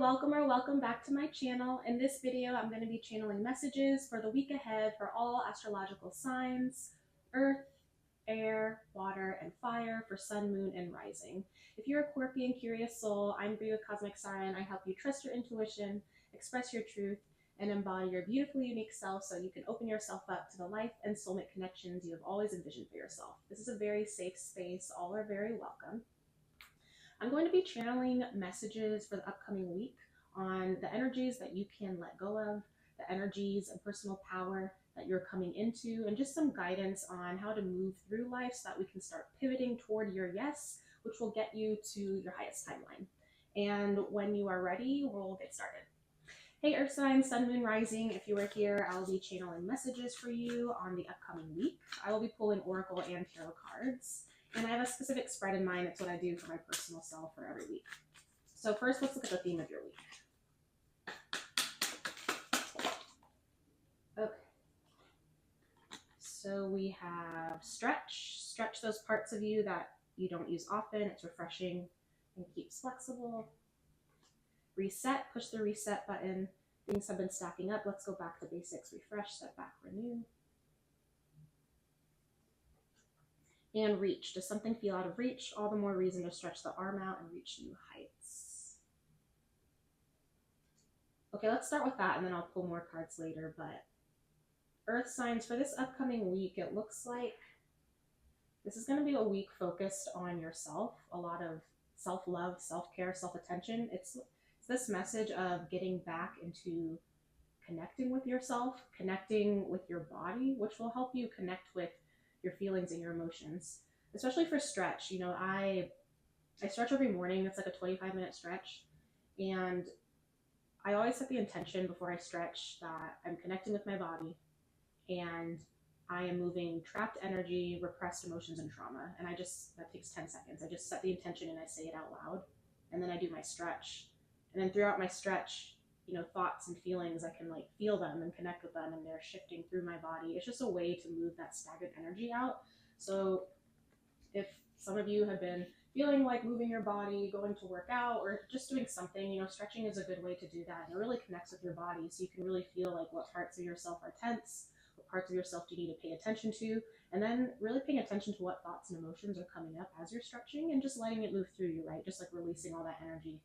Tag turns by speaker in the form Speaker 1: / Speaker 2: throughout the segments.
Speaker 1: welcome or welcome back to my channel. In this video, I'm going to be channeling messages for the week ahead for all astrological signs, earth, air, water, and fire for sun, moon, and rising. If you're a quirky and curious soul, I'm Bree with Cosmic Siren. I help you trust your intuition, express your truth, and embody your beautifully unique self so you can open yourself up to the life and soulmate connections you have always envisioned for yourself. This is a very safe space. All are very welcome. I'm going to be channeling messages for the upcoming week on the energies that you can let go of, the energies and personal power that you're coming into, and just some guidance on how to move through life so that we can start pivoting toward your yes, which will get you to your highest timeline. And when you are ready, we'll get started. Hey Earth signs, Sun, Moon, Rising, if you are here, I'll be channeling messages for you on the upcoming week. I will be pulling Oracle and Tarot cards. And I have a specific spread in mind. It's what I do for my personal self for every week. So first, let's look at the theme of your week. Okay. So we have stretch. Stretch those parts of you that you don't use often. It's refreshing and keeps flexible. Reset. Push the reset button. Things have been stacking up. Let's go back to basics. Refresh, set back, renew. And reach. Does something feel out of reach? All the more reason to stretch the arm out and reach new heights. Okay, let's start with that and then I'll pull more cards later. But Earth signs for this upcoming week, it looks like this is going to be a week focused on yourself. A lot of self-love, self-care, self-attention. It's this message of getting back into connecting with yourself, connecting with your body, which will help you connect with your feelings and your emotions, especially for stretch. You know, I stretch every morning. It's like a 25-minute stretch. And I always set the intention before I stretch that I'm connecting with my body and I am moving trapped energy, repressed emotions, and trauma. And that takes 10 seconds. I just set the intention and I say it out loud. And then I do my stretch. And then throughout my stretch, you know, thoughts and feelings, I can like feel them and connect with them and they're shifting through my body. It's just a way to move that stagnant energy out. So if some of you have been feeling like moving your body, going to work out, or just doing something, you know, stretching is a good way to do that. And it really connects with your body so you can really feel like what parts of yourself are tense, what parts of yourself do you need to pay attention to, and then really paying attention to what thoughts and emotions are coming up as you're stretching and just letting it move through you, right? Just like releasing all that energy.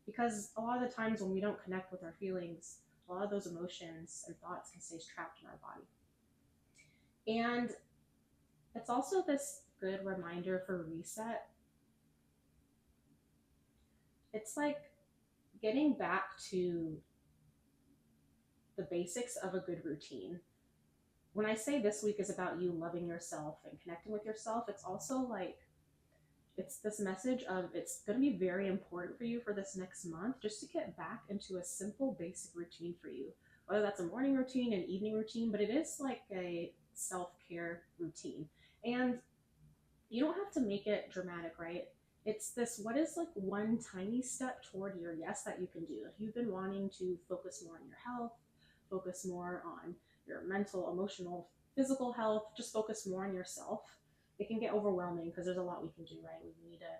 Speaker 1: Because a lot of the times when we don't connect with our feelings, a lot of those emotions and thoughts can stay trapped in our body. And it's also this good reminder for reset. It's like getting back to the basics of a good routine. When I say this week is about you loving yourself and connecting with yourself, it's also like, it's this message of it's going to be very important for you for this next month just to get back into a simple basic routine for you, whether that's a morning routine, an evening routine, but it is like a self-care routine. And you don't have to make it dramatic, right? It's this, what is like one tiny step toward your yes that you can do. If you've been wanting to focus more on your health, focus more on your mental, emotional, physical health, just focus more on yourself, it can get overwhelming because there's a lot we can do, right? We need to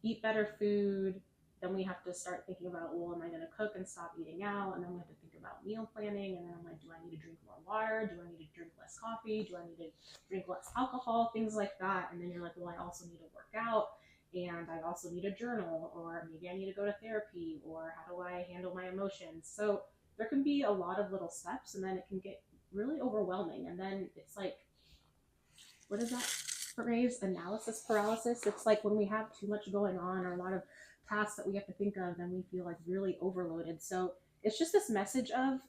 Speaker 1: eat better food. Then we have to start thinking about, well, am I going to cook and stop eating out? And then we have to think about meal planning. And then I'm like, do I need to drink more water? Do I need to drink less coffee? Do I need to drink less alcohol? Things like that. And then you're like, well, I also need to work out. And I also need a journal, or maybe I need to go to therapy, or how do I handle my emotions? So there can be a lot of little steps, and then it can get really overwhelming. And then it's like, what is that phrase? Analysis paralysis. It's like when we have too much going on or a lot of tasks that we have to think of, then we feel like really overloaded. So it's just this message of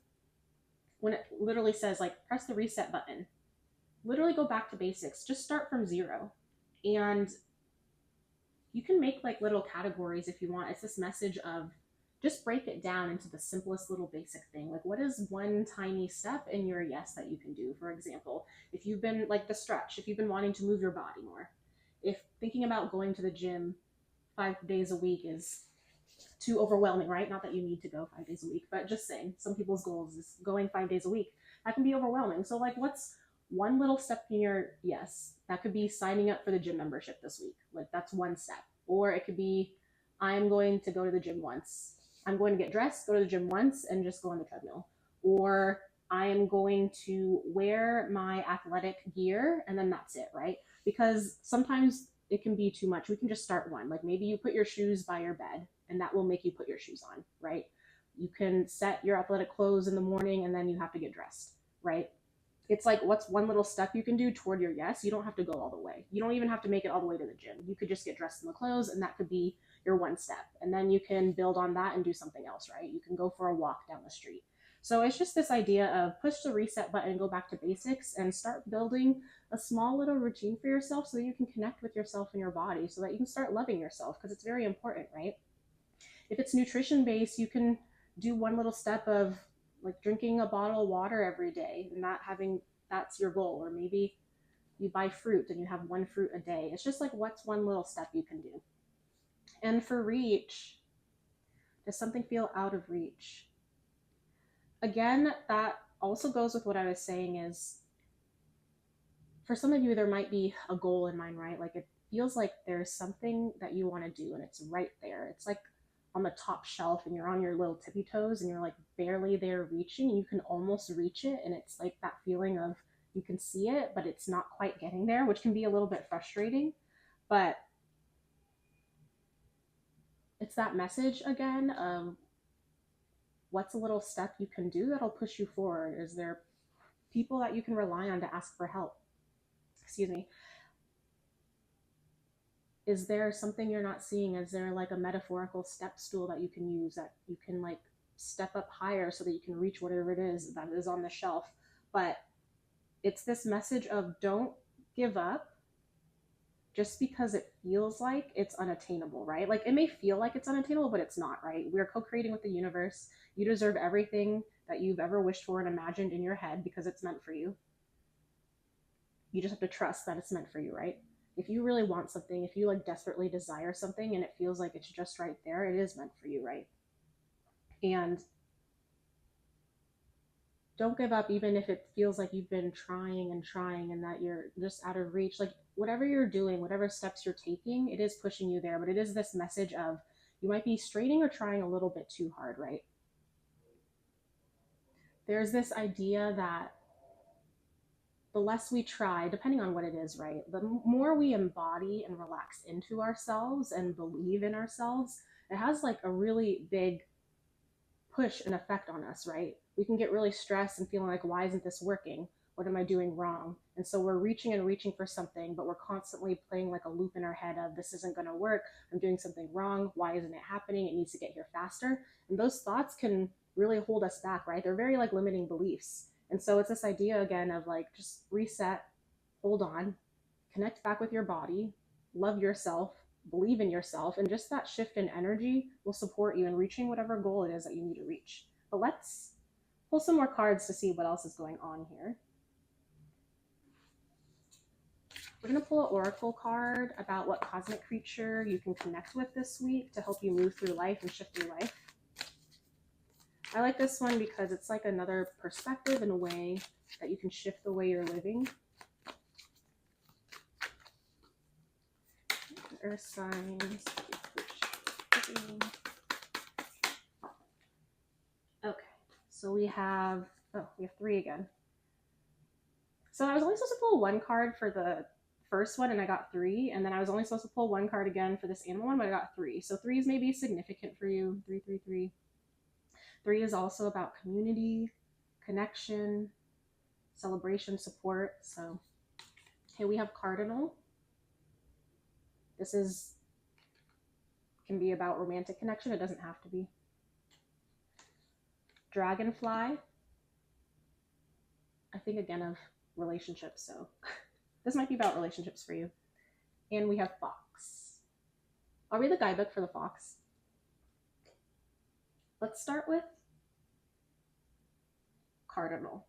Speaker 1: when it literally says like, press the reset button, literally go back to basics, just start from zero. And you can make like little categories if you want. It's this message of just break it down into the simplest little basic thing. Like, what is one tiny step in your yes that you can do? For example, if you've been like the stretch, if you've been wanting to move your body more, if thinking about going to the gym 5 days a week is too overwhelming, right? Not that you need to go 5 days a week, but just saying some people's goals is going 5 days a week. That can be overwhelming. So like, what's one little step in your yes? That could be signing up for the gym membership this week. Like, that's one step. Or it could be, I'm going to go to the gym once I'm going to get dressed, go to the gym once, and just go on the treadmill. Or I am going to wear my athletic gear and then that's it, right? Because sometimes it can be too much. We can just start one. Like maybe you put your shoes by your bed and that will make you put your shoes on, right? You can set your athletic clothes in the morning and then you have to get dressed, right? It's like what's one little step you can do toward your yes. You don't have to go all the way. You don't even have to make it all the way to the gym. You could just get dressed in the clothes and that could be your one step, and then you can build on that and do something else, right? You can go for a walk down the street. So it's just this idea of push the reset button and go back to basics and start building a small little routine for yourself so that you can connect with yourself and your body, so that you can start loving yourself, because it's very important, right? If it's nutrition based, you can do one little step of like drinking a bottle of water every day and not having, that's your goal. Or maybe you buy fruit and you have one fruit a day. It's just like, what's one little step you can do? And for reach, does something feel out of reach? Again, that also goes with what I was saying is, for some of you, there might be a goal in mind, right? Like it feels like there's something that you want to do and it's right there. It's like on the top shelf and you're on your little tippy toes and you're like barely there reaching, and you can almost reach it. And it's like that feeling of you can see it, but it's not quite getting there, which can be a little bit frustrating. But it's that message again of what's a little step you can do that'll push you forward? Is there people that you can rely on to ask for help? Excuse me. Is there something you're not seeing? Is there like a metaphorical step stool that you can use, that you can like step up higher so that you can reach whatever it is that is on the shelf? But it's this message of don't give up just because it feels like it's unattainable, right? Like it may feel like it's unattainable, but it's not, right? We're co-creating with the universe. You deserve everything that you've ever wished for and imagined in your head because it's meant for you. You just have to trust that it's meant for you, right? If you really want something, if you like desperately desire something and it feels like it's just right there, it is meant for you, right? And don't give up, even if it feels like you've been trying and trying and that you're just out of reach. Like whatever you're doing, whatever steps you're taking, it is pushing you there. But it is this message of you might be straining or trying a little bit too hard, right? There's this idea that the less we try, depending on what it is, right? The more we embody and relax into ourselves and believe in ourselves, it has like a really big push and effect on us, right? We can get really stressed and feeling like, why isn't this working? What am I doing wrong? And so we're reaching and reaching for something, but we're constantly playing like a loop in our head of this isn't going to work. I'm doing something wrong. Why isn't it happening? It needs to get here faster. And those thoughts can really hold us back, right? They're very like limiting beliefs. And so it's this idea again of like just reset, hold on, connect back with your body, love yourself, believe in yourself, and just that shift in energy will support you in reaching whatever goal it is that you need to reach. But let's pull some more cards to see what else is going on here. We're going to pull an oracle card about what cosmic creature you can connect with this week to help you move through life and shift your life. I like this one because it's like another perspective in a way that you can shift the way you're living. Earth signs. Okay, so we have three again. So I was only supposed to pull one card for the first one and I got three, and then I was only supposed to pull one card again for this animal one, but I got three. So three is maybe significant for you. 333. Three is also about community, connection, celebration, support. So okay, we have cardinal. This can be about romantic connection. It doesn't have to be. Dragonfly. I think again of relationships, so this might be about relationships for you. And we have fox. I'll read the guidebook for the fox. Let's start with cardinal.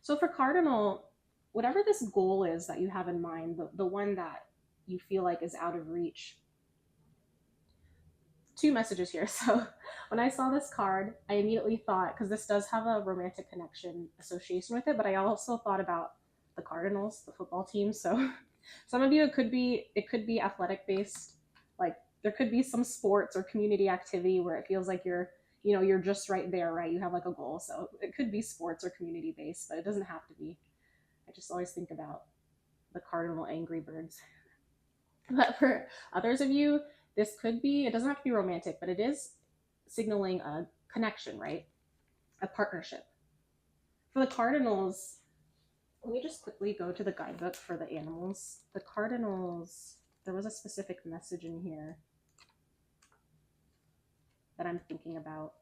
Speaker 1: So for cardinal, whatever this goal is that you have in mind, the one that you feel like is out of reach, two messages here. So when I saw this card, I immediately thought, because this does have a romantic connection association with it, but I also thought about the Cardinals, the football team. So some of you, it could be athletic based. Like there could be some sports or community activity where it feels like you're you know, you're just right there, right? You have like a goal. So it could be sports or community based, but it doesn't have to be. I just always think about the cardinal angry birds. But for others of you, this could be, it doesn't have to be romantic, but it is signaling a connection, right? A partnership. For the cardinals, let me just quickly go to the guidebook for the animals. The cardinals, there was a specific message in here that I'm thinking about.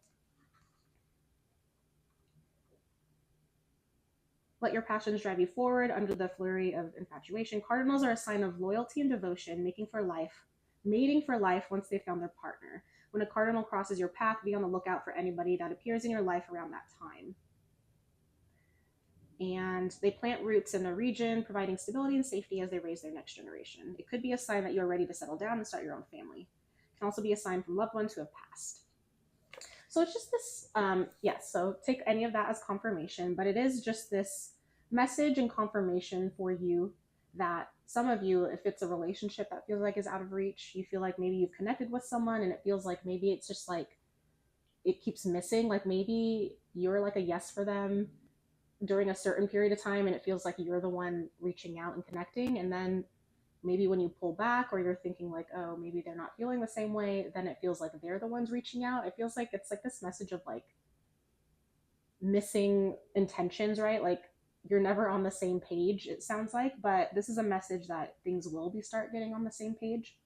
Speaker 1: Let your passions drive you forward under the flurry of infatuation. Cardinals are a sign of loyalty and devotion, mating for life once they've found their partner. When a cardinal crosses your path, be on the lookout for anybody that appears in your life around that time. And they plant roots in the region, providing stability and safety as they raise their next generation. It could be a sign that you're ready to settle down and start your own family. It can also be a sign from loved ones who have passed. So it's just this, yes, so take any of that as confirmation, but it is just this message and confirmation for you that some of you, if it's a relationship that feels like is out of reach, you feel like maybe you've connected with someone and it feels like maybe it's just like it keeps missing. Like maybe you're like a yes for them during a certain period of time and it feels like you're the one reaching out and connecting, and then maybe when you pull back or you're thinking like, oh, maybe they're not feeling the same way, then it feels like they're the ones reaching out. It feels like it's like this message of like missing intentions, right? Like you're never on the same page, it sounds like, but this is a message that things will be start getting on the same page,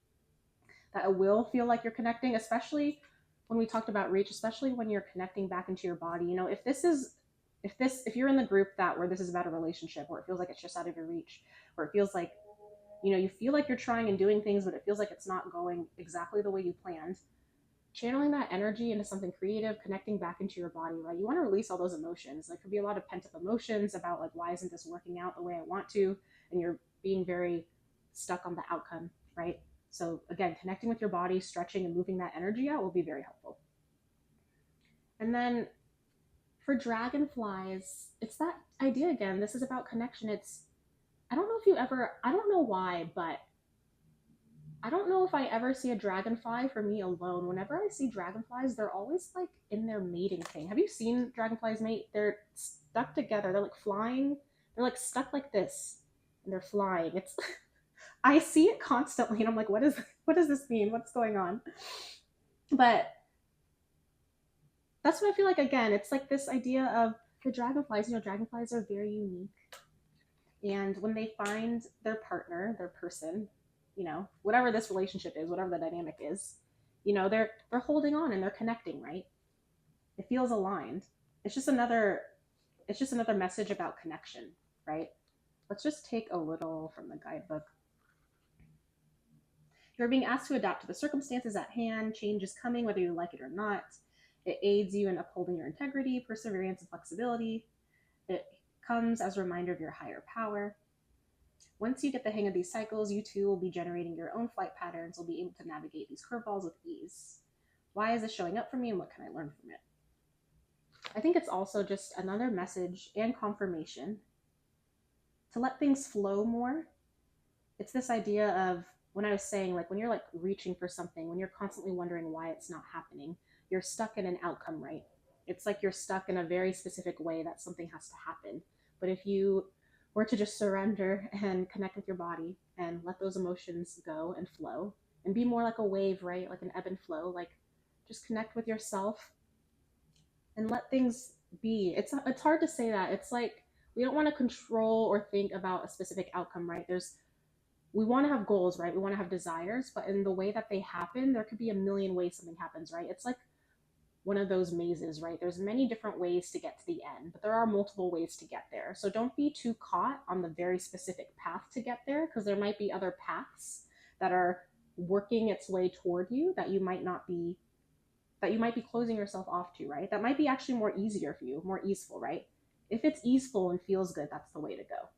Speaker 1: that it will feel like you're connecting, especially when we talked about reach, especially when you're connecting back into your body. You know, if you're in the group that where this is about a relationship where it feels like it's just out of your reach, where it feels like, you know, you feel like you're trying and doing things, but it feels like it's not going exactly the way you planned, channeling that energy into something creative, connecting back into your body, right? You want to release all those emotions. There could be a lot of pent up emotions about like, why isn't this working out the way I want to? And you're being very stuck on the outcome, right? So again, connecting with your body, stretching and moving that energy out will be very helpful. And then for dragonflies, it's that idea again. This is about connection. I don't know why, but I don't know if I ever see a dragonfly for me alone. Whenever I see dragonflies, they're always like in their mating thing. Have you seen dragonflies mate? They're stuck together. They're like flying. They're like stuck like this, and they're flying. It's I see it constantly, and I'm like, what does this mean? What's going on? But that's what I feel like. Again, it's like this idea of the dragonflies. You know, dragonflies are very unique, and when they find their partner, their person, you know, whatever this relationship is, whatever the dynamic is, you know, they're holding on and they're connecting, right? It feels aligned. It's just another message about connection, right? Let's just take a little from the guidebook. You're being asked to adapt to the circumstances at hand. Change is coming, whether you like it or not. It aids you in upholding your integrity, perseverance, and flexibility. It comes as a reminder of your higher power. Once you get the hang of these cycles, you too will be generating your own flight patterns, will be able to navigate these curveballs with ease. Why is this showing up for me and what can I learn from it? I think it's also just another message and confirmation to let things flow more. It's this idea of when I was saying, like, when you're like reaching for something, when you're constantly wondering why it's not happening, you're stuck in an outcome, right? It's like you're stuck in a very specific way that something has to happen. But if you were to just surrender and connect with your body and let those emotions go and flow and be more like a wave, right? Like an ebb and flow, like just connect with yourself and let things be. It's hard to say that. It's like we don't want to control or think about a specific outcome, right? We want to have goals, right? We want to have desires, but in the way that they happen, there could be a million ways something happens, right? It's like one of those mazes, right? There's many different ways to get to the end, but there are multiple ways to get there. So don't be too caught on the very specific path to get there, because there might be other paths that are working its way toward you that you might be closing yourself off to, right? That might be actually more easier for you, more easeful, right? If it's easeful and feels good, that's the way to go.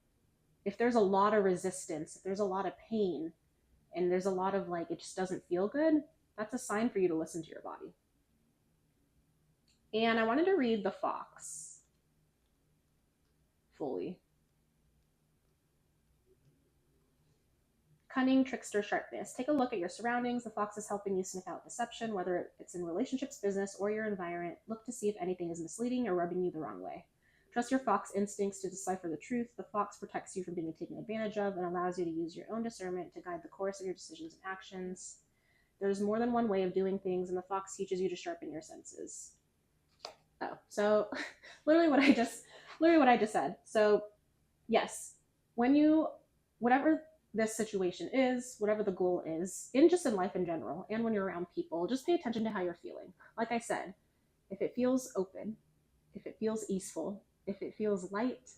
Speaker 1: If there's a lot of resistance, if there's a lot of pain, and there's a lot of like, it just doesn't feel good, that's a sign for you to listen to your body. And I wanted to read the fox fully, Cunning, trickster, sharpness. Take a look at your surroundings. The fox is helping you sniff out deception, whether it's in relationships, business, or your environment. Look to see if anything is misleading or rubbing you the wrong way. Trust your fox instincts to decipher the truth. The fox protects you from being taken advantage of and allows you to use your own discernment to guide the course of your decisions and actions. There's more than one way of doing things, and the fox teaches you to sharpen your senses. Oh, so literally what I just said. So yes, whatever this situation is, whatever the goal is, in life in general, and when you're around people, just pay attention to how you're feeling. Like I said, if it feels open, if it feels easeful, if it feels light,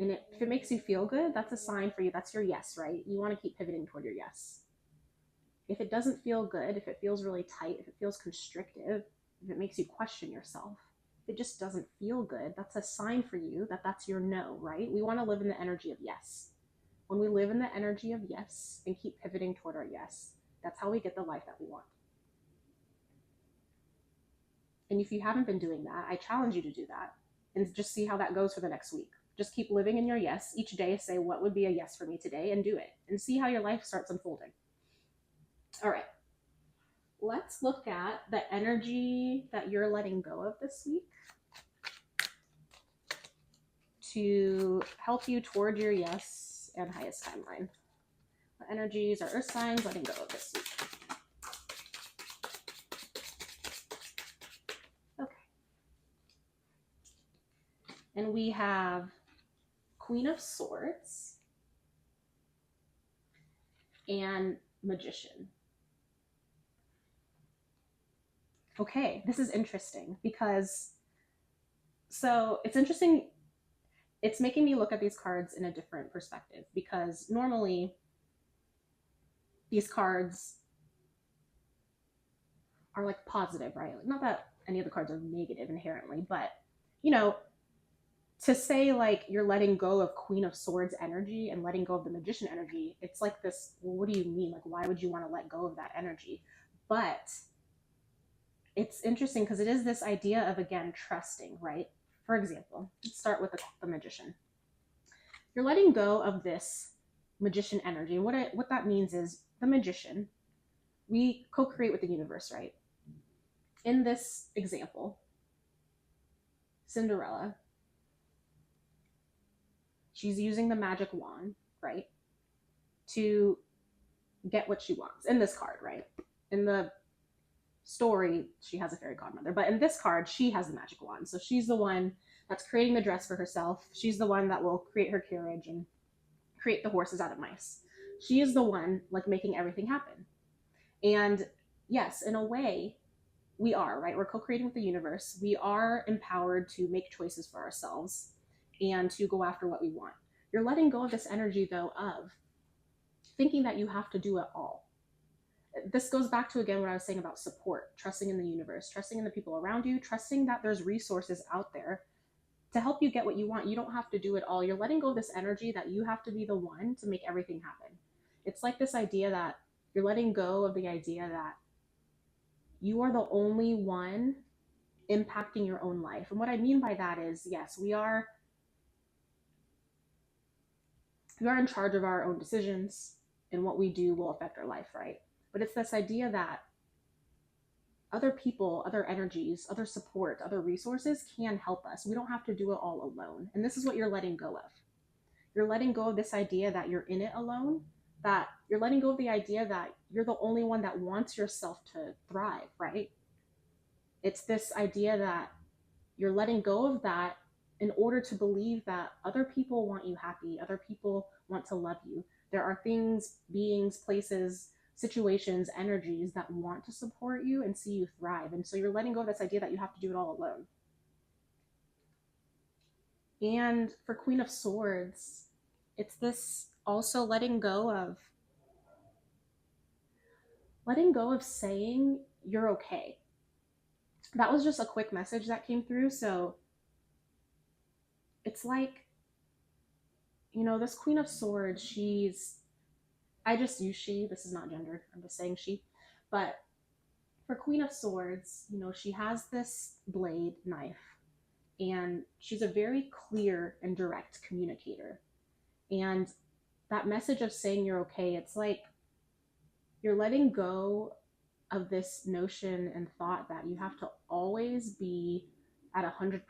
Speaker 1: and if it makes you feel good, that's a sign for you. That's your yes, right? You want to keep pivoting toward your yes. If it doesn't feel good, if it feels really tight, if it feels constrictive, if it makes you question yourself, if it just doesn't feel good, that's a sign for you that that's your no, right? We want to live in the energy of yes. When we live in the energy of yes and keep pivoting toward our yes, that's how we get the life that we want. And if you haven't been doing that, I challenge you to do that and just see how that goes for the next week. Just keep living in your yes. Each day say, what would be a yes for me today, and do it and see how your life starts unfolding. All right. Let's look at the energy that you're letting go of this week to help you toward your yes and highest timeline. What energies are earth signs letting go of this week? Okay. And we have Queen of Swords and Magician. Okay, this is interesting because, so it's interesting. It's making me look at these cards in a different perspective, because normally these cards are like positive, right? Like, not that any of the cards are negative inherently, but to say like you're letting go of Queen of Swords energy and letting go of the Magician energy, it's like this, well, what do you mean? Like, why would you want to let go of that energy? But it's interesting because it is this idea of, again, trusting, right? For example, let's start with the Magician. You're letting go of this Magician energy. And what that means is, the Magician, we co-create with the universe, right? In this example, Cinderella, she's using the magic wand, right, to get what she wants. In this card, right? In the story, she has a fairy godmother, but in this card, she has the magic wand. So she's the one that's creating the dress for herself. She's the one that will create her carriage and create the horses out of mice. She is the one like making everything happen. And yes, in a way, we are, right? We're co-creating with the universe. We are empowered to make choices for ourselves and to go after what we want. You're letting go of this energy, though, of thinking that you have to do it all. This goes back to, again, what I was saying about support, trusting in the universe, trusting in the people around you, trusting that there's resources out there to help you get what you want. You don't have to do it all. You're letting go of this energy that you have to be the one to make everything happen. It's like this idea that you're letting go of the idea that you are the only one impacting your own life. And what I mean by that is, yes, we are in charge of our own decisions, and what we do will affect our life, right? But it's this idea that other people, other energies, other support, other resources can help us. We don't have to do it all alone. And this is what you're letting go of. You're letting go of this idea that you're in it alone, that you're letting go of the idea that you're the only one that wants yourself to thrive, right? It's this idea that you're letting go of that in order to believe that other people want you happy, other people want to love you. There are things, beings, places, situations, energies that want to support you and see you thrive. And so you're letting go of this idea that you have to do it all alone. And for Queen of Swords, it's this also letting go of saying you're okay. That was just a quick message that came through. So it's like, this Queen of Swords, I just use she, this is not gendered, I'm just saying she. But for Queen of Swords, she has this blade knife, and she's a very clear and direct communicator. And that message of saying you're okay, it's like you're letting go of this notion and thought that you have to always be at 100%.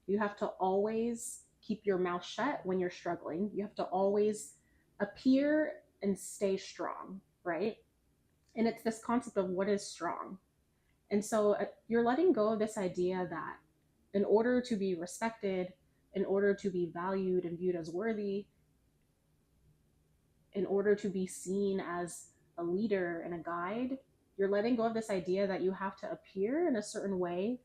Speaker 1: You have to always keep your mouth shut when you're struggling. You have to always appear and stay strong, right? And it's this concept of what is strong. And so you're letting go of this idea that in order to be respected, in order to be valued and viewed as worthy, in order to be seen as a leader and a guide, you're letting go of this idea that you have to appear in a certain way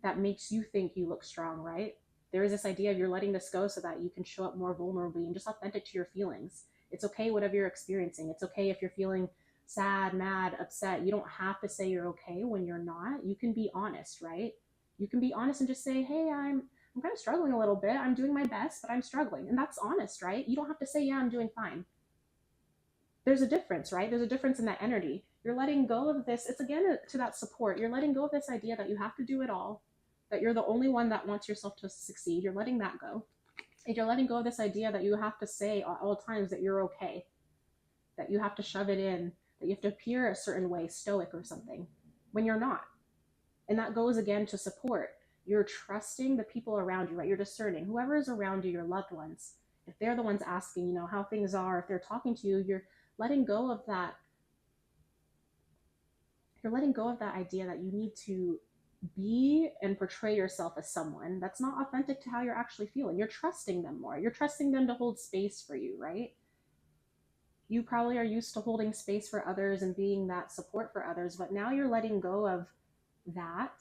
Speaker 1: that makes you think you look strong, right? There is this idea of you're letting this go so that you can show up more vulnerably and just authentic to your feelings. It's okay, whatever you're experiencing. It's okay if you're feeling sad, mad, upset. You don't have to say you're okay when you're not. You can be honest, right? You can be honest and just say, hey, I'm kind of struggling a little bit. I'm doing my best, but I'm struggling. And that's honest, right? You don't have to say, yeah, I'm doing fine. There's a difference, right? There's a difference in that energy. You're letting go of this. It's again to that support. You're letting go of this idea that you have to do it all, that you're the only one that wants yourself to succeed. You're letting that go. And you're letting go of this idea that you have to say at all times that you're okay, that you have to shove it in, that you have to appear a certain way, stoic or something, when you're not. And that goes again to support. You're trusting the people around you, right? You're discerning. Whoever is around you, your loved ones, if they're the ones asking, you know, how things are, if they're talking to you, you're letting go of that. You're letting go of that idea that you need to be and portray yourself as someone that's not authentic to how you're actually feeling. You're trusting them more. You're trusting them to hold space for you, right? You probably are used to holding space for others and being that support for others, but now you're letting go of that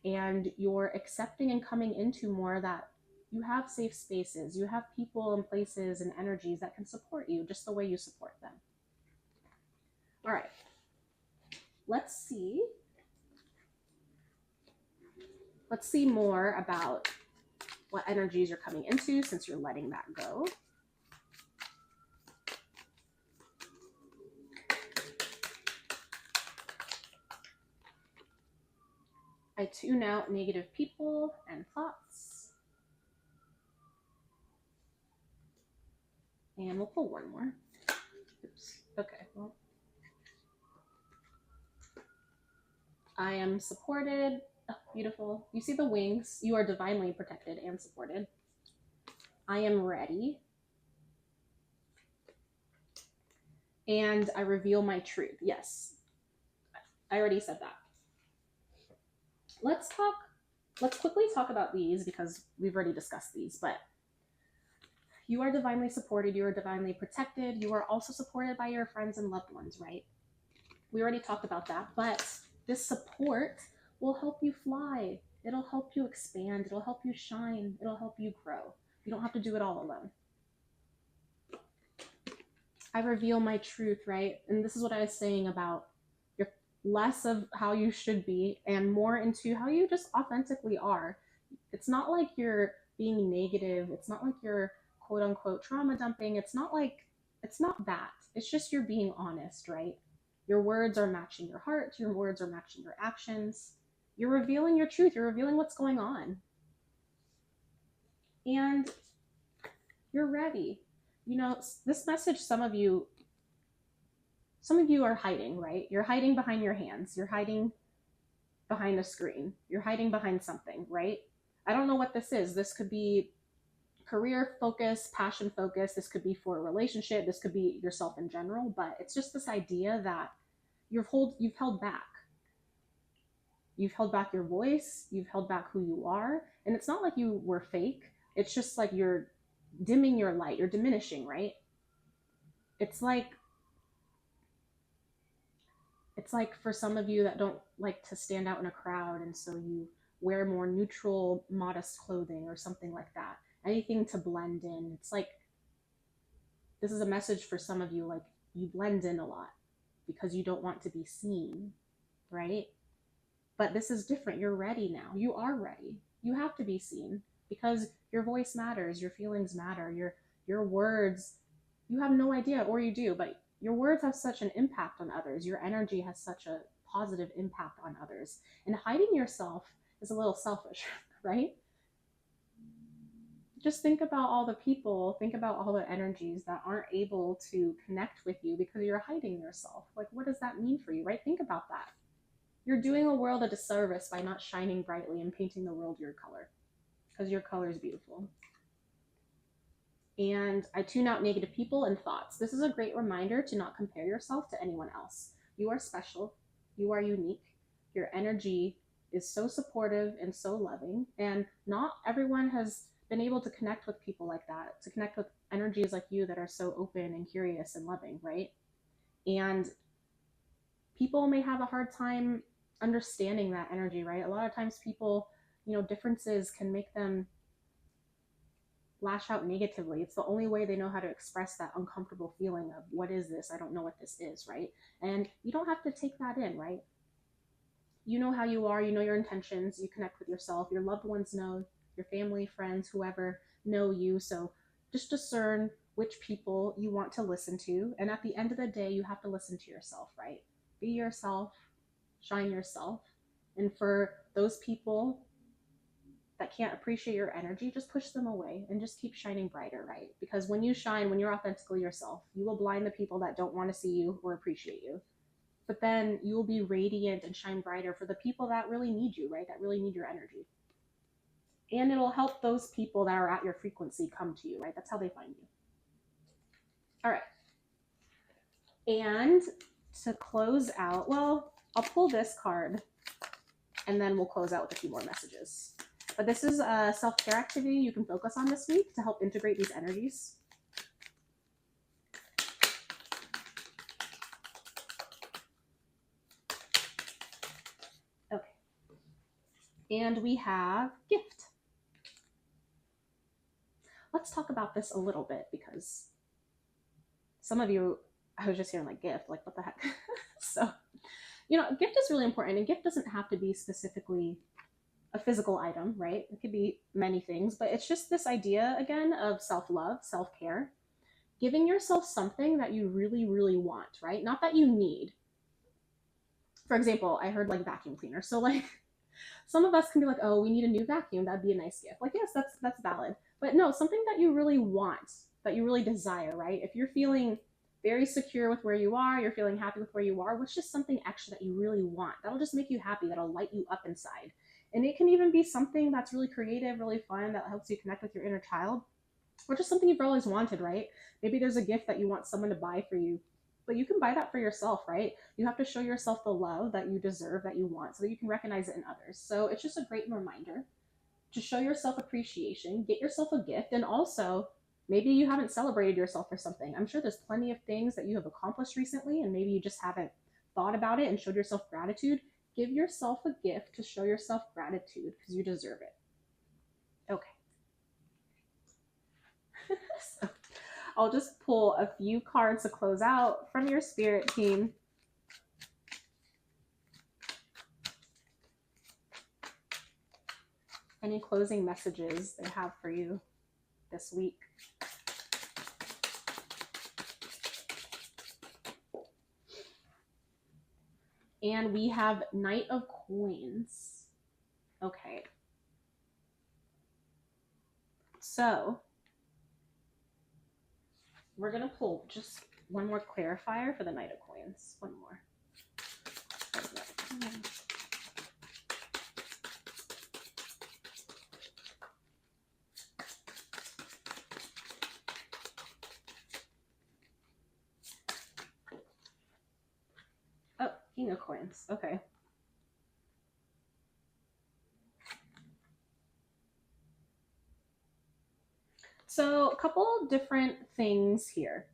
Speaker 1: and you're accepting and coming into more that you have safe spaces, you have people and places and energies that can support you just the way you support them. All right, let's see more about what energies you're coming into since you're letting that go. I tune out negative people and thoughts. And we'll pull one more. Oops. Okay, well. I am supported. Oh, beautiful. You see the wings. You are divinely protected and supported. I am ready. And I reveal my truth. Yes. I already said that. Let's quickly talk about these because we've already discussed these, but you are divinely supported. You are divinely protected. You are also supported by your friends and loved ones, right? We already talked about that, but this support will help you fly. It'll help you expand. It'll help you shine. It'll help you grow. You don't have to do it all alone. I reveal my truth, right? And this is what I was saying about you're less of how you should be and more into how you just authentically are. It's not like you're being negative. It's not like you're quote unquote trauma dumping. It's not that. It's just you're being honest, right? Your words are matching your heart. Your words are matching your actions. You're revealing your truth. You're revealing what's going on. And you're ready. You know, this message, some of you are hiding, right? You're hiding behind your hands. You're hiding behind a screen. You're hiding behind something, right? I don't know what this is. This could be career focus, passion focus. This could be for a relationship. This could be yourself in general, but it's just this idea that you've held back. You've held back your voice. You've held back who you are. And it's not like you were fake. It's just like you're dimming your light. You're diminishing, right? It's like for some of you that don't like to stand out in a crowd, and so you wear more neutral, modest clothing or something like that. Anything to blend in. It's like, this is a message for some of you, like you blend in a lot because you don't want to be seen, right? But this is different. You're ready now. You are ready. You have to be seen because your voice matters. Your feelings matter. Your words, you have no idea, or you do, but your words have such an impact on others. Your energy has such a positive impact on others. And hiding yourself is a little selfish, right? Just think about all the people, think about all the energies that aren't able to connect with you because you're hiding yourself. Like, what does that mean for you, right? Think about that. You're doing a world a disservice by not shining brightly and painting the world your color, because your color is beautiful. And I tune out negative people and thoughts. This is a great reminder to not compare yourself to anyone else. You are special. You are unique. Your energy is so supportive and so loving. And not everyone has been able to connect with people like that, to connect with energies like you that are so open and curious and loving, right? And people may have a hard time understanding that energy, right? A lot of times people, differences can make them lash out negatively. It's the only way they know how to express that uncomfortable feeling of, what is this? I don't know what this is, right? And you don't have to take that in, right? You know how you are, you know your intentions, you connect with yourself, your loved ones know, your family, friends, whoever know you. So just discern which people you want to listen to. And at the end of the day, you have to listen to yourself, right? Be yourself, shine yourself. And for those people that can't appreciate your energy, just push them away and just keep shining brighter, right? Because when you shine, when you're authentically yourself, you will blind the people that don't want to see you or appreciate you. But then you will be radiant and shine brighter for the people that really need you, right? That really need your energy. And it'll help those people that are at your frequency come to you, right? That's how they find you. All right. And to close out, well, I'll pull this card and then we'll close out with a few more messages. But this is a self-care activity you can focus on this week to help integrate these energies. Okay. And we have gift. Let's talk about this a little bit because some of you, I was just hearing like gift, like what the heck? So, gift is really important, and gift doesn't have to be specifically a physical item, right? It could be many things, but it's just this idea again of self-love, self-care, giving yourself something that you really, really want, right? Not that you need. For example, I heard like vacuum cleaner. So like some of us can be like, oh, we need a new vacuum. That'd be a nice gift. Like, yes, that's valid. But no, something that you really want, that you really desire, right? If you're feeling very secure with where you are, you're feeling happy with where you are, what's just something extra that you really want? That'll just make you happy. That'll light you up inside. And it can even be something that's really creative, really fun, that helps you connect with your inner child, or just something you've always wanted, right? Maybe there's a gift that you want someone to buy for you, but you can buy that for yourself, right? You have to show yourself the love that you deserve, that you want, so that you can recognize it in others. So it's just a great reminder to show yourself appreciation, get yourself a gift, and also maybe you haven't celebrated yourself for something. I'm sure there's plenty of things that you have accomplished recently, and maybe you just haven't thought about it and showed yourself gratitude. Give yourself a gift to show yourself gratitude because you deserve it. Okay. So I'll just pull a few cards to close out from your spirit team. Any closing messages they have for you this week? And we have Knight of Coins. Okay. So we're going to pull just one more clarifier for the Knight of Coins. One more. Oh, King of Coins. Okay. So a couple different things here.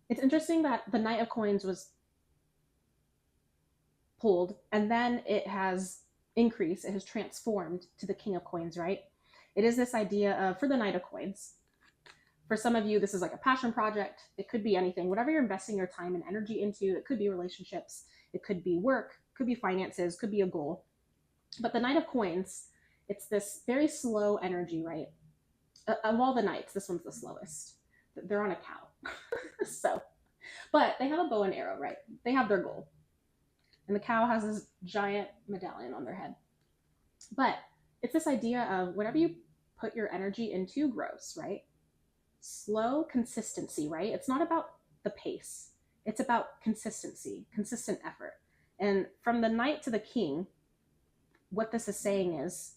Speaker 1: It's interesting that the Knight of Coins was pulled and then it has increased, it has transformed to the King of Coins, right? It is this idea of, for the Knight of Coins, for some of you, this is like a passion project. It could be anything, whatever you're investing your time and energy into. It could be relationships, it could be work, could be finances, could be a goal. But the Knight of Coins, it's this very slow energy, right? Of all the knights, this one's the slowest. They're on a cow. So, but they have a bow and arrow, right? They have their goal. And the cow has this giant medallion on their head. But it's this idea of whatever you put your energy into grows, right? Slow consistency, right? It's not about the pace. It's about consistency, consistent effort. And from the Knight to the King, what this is saying is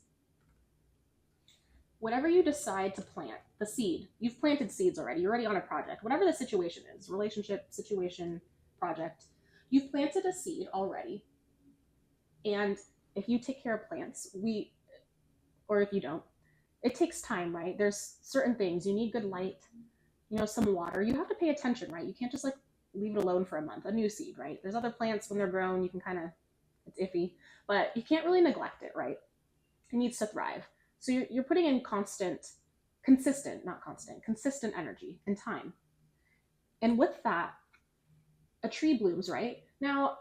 Speaker 1: whatever you decide to plant, the seed, you've planted seeds already. You're already on a project. Whatever the situation is, relationship, situation, project, you've planted a seed already. And if you take care of plants, or if you don't, it takes time, right? There's certain things. You need good light, some water. You have to pay attention, right? You can't just like leave it alone for a month. A new seed, right? There's other plants when they're grown, you can kind of, it's iffy, but you can't really neglect it, right? It needs to thrive. So you're putting in consistent energy and time. And with that, a tree blooms, right? Now,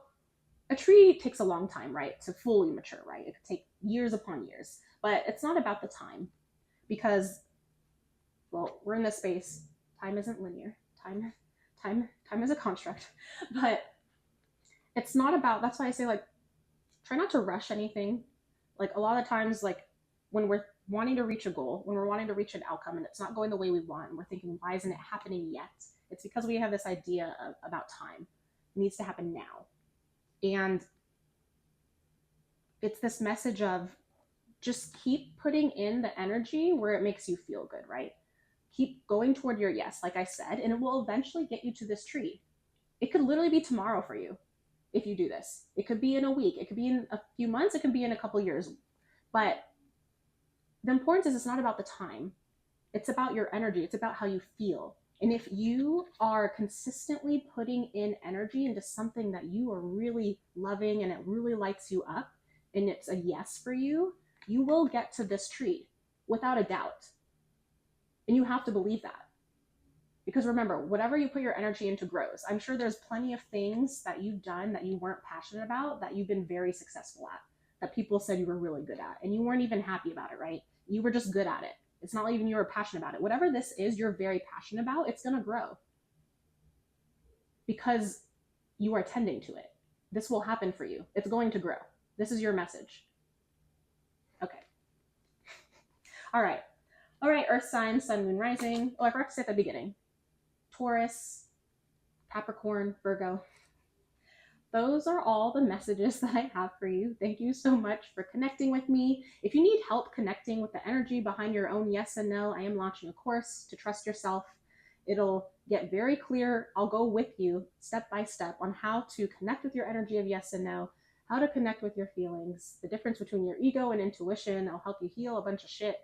Speaker 1: a tree takes a long time, right, to fully mature, right? It could take years upon years, but it's not about the time because, well, we're in this space. Time isn't linear. Time is a construct, but it's not about, that's why I say, like, try not to rush anything. Like, a lot of times, like, when we're wanting to reach a goal, when we're wanting to reach an outcome and it's not going the way we want, and we're thinking, why isn't it happening yet? It's because we have this idea about time. It needs to happen now. And it's this message of just keep putting in the energy where it makes you feel good, right? Keep going toward your yes, like I said, and it will eventually get you to this tree. It could literally be tomorrow for you if you do this. It could be in a week. It could be in a few months. It could be in a couple years. But the importance is it's not about the time. It's about your energy. It's about how you feel. And if you are consistently putting in energy into something that you are really loving and it really lights you up and it's a yes for you, you will get to this tree without a doubt. And you have to believe that. Because remember, whatever you put your energy into grows. I'm sure there's plenty of things that you've done that you weren't passionate about that you've been very successful at, that people said you were really good at, and you weren't even happy about it, right? You were just good at it. It's not even you were passionate about it. Whatever this is you're very passionate about, it's going to grow because you are tending to it. This will happen for you. It's going to grow. This is your message. Okay. All right, Earth sign, Sun, Moon, Rising. Oh, I forgot to say at the beginning. Taurus, Capricorn, Virgo. Those are all the messages that I have for you. Thank you so much for connecting with me. If you need help connecting with the energy behind your own yes and no, I am launching a course to trust yourself. It'll get very clear. I'll go with you step by step on how to connect with your energy of yes and no, how to connect with your feelings, the difference between your ego and intuition. I'll help you heal a bunch of shit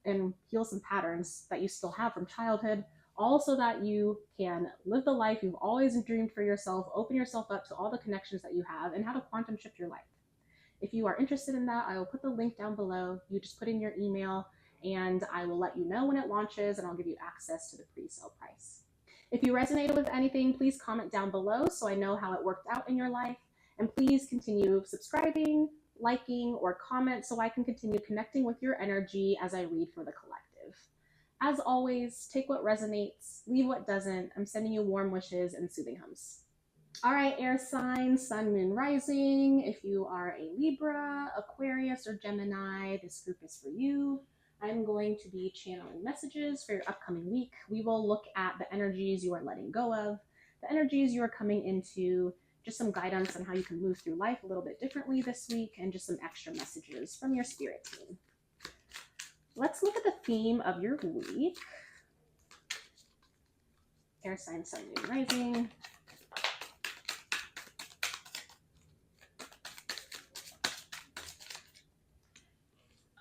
Speaker 1: and heal some patterns that you still have from childhood, all so that you can live the life you've always dreamed for yourself, open yourself up to all the connections that you have, and how to quantum shift your life. If you are interested in that, I will put the link down below. You just put in your email and I will let you know when it launches, and I'll give you access to the pre-sale price. If you resonated with anything, please comment down below so I know how it worked out in your life, and please continue subscribing, liking, or comment so I can continue connecting with your energy as I read for the collective. As always, take what resonates, leave what doesn't. I'm sending you warm wishes and soothing hums. All right, air signs, Sun, Moon, Rising. If you are a Libra, Aquarius, or Gemini, this group is for you. I'm going to be channeling messages for your upcoming week. We will look at the energies you are letting go of, the energies you are coming into, just some guidance on how you can move through life a little bit differently this week, and just some extra messages from your spirit team. Let's look at the theme of your week. Air sign, Sun, Moon, Rising.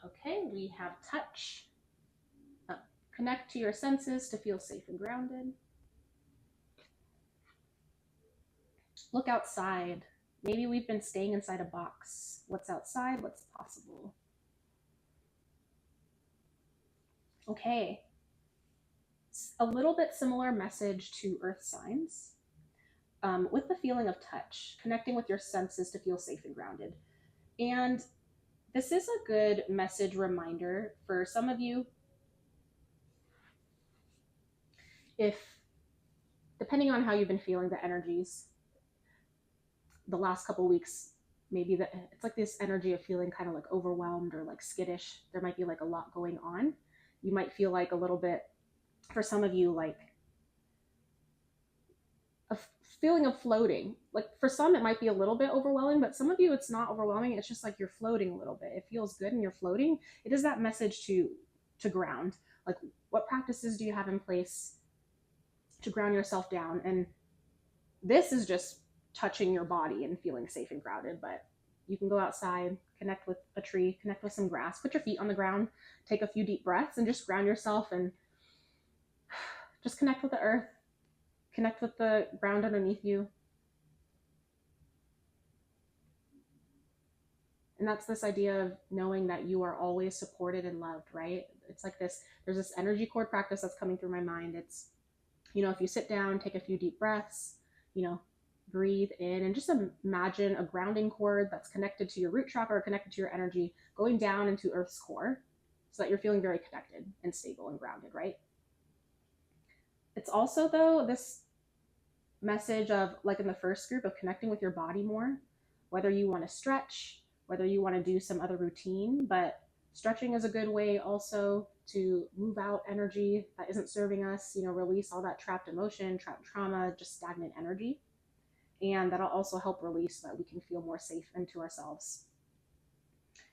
Speaker 1: Okay, we have touch. Connect to your senses to feel safe and grounded. Look outside. Maybe we've been staying inside a box. What's outside? What's possible? Okay. A little bit similar message to earth signs, with the feeling of touch, connecting with your senses to feel safe and grounded. And this is a good message reminder for some of you. If, depending on how you've been feeling the energies the last couple weeks, maybe it's like this energy of feeling kind of like overwhelmed or like skittish. There might be like a lot going on. You might feel like a little bit, for some of you, like a feeling of floating. Like for some, it might be a little bit overwhelming, but some of you, it's not overwhelming. It's just like you're floating a little bit. It feels good and you're floating. It is that message to ground. Like, what practices do you have in place to ground yourself down? And this is just touching your body and feeling safe and grounded, but you can go outside, connect with a tree, connect with some grass, put your feet on the ground, take a few deep breaths, and just ground yourself and just connect with the earth, connect with the ground underneath you. And that's this idea of knowing that you are always supported and loved, right? It's like this, there's this energy cord practice that's coming through my mind. It's, if you sit down, take a few deep breaths, breathe in and just imagine a grounding cord that's connected to your root chakra or connected to your energy going down into Earth's core so that you're feeling very connected and stable and grounded, right? It's also, though, this message of, like in the first group, of connecting with your body more, whether you want to stretch, whether you want to do some other routine, but stretching is a good way also to move out energy that isn't serving us, release all that trapped emotion, trapped trauma, just stagnant energy. And that'll also help release so that we can feel more safe into ourselves.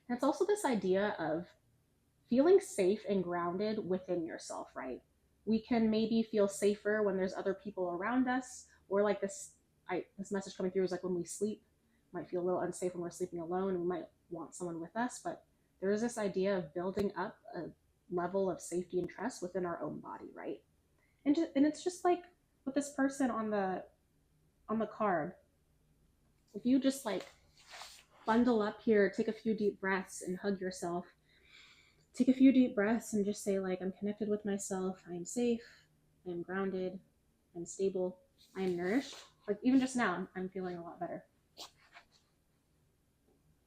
Speaker 1: And it's also this idea of feeling safe and grounded within yourself, right? We can maybe feel safer when there's other people around us, or like this message coming through is like when we sleep, might feel a little unsafe when we're sleeping alone, and we might want someone with us, but there is this idea of building up a level of safety and trust within our own body, right? And it's just like with this person on the card, if you just like bundle up here, take a few deep breaths and hug yourself, take a few deep breaths and just say, like, I'm connected with myself, I am safe, I am grounded, I'm stable, I am nourished. Like, even just now, I'm feeling a lot better.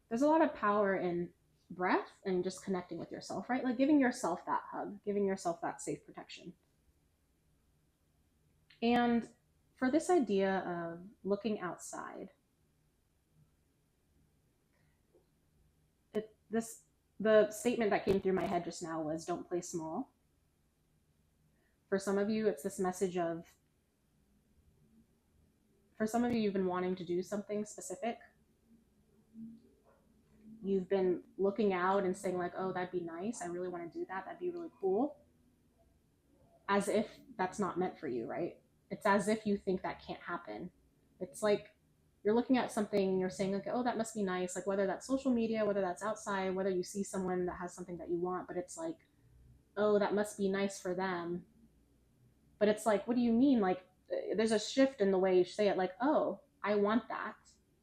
Speaker 1: There's a lot of power in breath and just connecting with yourself, right? Like giving yourself that hug, giving yourself that safe protection. And for this idea of looking outside, the statement that came through my head just now was, don't play small. For some of you, it's this message of, for some of you, you've been wanting to do something specific. You've been looking out and saying like, oh, that'd be nice. I really want to do that. That'd be really cool. As if that's not meant for you, right? It's as if you think that can't happen. It's like you're looking at something and you're saying like, oh, that must be nice. Like whether that's social media, whether that's outside, whether you see someone that has something that you want, but it's like, oh, that must be nice for them. But it's like, what do you mean? Like there's a shift in the way you say it, like, oh, I want that.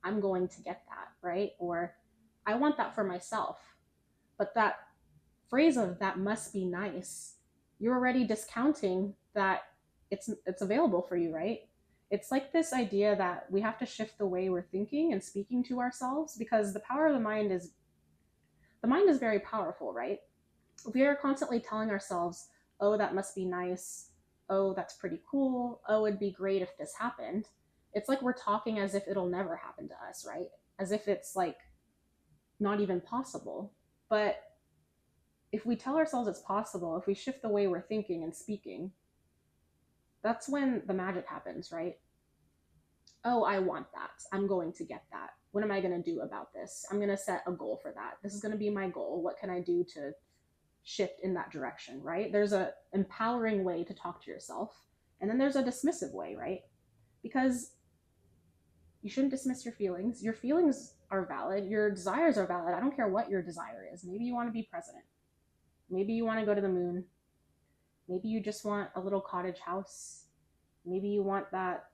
Speaker 1: I'm going to get that, right? Or I want that for myself. But that phrase of that must be nice, you're already discounting that it's available for you, right? It's like this idea that we have to shift the way we're thinking and speaking to ourselves, because the power of the mind is very powerful, right? If we are constantly telling ourselves, oh, that must be nice, oh, that's pretty cool, oh, it'd be great if this happened, it's like we're talking as if it'll never happen to us, right? As if it's like not even possible. But if we tell ourselves it's possible, if we shift the way we're thinking and speaking, that's when the magic happens, right? Oh, I want that. I'm going to get that. What am I going to do about this? I'm going to set a goal for that. This is going to be my goal. What can I do to shift in that direction, right? There's a empowering way to talk to yourself, and then there's a dismissive way, right? Because you shouldn't dismiss your feelings. Your feelings are valid. Your desires are valid. I don't care what your desire is. Maybe you want to be president. Maybe you want to go to the moon. Maybe you just want a little cottage house. Maybe you want that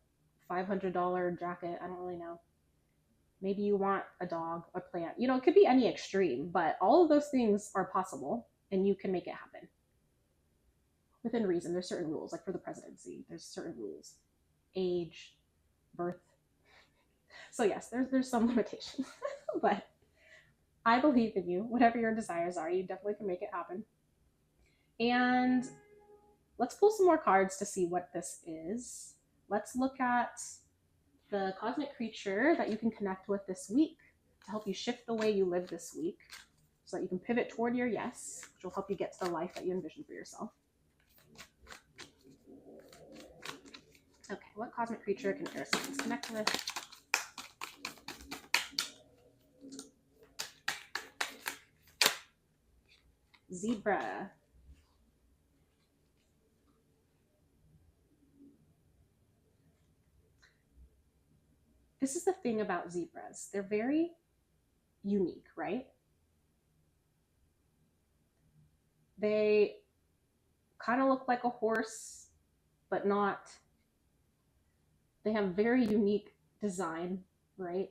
Speaker 1: $500 jacket. I don't really know. Maybe you want a dog, a plant. It could be any extreme, but all of those things are possible and you can make it happen. Within reason, there's certain rules, like for the presidency, there's certain rules. Age, birth. So yes, there's some limitations, but I believe in you. Whatever your desires are, you definitely can make it happen. And let's pull some more cards to see what this is. Let's look at the cosmic creature that you can connect with this week. to help you shift the way you live this week so that you can pivot toward your yes, which will help you get to the life that you envision for yourself. Okay, what cosmic creature can air signs connect with? Zebra. This is the thing about zebras. They're very unique, right? They kind of look like a horse, but not. They have very unique design, right?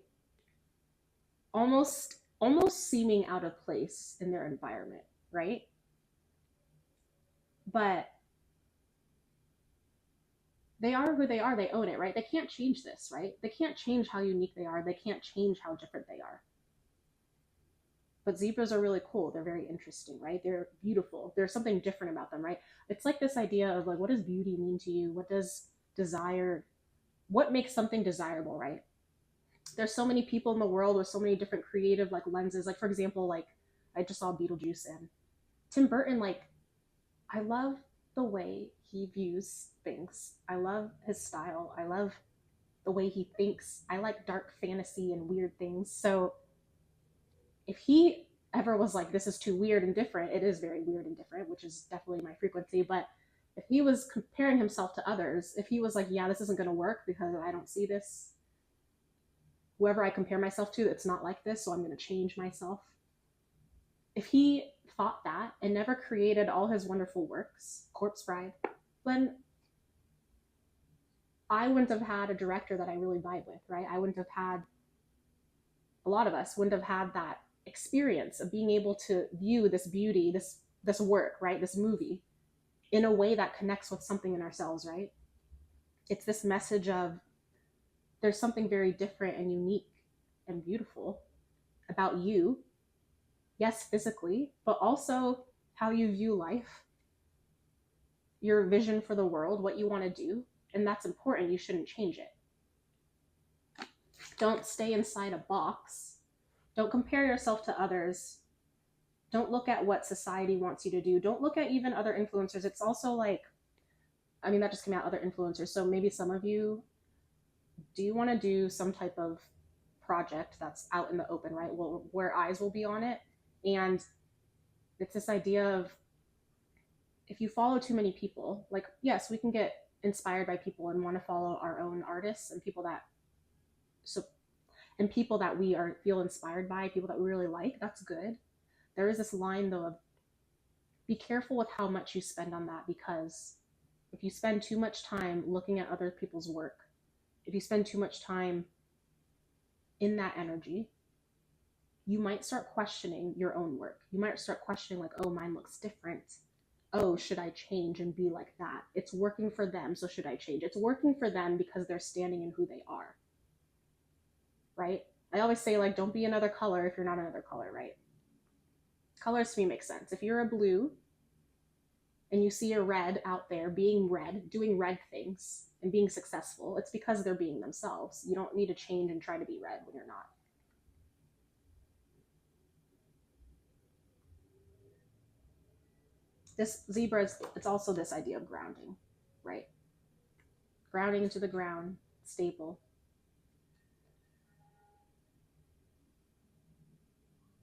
Speaker 1: Almost seeming out of place in their environment, right? But they are who they are. They own it, right? They can't change this, right? They can't change how unique they are. They can't change how different they are. But zebras are really cool. They're very interesting, right? They're beautiful. There's something different about them, right? It's like this idea of like, what does beauty mean to you? What does desire, what makes something desirable, right? There's so many people in the world with so many different creative like lenses. Like for example, like I just saw Beetlejuice and Tim Burton, like I love the way he views things. I love his style. I love the way he thinks. I like dark fantasy and weird things. So if he ever was like, this is too weird and different, it is very weird and different, which is definitely my frequency. But if he was comparing himself to others, if he was like, yeah, this isn't going to work because I don't see this, whoever I compare myself to, it's not like this, so I'm going to change myself. If he thought that and never created all his wonderful works, Corpse Bride, then I wouldn't have had a director that I really vibe with, right? I wouldn't have had, a lot of us wouldn't have had that experience of being able to view this beauty, this work, right? This movie in a way that connects with something in ourselves, right? It's this message of there's something very different and unique and beautiful about you. Yes, physically, but also how you view life, your vision for the world, what you want to do. And that's important. You shouldn't change it. Don't stay inside a box. Don't compare yourself to others. Don't look at what society wants you to do. Don't look at even other influencers. It's also like, I mean, that just came out, other influencers. So maybe some of you, do you want to do some type of project that's out in the open, right? Well, where eyes will be on it. And it's this idea of, if you follow too many people, like, yes, we can get inspired by people and want to follow our own artists and people that, so, and people that we are feel inspired by, people that we really like. That's good. There is this line though of, be careful with how much you spend on that, because if you spend too much time looking at other people's work, if you spend too much time in that energy, you might start questioning your own work. You might start questioning like, oh, mine looks different. Oh, should I change and be like that? It's working for them, so should I change? It's working for them because they're standing in who they are, right? I always say, like, don't be another color if you're not another color, right? Colors to me make sense. If you're a blue and you see a red out there being red, doing red things and being successful, it's because they're being themselves. You don't need to change and try to be red when you're not. This zebra, it's also this idea of grounding, right? Grounding into the ground, stable.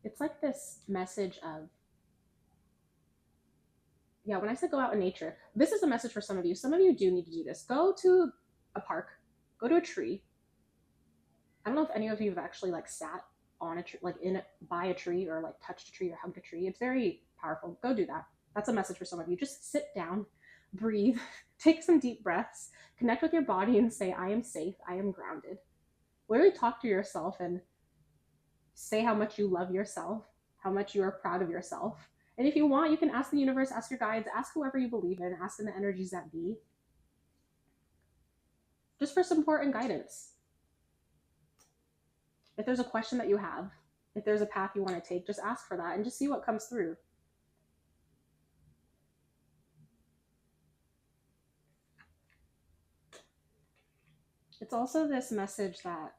Speaker 1: It's like this message of, yeah, when I said go out in nature, this is a message for some of you. Some of you do need to do this. Go to a park, go to a tree. I don't know if any of you have actually like sat on a tree, like by a tree, or like touched a tree or hugged a tree. It's very powerful. Go do that. That's a message for some of you. Just sit down, breathe, take some deep breaths, connect with your body and say, I am safe, I am grounded. Literally talk to yourself and say how much you love yourself, how much you are proud of yourself. And if you want, you can ask the universe, ask your guides, ask whoever you believe in, ask in the energies that be, just for support and guidance. If there's a question that you have, if there's a path you want to take, just ask for that and just see what comes through. It's also this message that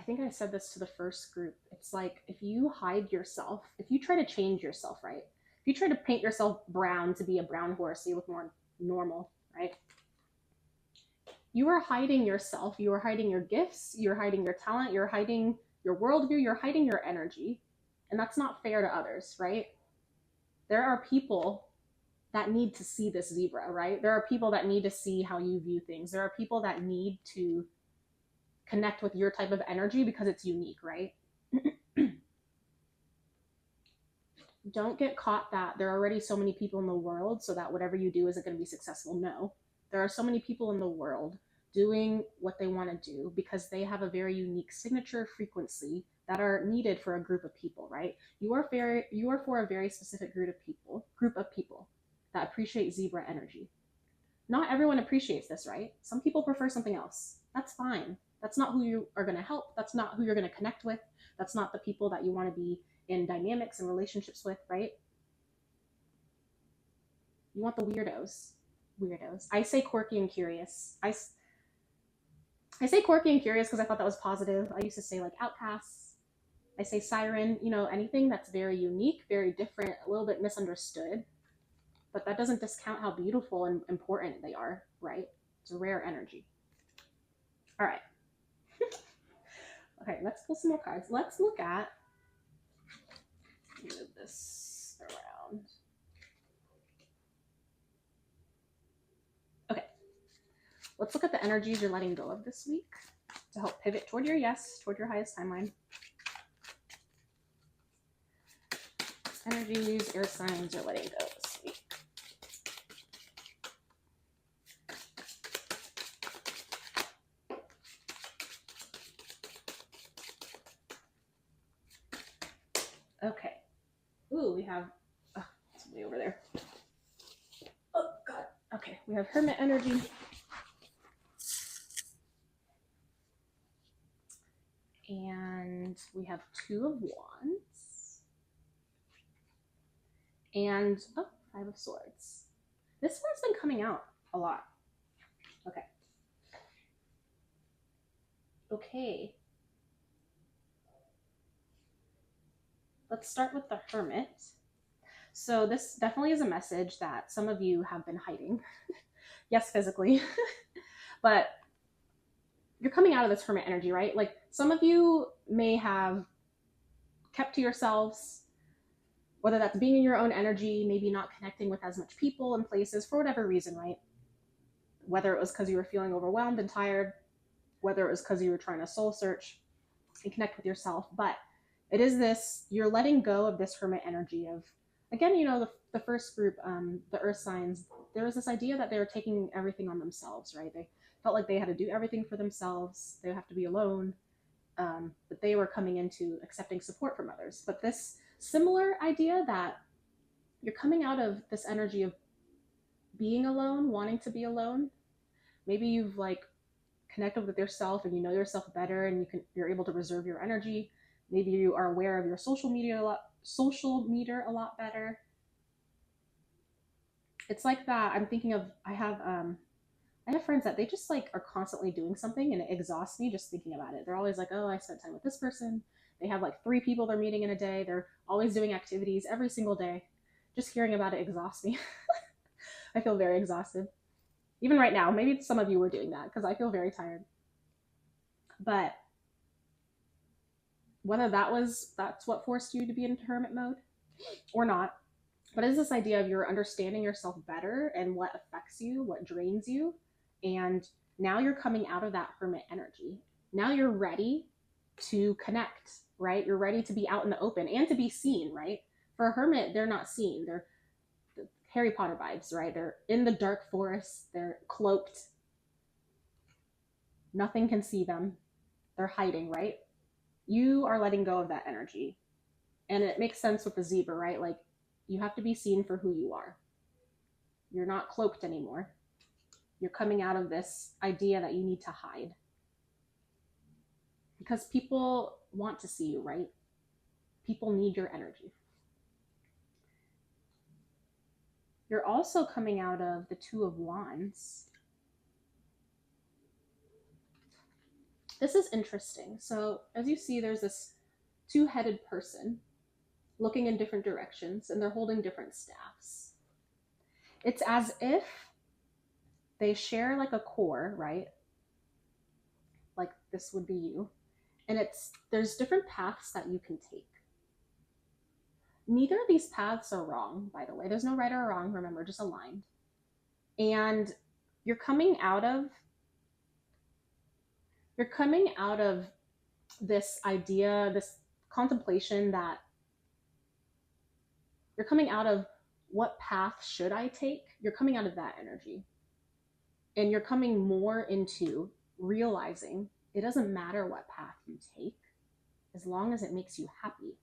Speaker 1: I think I said this to the first group. It's like if you hide yourself, if you try to change yourself, right? If you try to paint yourself brown to be a brown horse, so you look more normal, right? You are hiding yourself. You are hiding your gifts. You're hiding your talent. You're hiding your worldview. You're hiding your energy. And that's not fair to others, right? There are people that need to see this zebra, right? There are people that need to see how you view things. There are people that need to connect with your type of energy because it's unique, right? Don't get caught that there are already so many people in the world so that whatever you do isn't going to be successful. No, there are so many people in the world doing what they want to do because they have a very unique signature frequency that are needed for a group of people, right? You are for a very specific group of people that appreciate zebra energy. Not everyone appreciates this, right? Some people prefer something else. That's fine. That's not who you are going to help. That's not who you're going to connect with. That's not the people that you want to be in dynamics and relationships with, right? You want the weirdos. I say quirky and curious. I say quirky and curious because I thought that was positive. I used to say like outcasts. I say siren, anything that's very unique, very different, a little bit misunderstood. But that doesn't discount how beautiful and important they are, right? It's a rare energy. All right. Okay, let's pull some more cards. Let's look at, move this around. Okay, let's look at the energies you're letting go of this week to help pivot toward your yes, toward your highest timeline. Energies, air signs you're letting go this week. Okay. Ooh, we have, it's way over there. Oh, God. Okay, we have Hermit energy. And we have Two of Wands. And, Five of Swords. This one's been coming out a lot. Okay. Okay. Let's start with the Hermit. So this definitely is a message that some of you have been hiding. Yes, physically. But you're coming out of this Hermit energy, right? Like some of you may have kept to yourselves, whether that's being in your own energy, maybe not connecting with as much people and places for whatever reason, right? Whether it was because you were feeling overwhelmed and tired, whether it was because you were trying to soul search and connect with yourself. But it is this, you're letting go of this Hermit energy of, again, the first group, the earth signs, there was this idea that they were taking everything on themselves, right? They felt like they had to do everything for themselves. They have to be alone. But they were coming into accepting support from others. But this similar idea that you're coming out of this energy of being alone, wanting to be alone. Maybe you've like connected with yourself and you know yourself better and you're able to reserve your energy. Maybe you are aware of your social meter a lot better. It's like that. I'm thinking of, I have friends that they just like are constantly doing something and it exhausts me just thinking about it. They're always like, oh, I spent time with this person. They have like 3 people they're meeting in a day. They're always doing activities every single day. Just hearing about it exhausts me. I feel very exhausted. Even right now, maybe some of you were doing that because I feel very tired. But whether that's what forced you to be in hermit mode or not, but it's this idea of you're understanding yourself better and what affects you, what drains you. And now you're coming out of that hermit energy. Now you're ready to connect, right? You're ready to be out in the open and to be seen, right? For a hermit, they're not seen. They're Harry Potter vibes, right? They're in the dark forest. They're cloaked. Nothing can see them. They're hiding, right? You are letting go of that energy. And it makes sense with the zebra, right? Like, you have to be seen for who you are. You're not cloaked anymore. You're coming out of this idea that you need to hide. Because people want to see you, right? People need your energy. You're also coming out of the Two of Wands. This is interesting. So as you see, there's this two-headed person looking in different directions, and they're holding different staffs. It's as if they share like a core, right? Like this would be you. And there's different paths that you can take. Neither of these paths are wrong, by the way. There's no right or wrong, remember, just aligned. And you're coming out of this idea, this contemplation that you're coming out of what path should I take? You're coming out of that energy. And you're coming more into realizing it doesn't matter what path you take as long as it makes you happy,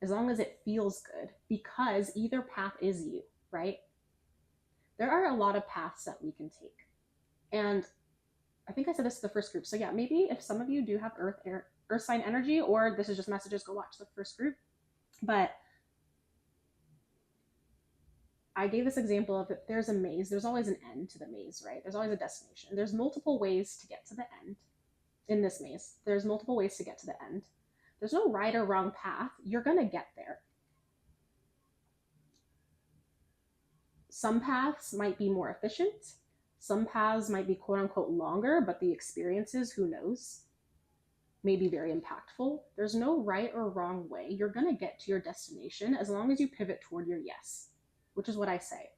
Speaker 1: as long as it feels good, because either path is you, right? There are a lot of paths that we can take. And I think I said this to the first group. So yeah, maybe if some of you do have earth sign energy, or this is just messages, go watch the first group. But I gave this example of if there's a maze, there's always an end to the maze, right? There's always a destination. There's multiple ways to get to the end in this maze. There's multiple ways to get to the end. There's no right or wrong path. You're going to get there. Some paths might be more efficient. Some paths might be quote unquote longer, but the experiences, who knows, may be very impactful. There's no right or wrong way. You're going to get to your destination as long as you pivot toward your yes, which is what I say.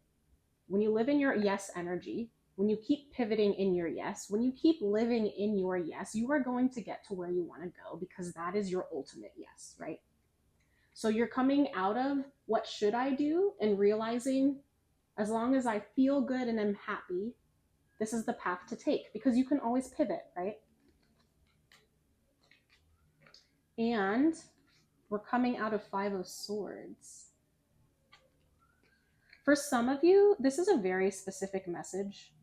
Speaker 1: When you live in your yes energy, when you keep pivoting in your yes, when you keep living in your yes, you are going to get to where you want to go, because that is your ultimate yes, right? So you're coming out of what should I do and realizing as long as I feel good and am happy, this is the path to take, because you can always pivot, right? And we're coming out of Five of Swords. For some of you, this is a very specific message,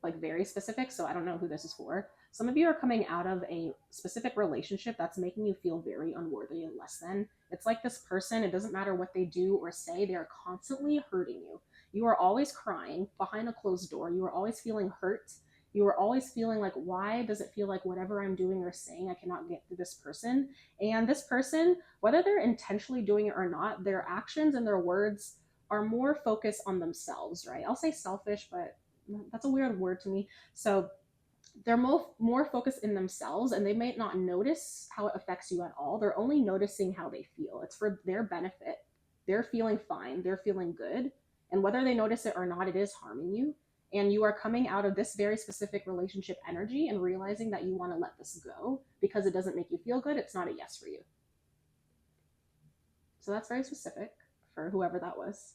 Speaker 1: like very specific, so I don't know who this is for. Some of you are coming out of a specific relationship that's making you feel very unworthy and less than. It's like this person, it doesn't matter what they do or say, they are constantly hurting you. You are always crying behind a closed door. You are always feeling hurt. You are always feeling like, why does it feel like whatever I'm doing or saying, I cannot get to this person? And this person, whether they're intentionally doing it or not, their actions and their words are more focused on themselves, right? I'll say selfish, but that's a weird word to me. So they're more focused in themselves, and they may not notice how it affects you at all. They're only noticing how they feel. It's for their benefit. They're feeling fine. They're feeling good. And whether they notice it or not, it is harming you. And you are coming out of this very specific relationship energy and realizing that you want to let this go because it doesn't make you feel good. It's not a yes for you. So that's very specific for whoever that was.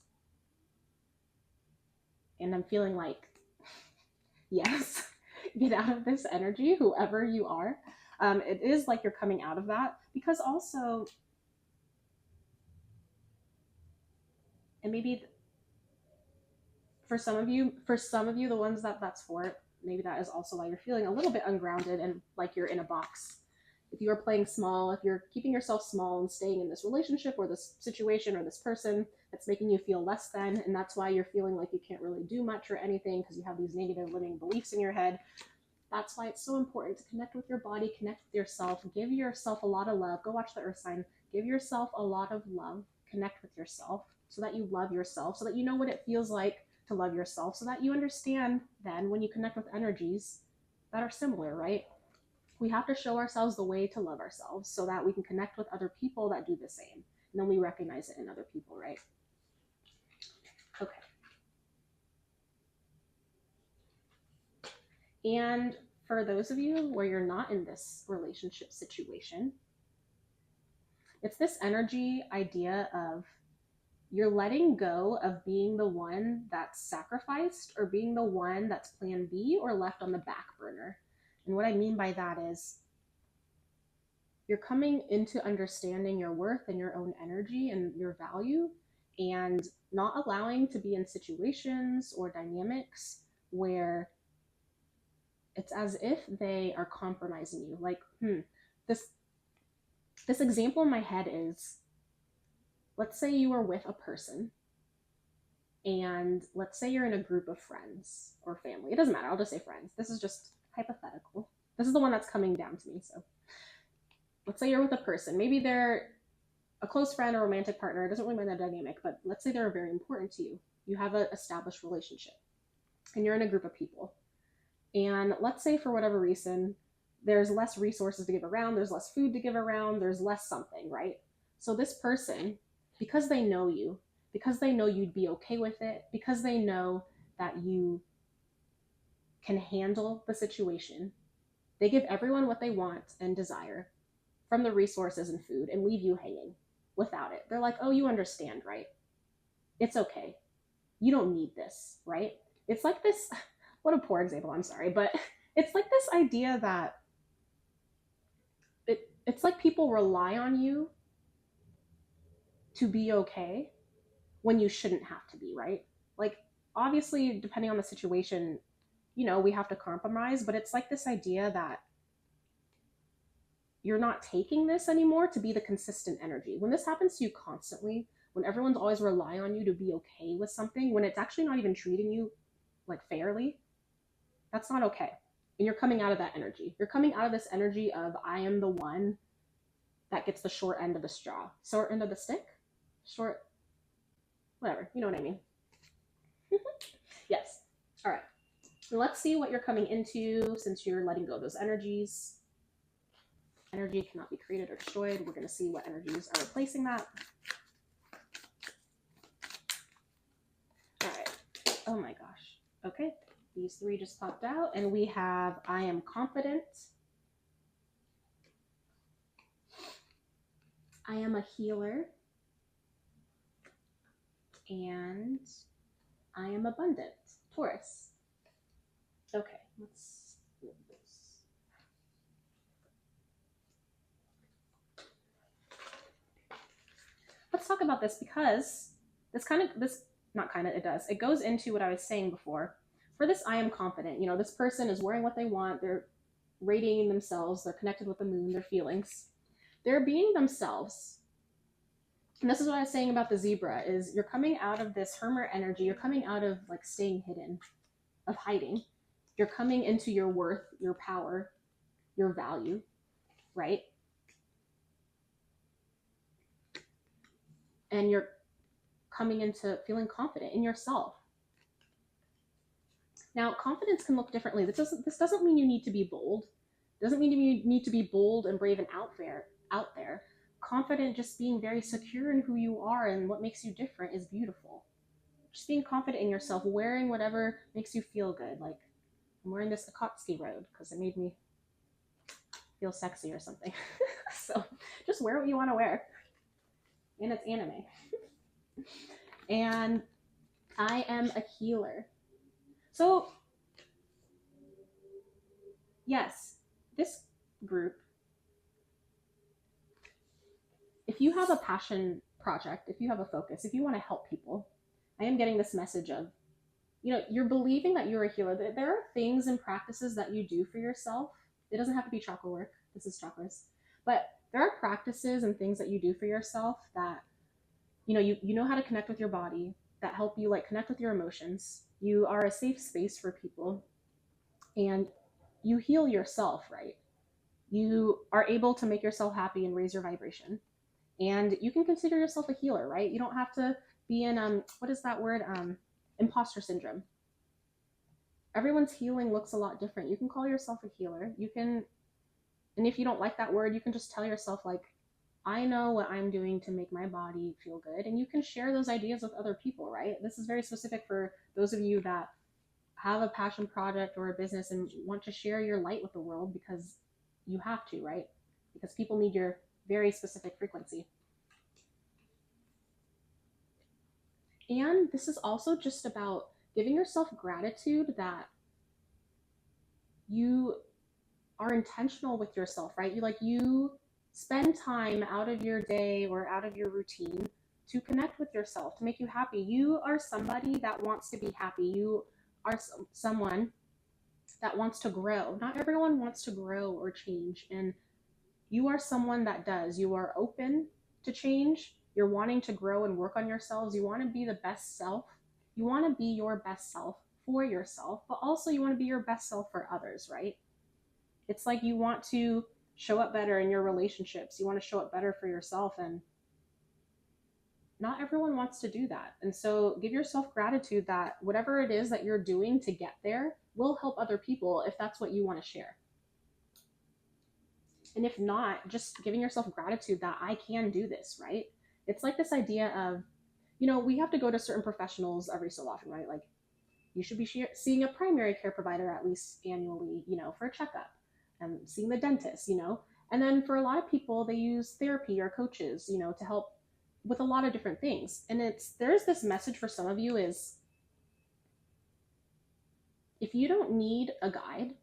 Speaker 1: And I'm feeling like, yes, get out of this energy, whoever you are. It is like you're coming out of that, because also, and maybe for some of you, the ones that's for, maybe that is also why you're feeling a little bit ungrounded and like you're in a box. If you are playing small, if you're keeping yourself small and staying in this relationship or this situation or this person that's making you feel less than, and that's why you're feeling like you can't really do much or anything because you have these negative limiting beliefs in your head. That's why it's so important to connect with your body, connect with yourself, give yourself a lot of love. Go watch the Earth sign. Give yourself a lot of love. Connect with yourself so that you love yourself, so that you know what it feels like to love yourself, so that you understand then when you connect with energies that are similar, right? We have to show ourselves the way to love ourselves so that we can connect with other people that do the same. And then we recognize it in other people, right? Okay. And for those of you where you're not in this relationship situation, it's this energy idea of you're letting go of being the one that's sacrificed or being the one that's plan B or left on the back burner. And what I mean by that is you're coming into understanding your worth and your own energy and your value, and not allowing to be in situations or dynamics where it's as if they are compromising you. Like, this example in my head is, let's say you are with a person, and let's say you're in a group of friends or family. It doesn't matter. I'll just say friends. This is just hypothetical. This is the one that's coming down to me. So let's say you're with a person. Maybe they're a close friend or romantic partner. It doesn't really matter the dynamic, but let's say they're very important to you. You have an established relationship and you're in a group of people. And let's say for whatever reason, there's less resources to give around, there's less food to give around, there's less something, right? So this person, because they know you, because they know you'd be okay with it, because they know that you can handle the situation, they give everyone what they want and desire from the resources and food and leave you hanging without it. They're like, oh, you understand, right? It's okay. You don't need this, right? It's like this, what a poor example, I'm sorry, but it's like this idea that it's like people rely on you to be okay when you shouldn't have to be, right? Like, obviously, depending on the situation, we have to compromise, but it's like this idea that you're not taking this anymore to be the consistent energy. When this happens to you constantly, when everyone's always relying on you to be okay with something, when it's actually not even treating you like fairly, that's not okay. And you're coming out of that energy. You're coming out of this energy of I am the one that gets the short end of the straw. Short end of the stick? Short, whatever. You know what I mean? Yes. All right. Let's see what you're coming into since you're letting go of those energies. Energy cannot be created or destroyed. We're going to see what energies are replacing that. All right. Oh my gosh. Okay. These three just popped out, and we have I am confident. I am a healer. And I am abundant. Taurus. Okay, let's move this. Let's talk about this because it goes into what I was saying before. For this I am confident, this person is wearing what they want, they're radiating themselves, they're connected with the moon, their feelings. They're being themselves. And this is what I was saying about the zebra, is you're coming out of this hermit energy, you're coming out of like staying hidden, of hiding. You're coming into your worth, your power, your value, right? And you're coming into feeling confident in yourself. Now, confidence can look differently. This doesn't mean you need to be bold. It doesn't mean you need to be bold and brave and out there. Confident, just being very secure in who you are and what makes you different, is beautiful. Just being confident in yourself, wearing whatever makes you feel good. Like, I'm wearing this Akatsuki robe because it made me feel sexy or something. So just wear what you want to wear. And it's anime. And I am a healer. So, yes, this group, if you have a passion project, if you have a focus, if you want to help people, I am getting this message of, you're believing that you're a healer. There are things and practices that you do for yourself. It doesn't have to be chakra work. This is chakras. But there are practices and things that you do for yourself that, you know how to connect with your body, that help you like connect with your emotions. You are a safe space for people, and you heal yourself, right? You are able to make yourself happy and raise your vibration. And you can consider yourself a healer, right? You don't have to be in what is that word? Imposter syndrome. Everyone's healing looks a lot different. You can call yourself a healer. You can, and if you don't like that word, you can just tell yourself, like, I know what I'm doing to make my body feel good. And you can share those ideas with other people, right? This is very specific for those of you that have a passion project or a business and want to share your light with the world, because you have to, right? Because people need your very specific frequency. And this is also just about giving yourself gratitude that you are intentional with yourself, right? You spend time out of your day or out of your routine to connect with yourself, to make you happy. You are somebody that wants to be happy. You are someone that wants to grow. Not everyone wants to grow or change, and you are someone that does. You are open to change. You're wanting to grow and work on yourselves. You want to be the best self. You want to be your best self for yourself, but also you want to be your best self for others, right? It's like you want to show up better in your relationships. You want to show up better for yourself, and not everyone wants to do that. And so give yourself gratitude that whatever it is that you're doing to get there will help other people if that's what you want to share. And if not, just giving yourself gratitude that I can do this, right? It's like this idea of, we have to go to certain professionals every so often, right? Like you should be seeing a primary care provider at least annually, for a checkup, and seeing the dentist, And then for a lot of people, they use therapy or coaches, to help with a lot of different things. And there's this message for some of you is, if you don't need a guide,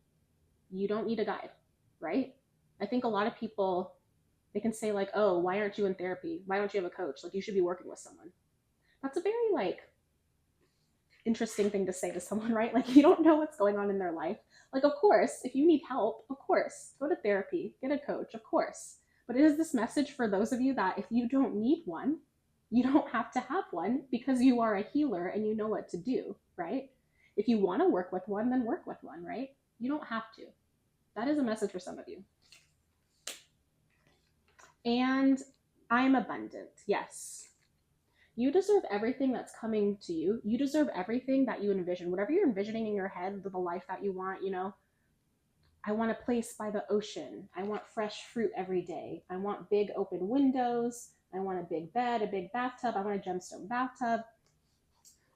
Speaker 1: you don't need a guide, right? I think a lot of people, they can say like, oh, why aren't you in therapy? Why don't you have a coach? Like, you should be working with someone. That's a very interesting thing to say to someone, right? Like, you don't know what's going on in their life. Like, of course, if you need help, of course, go to therapy, get a coach, of course. But it is this message for those of you that if you don't need one, you don't have to have one, because you are a healer and you know what to do, right? If you want to work with one, then work with one, right? You don't have to. That is a message for some of you. And I'm abundant. Yes. You deserve everything that's coming to you. You deserve everything that you envision. Whatever you're envisioning in your head, the life that you want, I want a place by the ocean. I want fresh fruit every day. I want big open windows. I want a big bed, a big bathtub. I want a gemstone bathtub.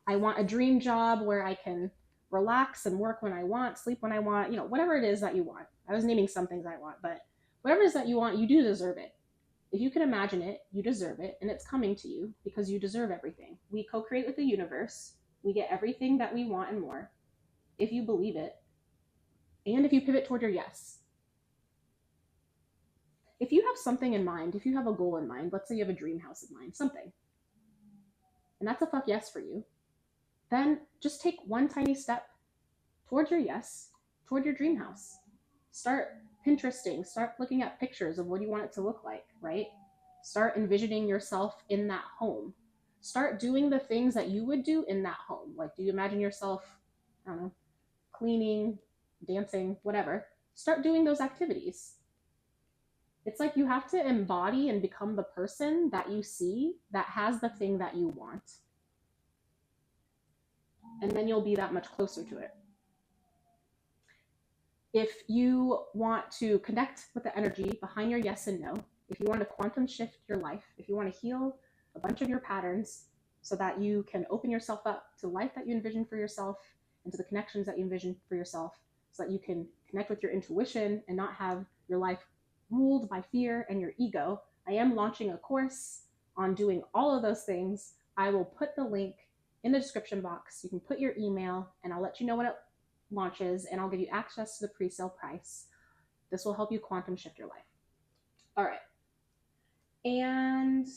Speaker 1: I want a dream job where I can relax and work when I want, sleep when I want, whatever it is that you want. I was naming some things I want, but whatever it is that you want, you do deserve it. If you can imagine it, you deserve it, and it's coming to you because you deserve everything. We co-create with the universe. We get everything that we want and more, if you believe it, and if you pivot toward your yes. If you have something in mind, if you have a goal in mind, let's say you have a dream house in mind, something, and that's a fuck yes for you, then just take one tiny step toward your yes, toward your dream house. Start Pinteresting, start looking at pictures of what you want it to look like, right? Start envisioning yourself in that home. Start doing the things that you would do in that home. Like, do you imagine yourself, I don't know, cleaning, dancing, whatever? Start doing those activities. It's like you have to embody and become the person that you see that has the thing that you want. And then you'll be that much closer to it. If you want to connect with the energy behind your yes and no, if you want to quantum shift your life, if you want to heal a bunch of your patterns so that you can open yourself up to the life that you envision for yourself and to the connections that you envision for yourself, so that you can connect with your intuition and not have your life ruled by fear and your ego, I am launching a course on doing all of those things. I will put the link in the description box. You can put your email and I'll let you know when it launches, and I'll give you access to the pre-sale price. This will help you quantum shift your life. All right. And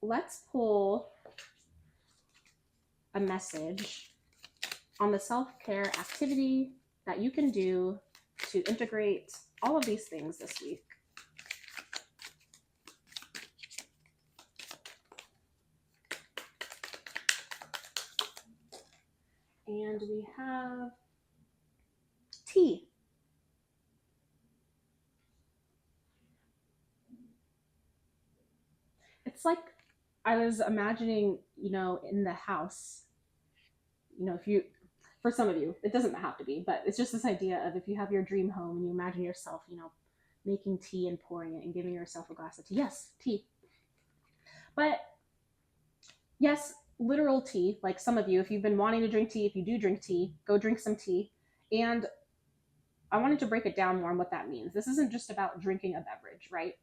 Speaker 1: let's pull a message on the self-care activity that you can do to integrate all of these things this week. And we have tea. It's like I was imagining, in the house, for some of you, it doesn't have to be, but it's just this idea of if you have your dream home and you imagine yourself, making tea and pouring it and giving yourself a glass of tea. Yes, tea. But yes, literal tea, like some of you, if you've been wanting to drink tea, if you do drink tea, go drink some tea. And I wanted to break it down more on what that means. This isn't just about drinking a beverage, right?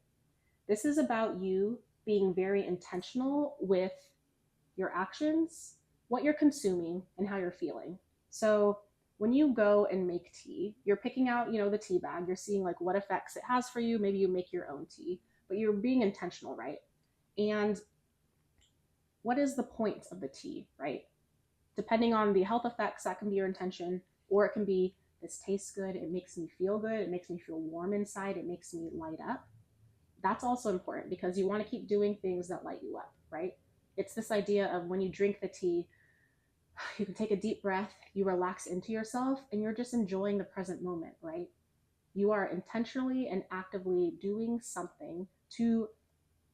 Speaker 1: This is about you being very intentional with your actions, what you're consuming, and how you're feeling. So when you go and make tea, you're picking out, the tea bag, you're seeing like what effects it has for you. Maybe you make your own tea, but you're being intentional, right? And what is the point of the tea, right? Depending on the health effects, that can be your intention, or it can be, this tastes good, it makes me feel good, it makes me feel warm inside, it makes me light up. That's also important because you want to keep doing things that light you up, right? It's this idea of when you drink the tea, you can take a deep breath, you relax into yourself, and you're just enjoying the present moment, right? You are intentionally and actively doing something to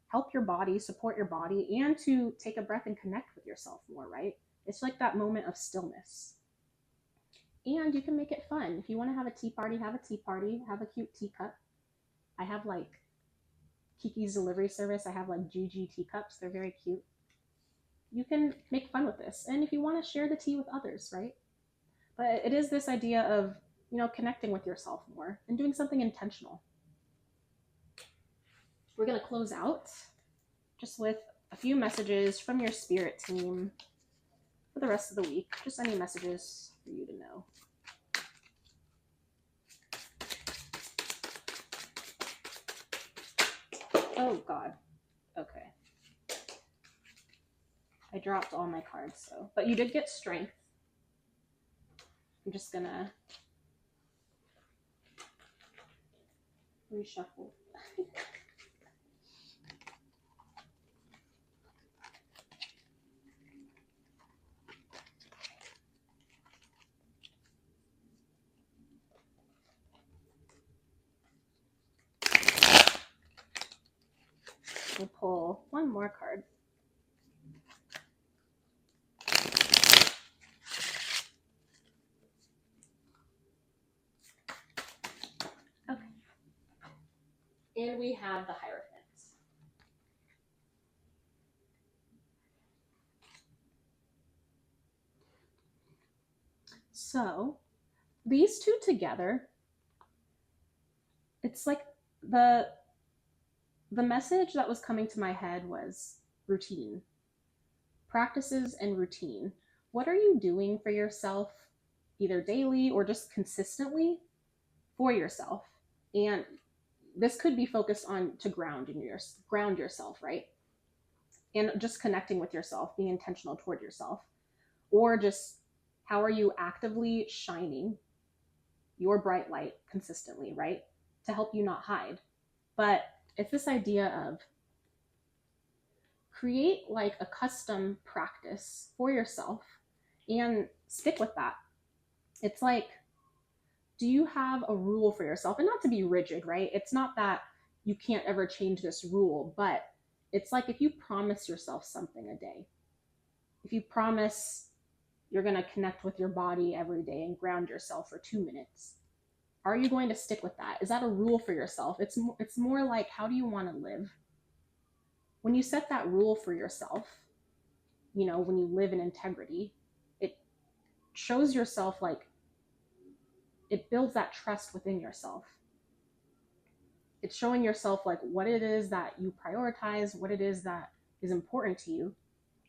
Speaker 1: help your body, support your body, and to take a breath and connect with yourself more, right? It's like that moment of stillness. And you can make it fun. If you want to have a tea party, have a tea party, have a cute teacup. I have like Kiki's delivery service. I have like Juji teacups. They're very cute. You can make fun with this. And if you want to share the tea with others, right? But it is this idea of, connecting with yourself more and doing something intentional. We're going to close out just with a few messages from your spirit team for the rest of the week. Just any messages for you to know. Oh, God. Okay. I dropped all my cards, but you did get strength. I'm just going to reshuffle. We'll pull one more card. Okay. And we have the Hierophant. So these two together, it's like the message that was coming to my head was routine. Practices and routine. What are you doing for yourself, either daily or just consistently for yourself? And this could be focused on to ground yourself, right? And just connecting with yourself, being intentional toward yourself. Or just how are you actively shining your bright light consistently, right? To help you not hide. But it's this idea of create like a custom practice for yourself and stick with that. It's like, do you have a rule for yourself? And not to be rigid, right? It's not that you can't ever change this rule, but it's like if you promise yourself something a day, if you promise you're going to connect with your body every day and ground yourself for 2 minutes, are you going to stick with that? Is that a rule for yourself? It's more like, how do you want to live? When you set that rule for yourself, when you live in integrity, it shows yourself, like, it builds that trust within yourself. It's showing yourself like what it is that you prioritize, what it is that is important to you,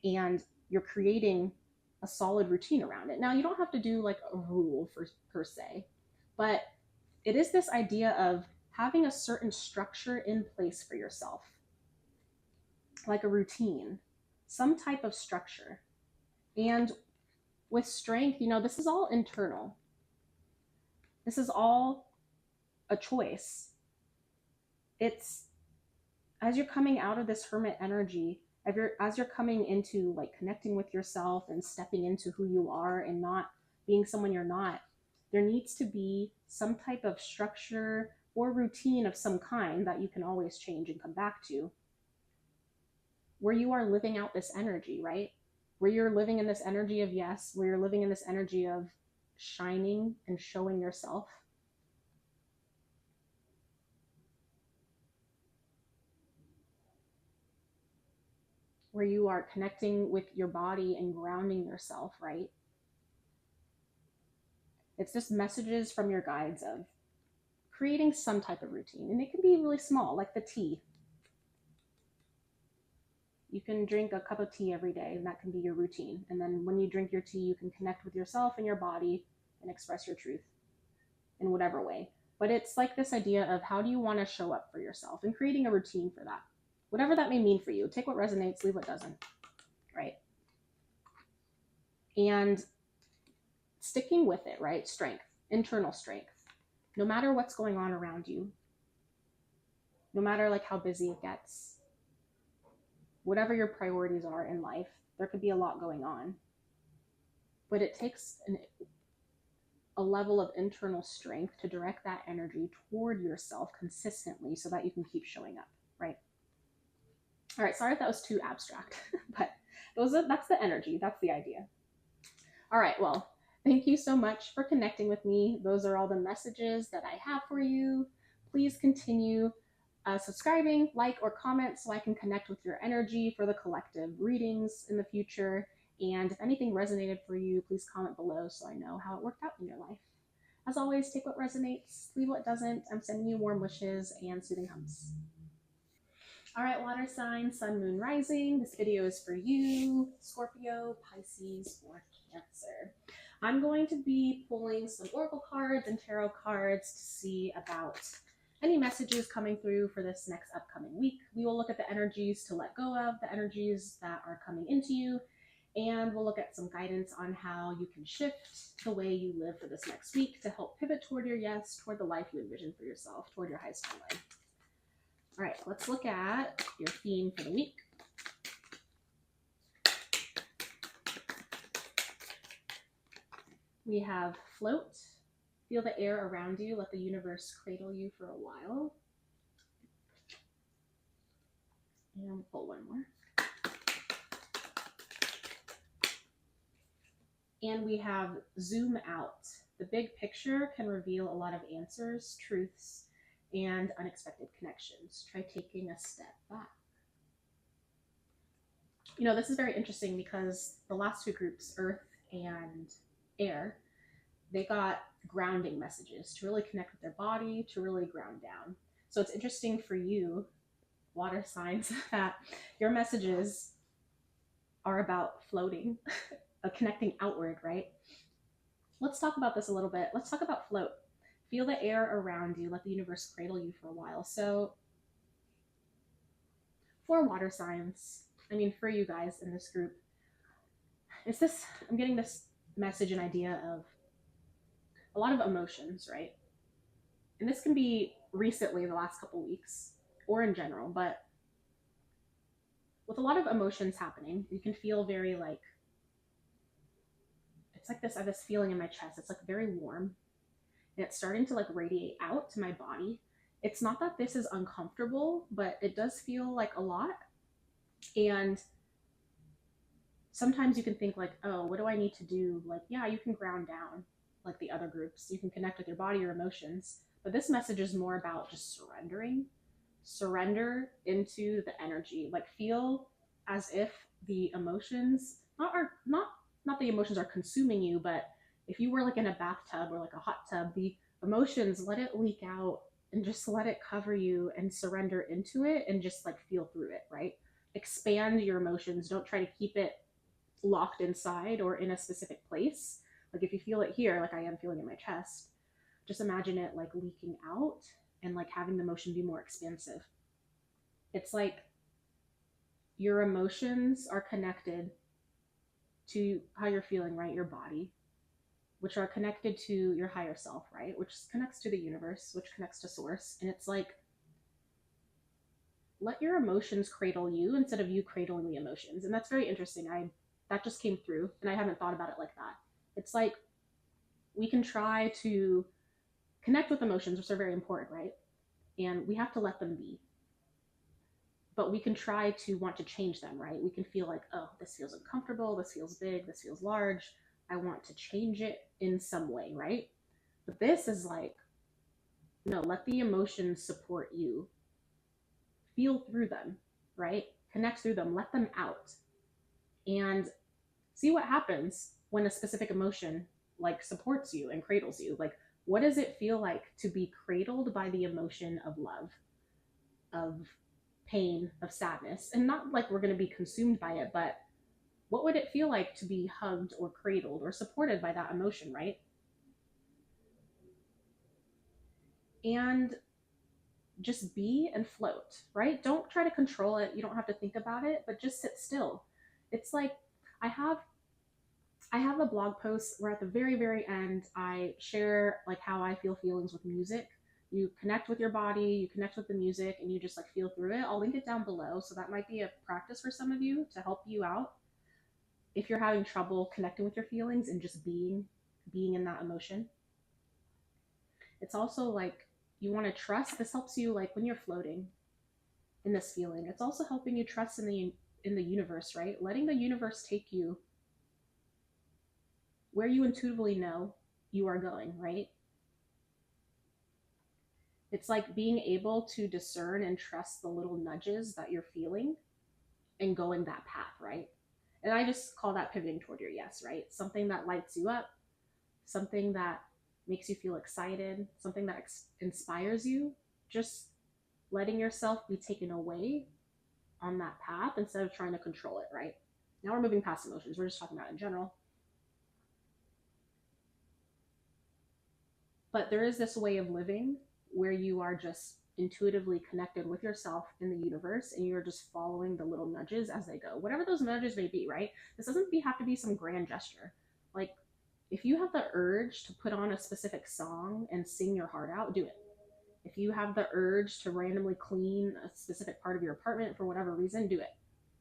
Speaker 1: and you're creating a solid routine around it. Now, you don't have to do like a rule per se, but it is this idea of having a certain structure in place for yourself, like a routine, some type of structure. And with strength, this is all internal. This is all a choice. It's as you're coming out of this hermit energy, as you're coming into like connecting with yourself and stepping into who you are and not being someone you're not, there needs to be some type of structure or routine of some kind that you can always change and come back to, where you are living out this energy, right? Where you're living in this energy of yes, where you're living in this energy of shining and showing yourself. Where you are connecting with your body and grounding yourself, right? It's just messages from your guides of creating some type of routine. And it can be really small, like the tea. You can drink a cup of tea every day, and that can be your routine. And then when you drink your tea, you can connect with yourself and your body and express your truth in whatever way. But it's like this idea of how do you want to show up for yourself and creating a routine for that. Whatever that may mean for you. Take what resonates, leave what doesn't, right? And sticking with it, right? Strength, internal strength. No matter what's going on around you, no matter like how busy it gets, whatever your priorities are in life, there could be a lot going on. But it takes a level of internal strength to direct that energy toward yourself consistently so that you can keep showing up, right? All right, sorry if that was too abstract, but that's the energy, that's the idea. All right, well, thank you so much for connecting with me. Those are all the messages that I have for you. Please continue subscribing, like, or comment so I can connect with your energy for the collective readings in the future. And if anything resonated for you, please comment below so I know how it worked out in your life. As always, take what resonates, leave what doesn't. I'm sending you warm wishes and soothing hugs. All right, water sign, sun, moon, rising. This video is for you, Scorpio, Pisces, or Cancer. I'm going to be pulling some oracle cards and tarot cards to see about any messages coming through for this next upcoming week. We will look at the energies to let go of, the energies that are coming into you, and we'll look at some guidance on how you can shift the way you live for this next week to help pivot toward your yes, toward the life you envision for yourself, toward your highest calling. All right, let's look at your theme for the week. We have float. Feel the air around you. Let the universe cradle you for a while. And we'll pull one more. And we have zoom out. The big picture can reveal a lot of answers, truths, and unexpected connections. Try taking a step back. You know, this is very interesting because the last two groups, Earth and Air, they got grounding messages to really connect with their body, to really ground down. So it's interesting for you, water signs, that your messages are about floating, connecting outward, right? Let's talk about this a little bit. Let's talk about float. Feel the air around you. Let the universe cradle you for a while. So for water signs, I mean, for you guys in this group, I'm getting this message and idea of a lot of emotions, right? And this can be recently, the last couple weeks, or in general, but with a lot of emotions happening, you can feel very like, it's like this, I have this feeling in my chest. It's like very warm and it's starting to like radiate out to my body. It's not that this is uncomfortable, but it does feel like a lot. And sometimes you can think like, oh, what do I need to do? Like, yeah, you can ground down like the other groups. You can connect with your body, your emotions. But this message is more about just surrendering. Surrender into the energy. Like feel as if the emotions not the emotions are consuming you, but if you were like in a bathtub or like a hot tub, the emotions, let it leak out and just let it cover you and surrender into it and just like feel through it, right? Expand your emotions. Don't try to keep it locked inside or in a specific place. Like if you feel it here, like I am feeling in my chest, just imagine it like leaking out and like having the emotion be more expansive. It's like your emotions are connected to how you're feeling, right? Your body, which are connected to your higher self, right? Which connects to the universe, which connects to source. And it's like, let your emotions cradle you instead of you cradling the emotions. And that's very interesting. That just came through and I haven't thought about it like that. It's like we can try to connect with emotions, which are very important, right? And we have to let them be. But we can try to want to change them, right? We can feel like, oh, this feels uncomfortable, this feels big, this feels large. I want to change it in some way, right? But this is like, no, let the emotions support you. Feel through them, right? Connect through them, let them out. And see what happens when a specific emotion like supports you and cradles you. Like, what does it feel like to be cradled by the emotion of love, of pain, of sadness? And not like we're going to be consumed by it, but what would it feel like to be hugged or cradled or supported by that emotion, right? And just be and float, right? Don't try to control it. You don't have to think about it, but just sit still. It's like I have a blog post where at the very, very end, I share like how I feel feelings with music. You connect with your body, you connect with the music, and you just like feel through it. I'll link it down below. So that might be a practice for some of you to help you out if you're having trouble connecting with your feelings and just being in that emotion. It's also like you want to trust. This helps you like when you're floating in this feeling. It's also helping you trust in the universe, right? Letting the universe take you where you intuitively know you are going, right? It's like being able to discern and trust the little nudges that you're feeling and going that path, right? And I just call that pivoting toward your yes, right? Something that lights you up, something that makes you feel excited, something that inspires you. Just letting yourself be taken away on that path instead of trying to control it, right? Now we're moving past emotions. We're just talking about in general. But there is this way of living where you are just intuitively connected with yourself in the universe and you're just following the little nudges as they go, whatever those nudges may be, right? This doesn't have to be some grand gesture. Like, if you have the urge to put on a specific song and sing your heart out, do it. If you have the urge to randomly clean a specific part of your apartment for whatever reason, do it.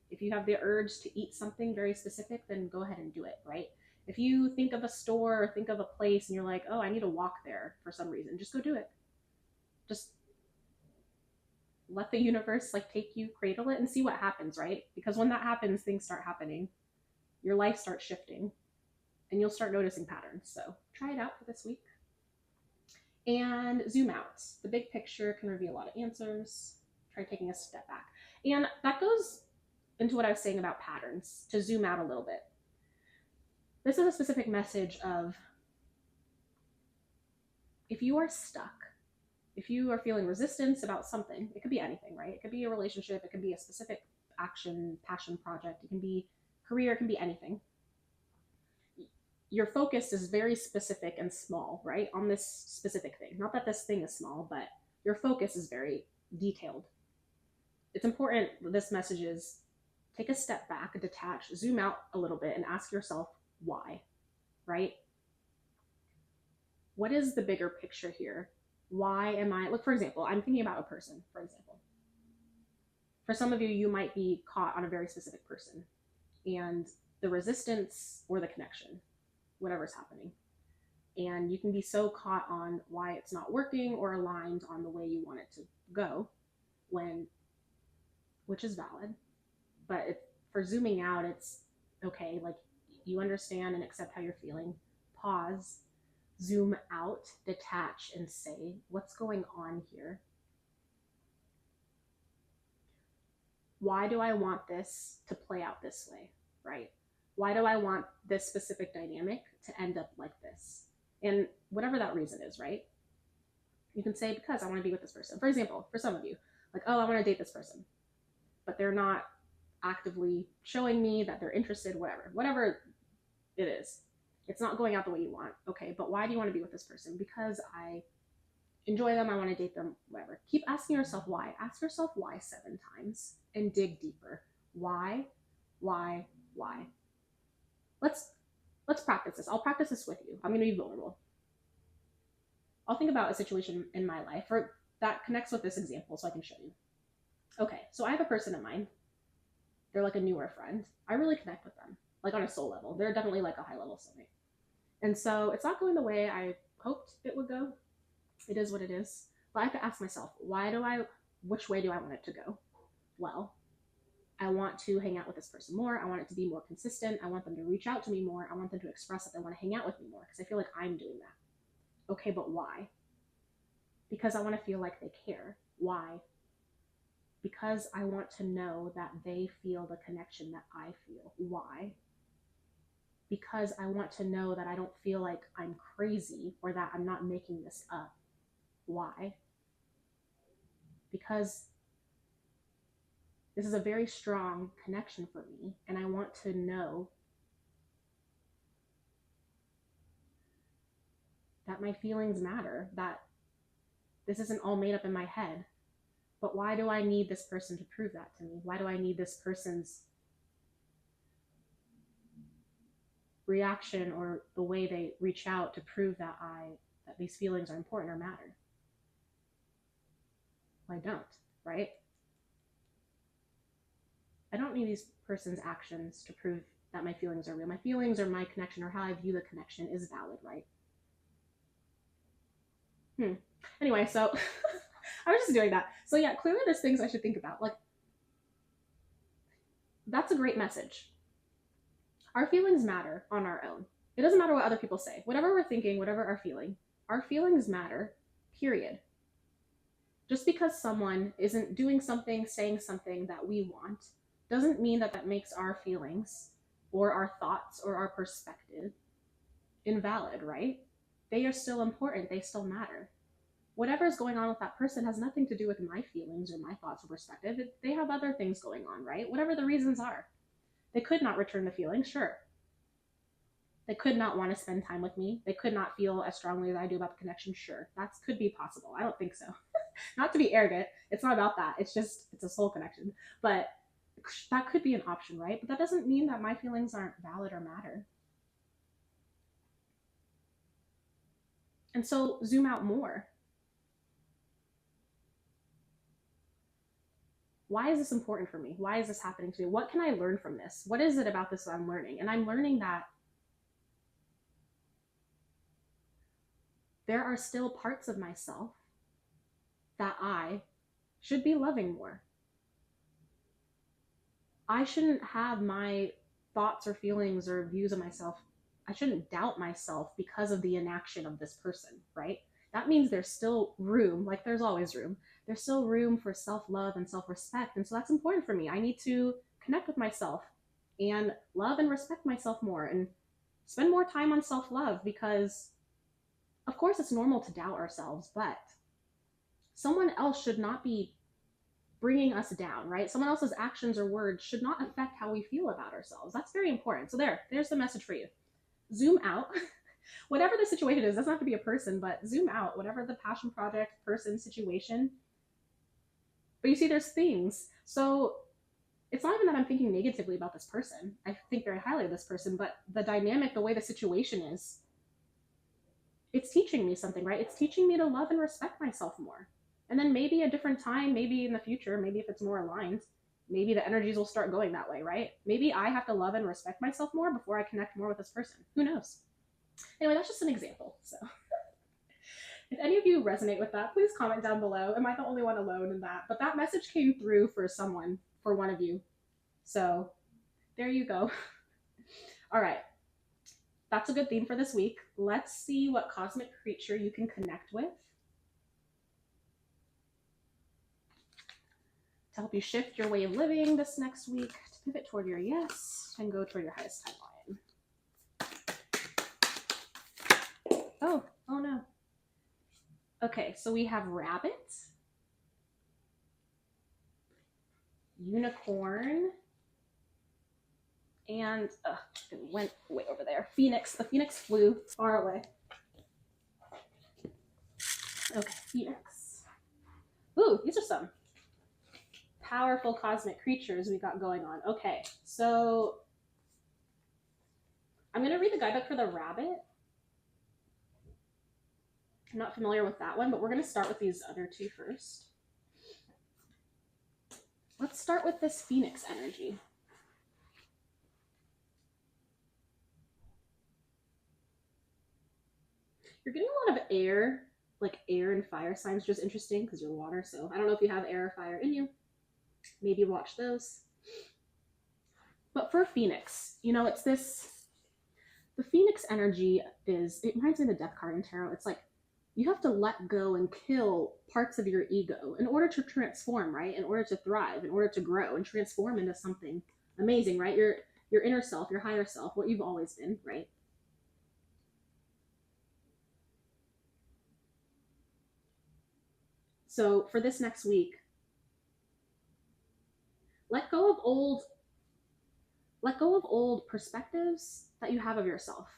Speaker 1: If you have the urge to eat something very specific, then go ahead and do it, right? If you think of a store or think of a place and you're like, oh, I need to walk there for some reason, just go do it. Just let the universe like take you, cradle it, and see what happens, right? Because when that happens, things start happening. Your life starts shifting and you'll start noticing patterns. So try it out for this week. And zoom out. The big picture can reveal a lot of answers. Try taking a step back. And that goes into what I was saying about patterns, to zoom out a little bit. This is a specific message of, if you are stuck, if you are feeling resistance about something, it could be anything, right? It could be a relationship, it could be a specific action, passion project, it can be career, it can be anything. Your focus is very specific and small, right? On this specific thing. Not that this thing is small, but your focus is very detailed. It's important, this message is, take a step back, detach, zoom out a little bit and ask yourself why, right? What is the bigger picture here? Why am I, look, for example, I'm thinking about a person, for example. For some of you, you might be caught on a very specific person and the resistance or the connection, whatever's happening. And you can be so caught on why it's not working or aligned on the way you want it to go, which is valid. But for zooming out, it's okay, like, you understand and accept how you're feeling. Pause, zoom out, detach, and say, what's going on here? Why do I want this to play out this way, right? Why do I want this specific dynamic to end up like this? And whatever that reason is, right? You can say, because I want to be with this person. For example, for some of you, like, oh, I want to date this person, but they're not actively showing me that they're interested, whatever it is. It's not going out the way you want. Okay, but why do you want to be with this person? Because I enjoy them, I want to date them, whatever. Keep asking yourself why. Ask yourself why 7 times and dig deeper. Why? Let's practice this. I'll practice this with you. I'm going to be vulnerable. I'll think about a situation in my life that connects with this example so I can show you. Okay, so I have a person in mind. They're like a newer friend. I really connect with them, like on a soul level. They're definitely like a high level soulmate. And so it's not going the way I hoped it would go. It is what it is. But I have to ask myself, which way do I want it to go? Well, I want to hang out with this person more. I want it to be more consistent. I want them to reach out to me more. I want them to express that they want to hang out with me more because I feel like I'm doing that. Okay, but why? Because I want to feel like they care. Why? Because I want to know that they feel the connection that I feel. Why? Because I want to know that I don't feel like I'm crazy or that I'm not making this up. Why? Because this is a very strong connection for me, and I want to know that my feelings matter, that this isn't all made up in my head. But why do I need this person to prove that to me? Why do I need this person's reaction or the way they reach out to prove that these feelings are important or matter? Well, I don't, right? I don't need these person's actions to prove that my feelings are real. My feelings or my connection or how I view the connection is valid, right? Anyway, so I was just doing that. So yeah, clearly there's things I should think about. Like, that's a great message. Our feelings matter on our own. It doesn't matter what other people say. Whatever we're thinking, whatever our feelings matter, period. Just because someone isn't doing something, saying something that we want, doesn't mean that that makes our feelings or our thoughts or our perspective invalid, right? They are still important. They still matter. Whatever is going on with that person has nothing to do with my feelings or my thoughts or perspective. They have other things going on, right? Whatever the reasons are. They could not return the feeling, sure. They could not want to spend time with me. They could not feel as strongly as I do about the connection, sure. That could be possible. I don't think so. Not to be arrogant. It's not about that. It's a soul connection. But that could be an option, right? But that doesn't mean that my feelings aren't valid or matter. And so zoom out more. Why is this important for me? Why is this happening to me? What can I learn from this? What is it about this that I'm learning? And I'm learning that there are still parts of myself that I should be loving more. I shouldn't have my thoughts or feelings or views of myself. I shouldn't doubt myself because of the inaction of this person, right? That means there's still room, like there's always room. There's still room for self-love and self-respect. And so that's important for me. I need to connect with myself and love and respect myself more and spend more time on self-love, because of course it's normal to doubt ourselves, but someone else should not be bringing us down, right? Someone else's actions or words should not affect how we feel about ourselves. That's very important. So there's the message for you. Zoom out. Whatever the situation is, doesn't have to be a person, but zoom out. Whatever the passion project, person, situation. But you see, there's things. So it's not even that I'm thinking negatively about this person. I think very highly of this person, but the dynamic, the way the situation is, it's teaching me something, right? It's teaching me to love and respect myself more. And then maybe a different time, maybe in the future, maybe if it's more aligned, maybe the energies will start going that way, right? Maybe I have to love and respect myself more before I connect more with this person. Who knows? Anyway, that's just an example. So if any of you resonate with that, please comment down below. Am I the only one alone in that? But that message came through for someone, for one of you. So there you go. All right. That's a good theme for this week. Let's see what cosmic creature you can connect with to help you shift your way of living this next week, to pivot toward your yes and go toward your highest timeline. Oh no. Okay, so we have rabbit, unicorn, and it went way over there. Phoenix. The phoenix flew far away. Okay, phoenix. Ooh, these are some powerful cosmic creatures we got going on. Okay, so I'm going to read the guidebook for the rabbit. I'm not familiar with that one, but we're going to start with these other two first. Let's start with this phoenix energy. You're getting a lot of air, like air and fire signs, which is interesting because you're water. So I don't know if you have air or fire in you. Maybe watch those. But for Phoenix, you know, it's this, the Phoenix energy is, it reminds me of the Death card in Tarot. It's like, you have to let go and kill parts of your ego in order to transform, right? In order to thrive, in order to grow and transform into something amazing, right? Your inner self, your higher self, what you've always been, right? So for this next week, let go of old perspectives that you have of yourself.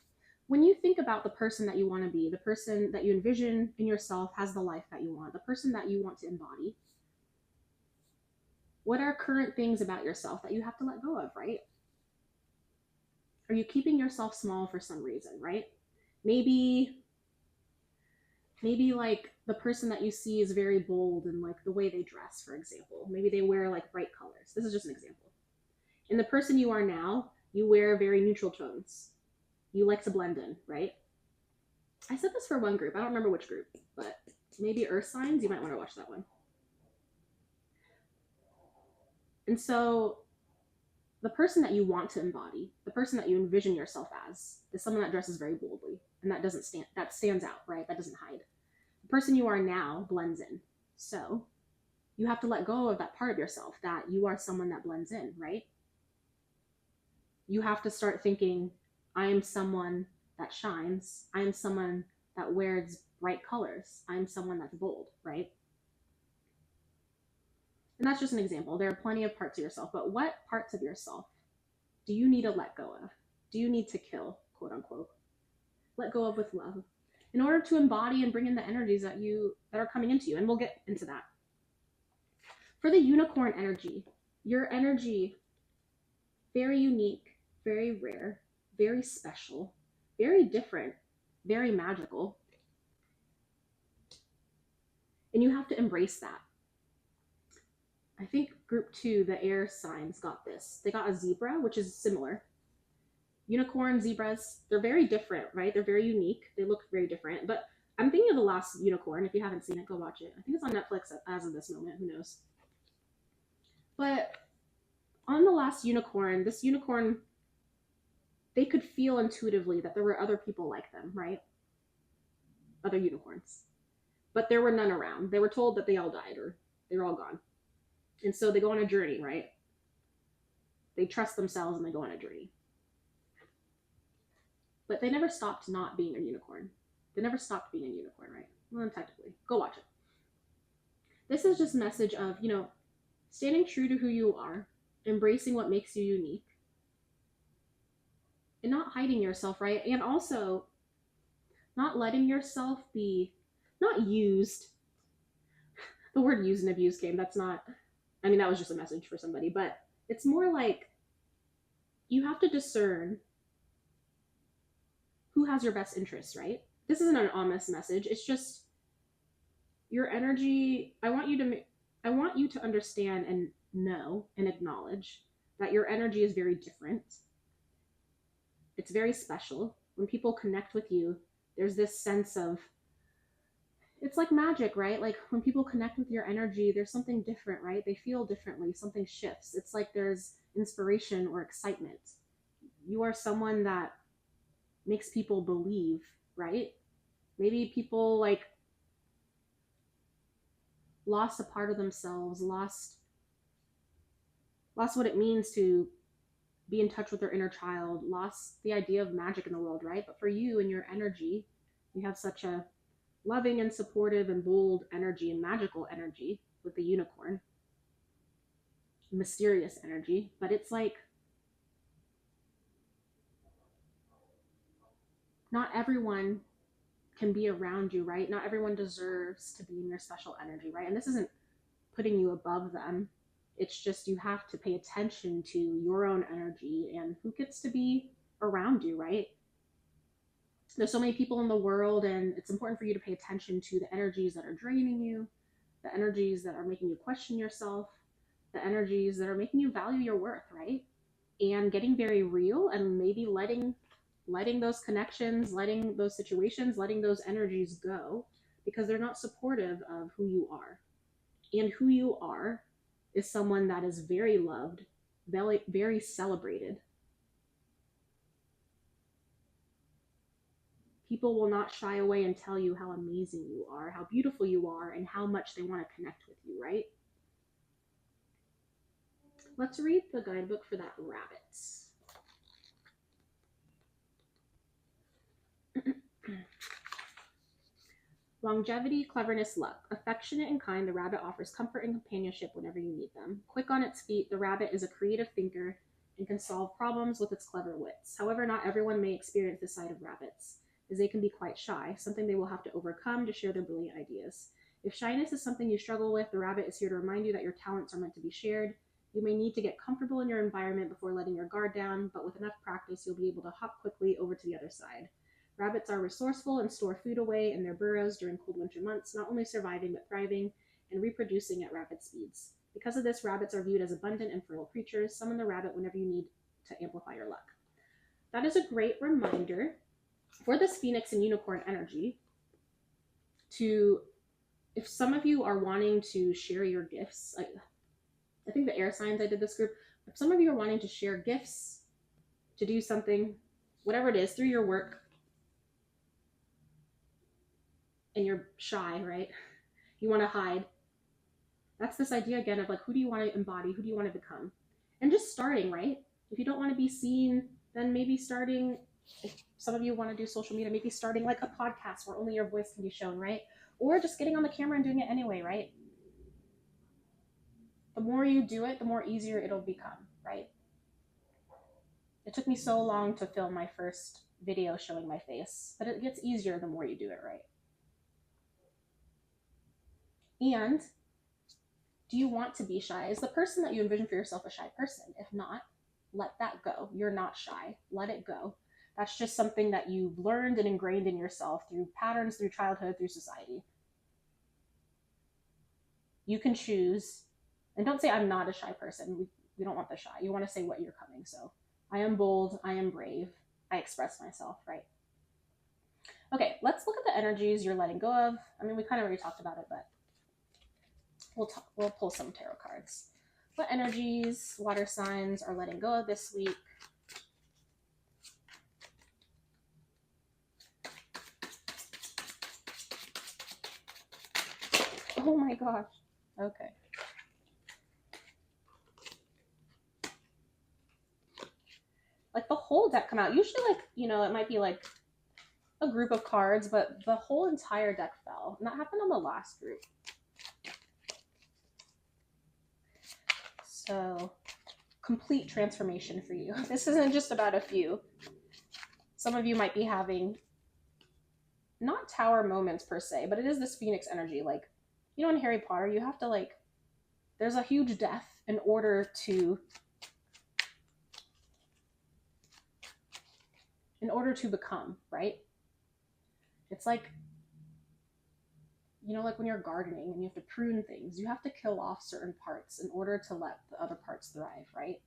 Speaker 1: When you think about the person that you want to be, the person that you envision in yourself has the life that you want, the person that you want to embody, what are current things about yourself that you have to let go of, right? Are you keeping yourself small for some reason, right? Maybe like the person that you see is very bold in like the way they dress, for example. Maybe they wear like bright colors. This is just an example. And the person you are now, you wear very neutral tones. You like to blend in, right? I said this for one group. I don't remember which group, but maybe earth signs, you might want to watch that one. And so the person that you want to embody, the person that you envision yourself as, is someone that dresses very boldly, and that stands out, right? That doesn't hide. The person you are now blends in. So you have to let go of that part of yourself that you are someone that blends in, right? You have to start thinking, I am someone that shines. I am someone that wears bright colors. I am someone that's bold, right? And that's just an example. There are plenty of parts of yourself, but what parts of yourself do you need to let go of? Do you need to kill, quote unquote? Let go of with love in order to embody and bring in the energies that are coming into you. And we'll get into that. For the unicorn energy, your energy, very unique, very rare, very special, very different, very magical. And you have to embrace that. I think group 2, the air signs, got this. They got a zebra, which is similar. Unicorn, zebras, they're very different, right? They're very unique. They look very different. But I'm thinking of the last unicorn. If you haven't seen it, go watch it. I think it's on Netflix as of this moment. Who knows? But on the last unicorn, this unicorn, they could feel intuitively that there were other people like them, right? Other unicorns. But there were none around. They were told that they all died or they were all gone. And so they go on a journey, right? They trust themselves and they go on a journey. But they never stopped not being a unicorn. They never stopped being a unicorn, right? Well, technically. Go watch it. This is just a message of, standing true to who you are, embracing what makes you unique, and not hiding yourself, right? And also not letting yourself be, not used. The word used and abused came. That's not, that was just a message for somebody, but it's more like you have to discern who has your best interests, right? This isn't an ominous message. It's just your energy. I want you to understand and know and acknowledge that your energy is very different. It's very special. When people connect with you, there's this sense of, it's like magic, right? Like when people connect with your energy, there's something different, right? They feel differently. Something shifts. It's like there's inspiration or excitement. You are someone that makes people believe, right? Maybe people lost a part of themselves, lost what it means to be in touch with their inner child, lost the idea of magic in the world, right? But for you and your energy, you have such a loving and supportive and bold energy and magical energy with the unicorn, mysterious energy. But it's like, not everyone can be around you, right? Not everyone deserves to be in your special energy, right? And this isn't putting you above them. It's just you have to pay attention to your own energy and who gets to be around you, right? There's so many people in the world, and it's important for you to pay attention to the energies that are draining you, the energies that are making you question yourself, the energies that are making you value your worth, right? And getting very real and maybe letting those connections, letting those situations, letting those energies go because they're not supportive of who you are. And who you are is someone that is very loved, very, very celebrated. People will not shy away and tell you how amazing you are, how beautiful you are, and how much they want to connect with you, right? Let's read the guidebook for that rabbit. Longevity, cleverness, luck. Affectionate and kind, the rabbit offers comfort and companionship whenever you need them. Quick on its feet, the rabbit is a creative thinker and can solve problems with its clever wits. However, not everyone may experience this side of rabbits, as they can be quite shy, something they will have to overcome to share their brilliant ideas. If shyness is something you struggle with, the rabbit is here to remind you that your talents are meant to be shared. You may need to get comfortable in your environment before letting your guard down, but with enough practice, you'll be able to hop quickly over to the other side. Rabbits are resourceful and store food away in their burrows during cold winter months, not only surviving but thriving and reproducing at rapid speeds. Because of this, rabbits are viewed as abundant and fertile creatures. Summon the rabbit whenever you need to amplify your luck. That is a great reminder for this Phoenix and Unicorn energy to if some of you are wanting to share your gifts, I think the air signs I did this group, if some of you are wanting to share gifts, to do something, whatever it is, through your work, and you're shy, right? You want to hide. That's this idea again of like, who do you want to embody? Who do you want to become? And just starting, right? If you don't want to be seen, then maybe starting, if some of you want to do social media, maybe starting like a podcast where only your voice can be shown, right? Or just getting on the camera and doing it anyway, right? The more you do it, the more easier it'll become, right? It took me so long to film my first video showing my face, but it gets easier the more you do it, right? And do you want to be shy? Is the person that you envision for yourself a shy person? If not, let that go. You're not shy. Let it go. That's just something that you've learned and ingrained in yourself through patterns, through childhood, through society. You can choose, and don't say I'm not a shy person. We don't want the shy. You want to say what you're coming. So I am bold. I am brave. I express myself, right? Okay, let's look at the energies you're letting go of. I mean, we kind of already talked about it, but we'll pull some tarot cards. What energies, water signs are letting go of this week? Oh my gosh. Okay. Like the whole deck come out. Usually like, you know, it might be like a group of cards, but the whole entire deck fell. And that happened on the last group. So, complete transformation for you. This isn't just about a few. Some of you might be having not tower moments per se, but it is this phoenix energy. Like, you know, in Harry Potter, you have to like, there's a huge death in order to become, right? It's like, you know, like when you're gardening and you have to prune things, you have to kill off certain parts in order to let the other parts thrive, right?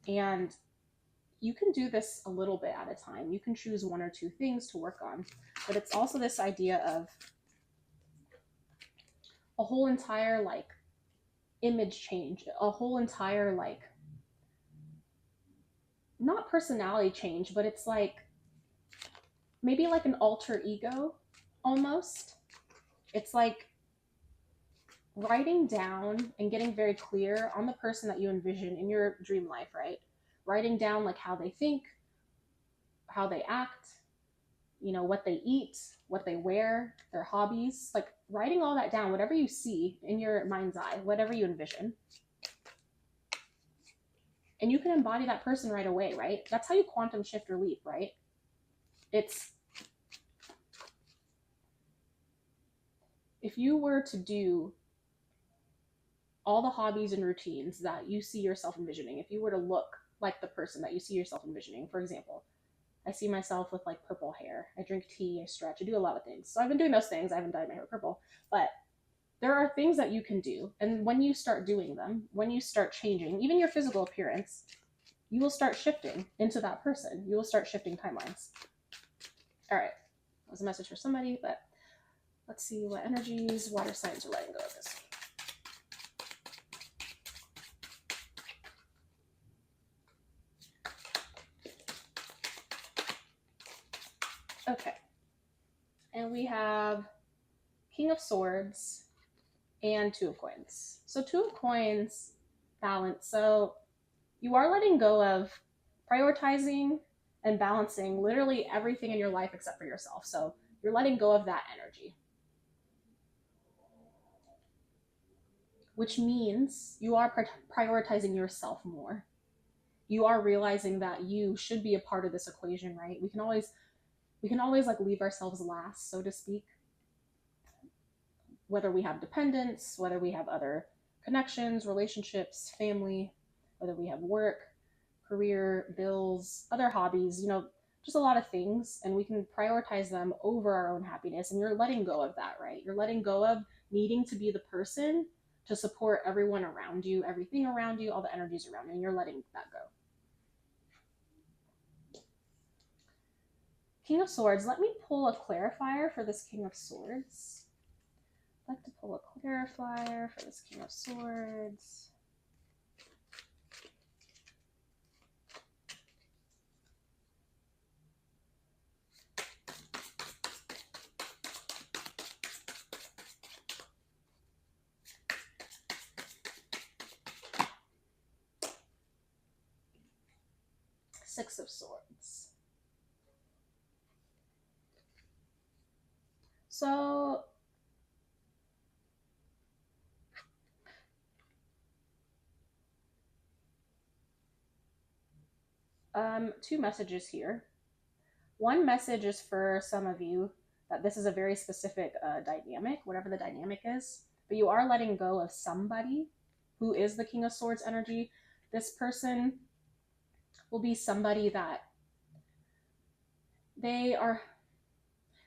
Speaker 1: And you can do this a little bit at a time. You can choose one or two things to work on, but it's also this idea of a whole entire like image change, a whole entire like, not personality change, but it's like maybe like an alter ego almost. It's like writing down and getting very clear on the person that you envision in your dream life, right? Writing down like how they think, how they act, you know, what they eat, what they wear, their hobbies, like writing all that down, whatever you see in your mind's eye, whatever you envision. And you can embody that person right away, right? That's how you quantum shift or leap, right? It's, if you were to do all the hobbies and routines that you see yourself envisioning, if you were to look like the person that you see yourself envisioning, for example, I see myself with like purple hair. I drink tea, I stretch, I do a lot of things. So I've been doing those things. I haven't dyed my hair purple, but there are things that you can do. And when you start doing them, when you start changing, even your physical appearance, you will start shifting into that person. You will start shifting timelines. All right, that was a message for somebody, but let's see what energies, water signs are letting go of this week. Okay, and we have King of Swords and Two of Coins. So Two of Coins, balance. So you are letting go of prioritizing and balancing literally everything in your life except for yourself. So you're letting go of that energy, which means you are prioritizing yourself more. You are realizing that you should be a part of this equation, right? We can always like leave ourselves last, so to speak. Whether we have dependents, whether we have other connections, relationships, family, whether we have work, career, bills, other hobbies, you know, just a lot of things, and we can prioritize them over our own happiness. And you're letting go of that, right? You're letting go of needing to be the person to support everyone around you, everything around you, all the energies around you, and you're letting that go. King of Swords. Let me pull a clarifier for this King of Swords. I'd like to pull a clarifier for this King of Swords. Six of Swords. So two messages here. One message is for some of you that this is a very specific dynamic, whatever the dynamic is, but you are letting go of somebody who is the King of Swords energy. This person will be somebody that they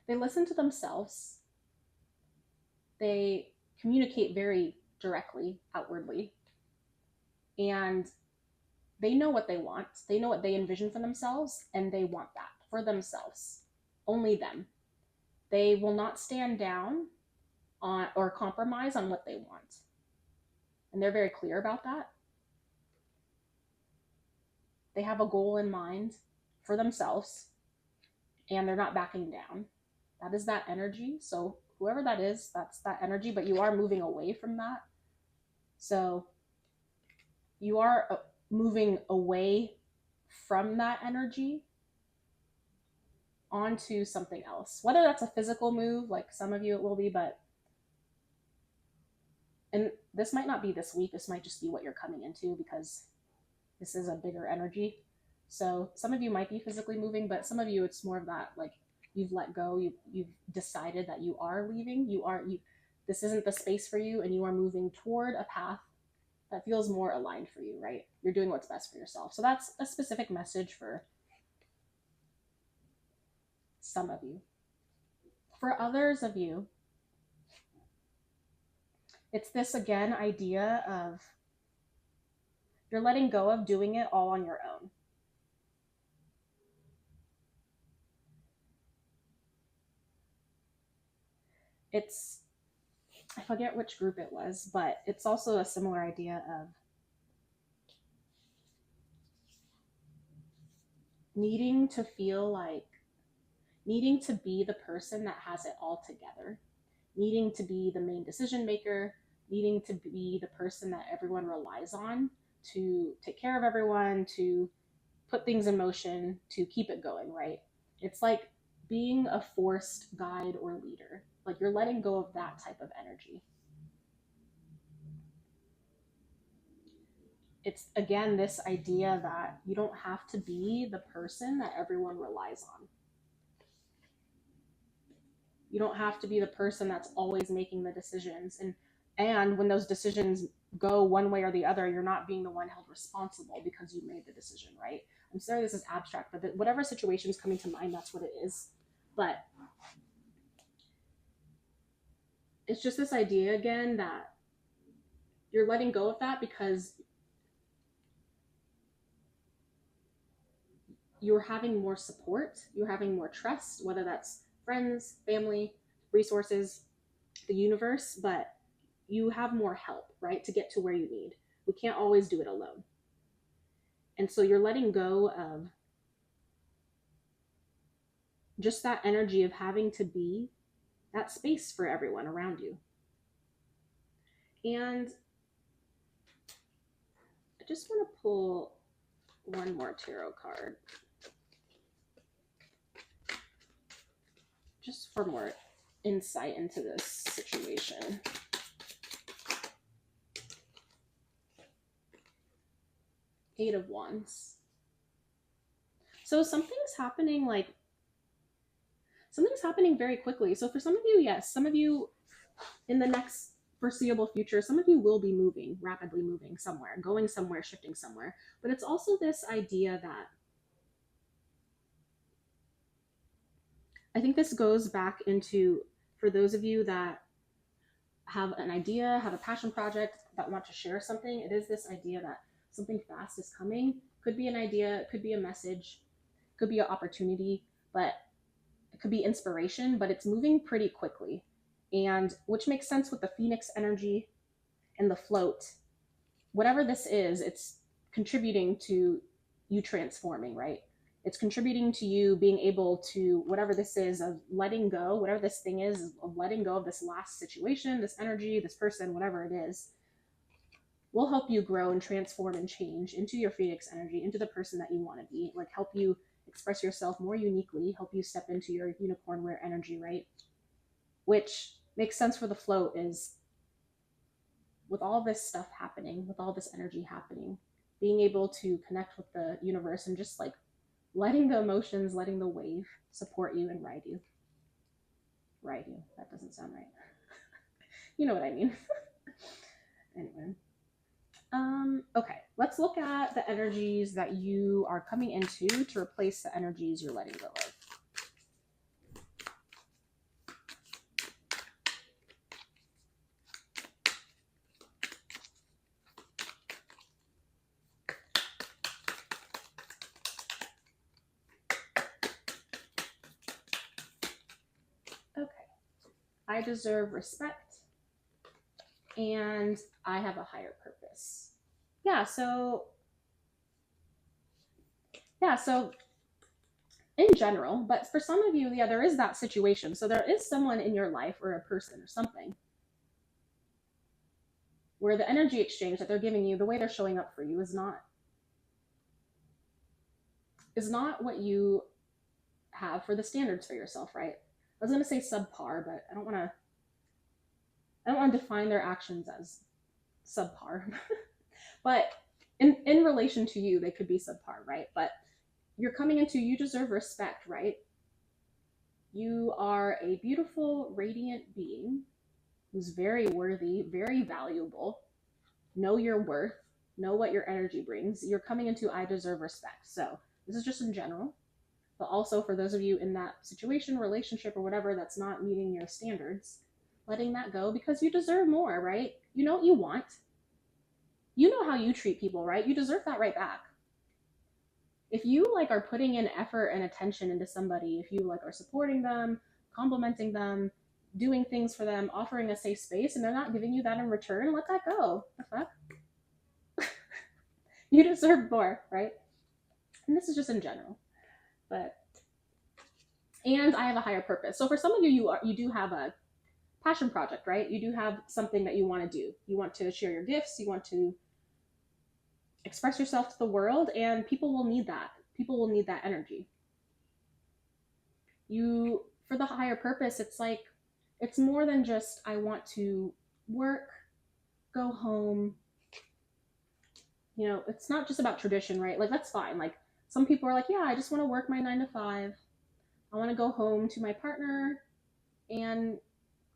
Speaker 1: listen to themselves. They communicate very directly, outwardly, and they know what they want. They know what they envision for themselves, and they want that for themselves. Only them. They will not stand down on or compromise on what they want. And they're very clear about that. They have a goal in mind for themselves, and they're not backing down. That is that energy. So whoever that is, that's that energy, but you are moving away from that. So you are moving away from that energy onto something else. Whether that's a physical move, like some of you it will be, and this might not be this week, this might just be what you're coming into because this is a bigger energy. So some of you might be physically moving, but some of you it's more of that, like you've let go, you've decided that you are leaving, this isn't the space for you, and you are moving toward a path that feels more aligned for you, right? You're doing what's best for yourself. So that's a specific message for some of you. For others of you, it's this, again, idea of you're letting go of doing it all on your own. I forget which group it was, but it's also a similar idea of needing to be the person that has it all together, needing to be the main decision maker, needing to be the person that everyone relies on to take care of everyone, to put things in motion, to keep it going, right? It's like being a forced guide or leader. Like you're letting go of that type of energy. It's, again, this idea that you don't have to be the person that everyone relies on. You don't have to be the person that's always making the decisions. And when those decisions go one way or the other, you're not being the one held responsible because you made the decision, right? I'm sorry this is abstract, but whatever situation is coming to mind, that's what it is. But it's just this idea, again, that you're letting go of that because you're having more support, you're having more trust, whether that's friends, family, resources, the universe, but you have more help, right, to get to where you need. We can't always do it alone. And so you're letting go of just that energy of having to be that space for everyone around you. And I just want to pull one more tarot card, just for more insight into this situation. Eight of Wands. So something's happening very quickly. So for some of you, yes, some of you in the next foreseeable future, some of you will be moving, rapidly moving somewhere, going somewhere, shifting somewhere. But it's also this idea that I think this goes back into, for those of you that have an idea, have a passion project, that want to share something, it is this idea that something fast is coming. Could be an idea, could be a message, could be an opportunity, but could be inspiration, but it's moving pretty quickly. And which makes sense with the Phoenix energy and the float. Whatever this is, it's contributing to you transforming, right? It's contributing to you being able to, whatever this is, of letting go, whatever this thing is, of letting go of this last situation, this energy, this person, whatever it is, will help you grow and transform and change into your Phoenix energy, into the person that you want to be, like help you express yourself more uniquely, help you step into your unicorn wear energy, right? Which makes sense for the float is with all this stuff happening, with all this energy happening, being able to connect with the universe and just like letting the emotions, letting the wave support you and ride you. Ride you. That doesn't sound right. You know what I mean. Anyway. Okay, let's look at the energies that you are coming into to replace the energies you're letting go of. Okay, I deserve respect and I have a higher purpose. So in general, but for some of you, yeah, there is that situation. So there is someone in your life or a person or something where the energy exchange that they're giving you, the way they're showing up for you is not what you have for the standards for yourself, right? I was going to say subpar, but I don't want to define their actions as subpar. But in relation to you, they could be subpar, right? But you're coming into, you deserve respect, right? You are a beautiful, radiant being who's very worthy, very valuable. Know your worth, know what your energy brings. You're coming into, I deserve respect. So this is just in general, but also for those of you in that situation, relationship, or whatever that's not meeting your standards, letting that go because you deserve more, right? You know what you want. You know how you treat people, right? You deserve that right back. If you like are putting in effort and attention into somebody, if you like are supporting them, complimenting them, doing things for them, offering a safe space, and they're not giving you that in return, let that go. The fuck? You deserve more, right? And this is just in general. And I have a higher purpose. So for some of you, you do have a passion project, right? You do have something that you want to do. You want to share your gifts. You want to express yourself to the world, and people will need that. People will need that energy. For the higher purpose, it's like, it's more than just, I want to work, go home. You know, it's not just about tradition, right? Like, that's fine. Like, some people are like, yeah, I just want to work my 9 to 5. I want to go home to my partner and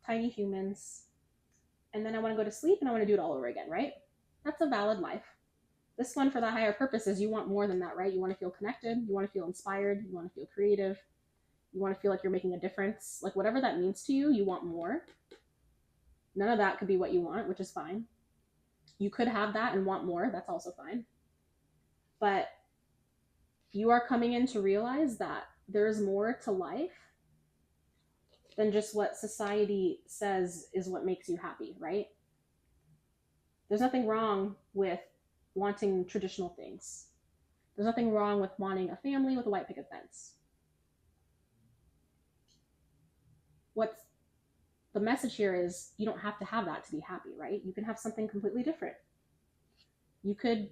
Speaker 1: tiny humans. And then I want to go to sleep and I want to do it all over again, right? That's a valid life. This one, for the higher purposes, you want more than that, right? You want to feel connected. You want to feel inspired. You want to feel creative. You want to feel like you're making a difference. Like, whatever that means to you, you want more. None of that could be what you want, which is fine. You could have that and want more. That's also fine. But you are coming in to realize that there's more to life than just what society says is what makes you happy, right? There's nothing wrong with wanting traditional things. There's nothing wrong with wanting a family with a white picket fence. What's the message here is, you don't have to have that to be happy, right? You can have something completely different. You could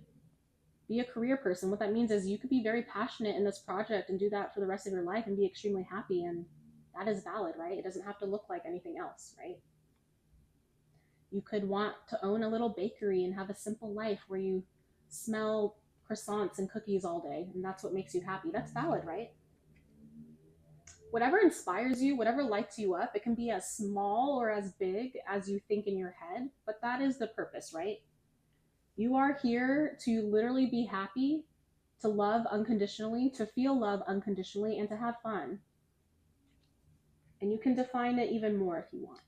Speaker 1: be a career person. What that means is you could be very passionate in this project and do that for the rest of your life and be extremely happy, and that is valid, right? It doesn't have to look like anything else, right? You could want to own a little bakery and have a simple life where you smell croissants and cookies all day, and that's what makes you happy. That's valid, right? Whatever inspires you, whatever lights you up, it can be as small or as big as you think in your head, but that is the purpose, right? You are here to literally be happy, to love unconditionally, to feel love unconditionally, and to have fun. And you can define it even more if you want.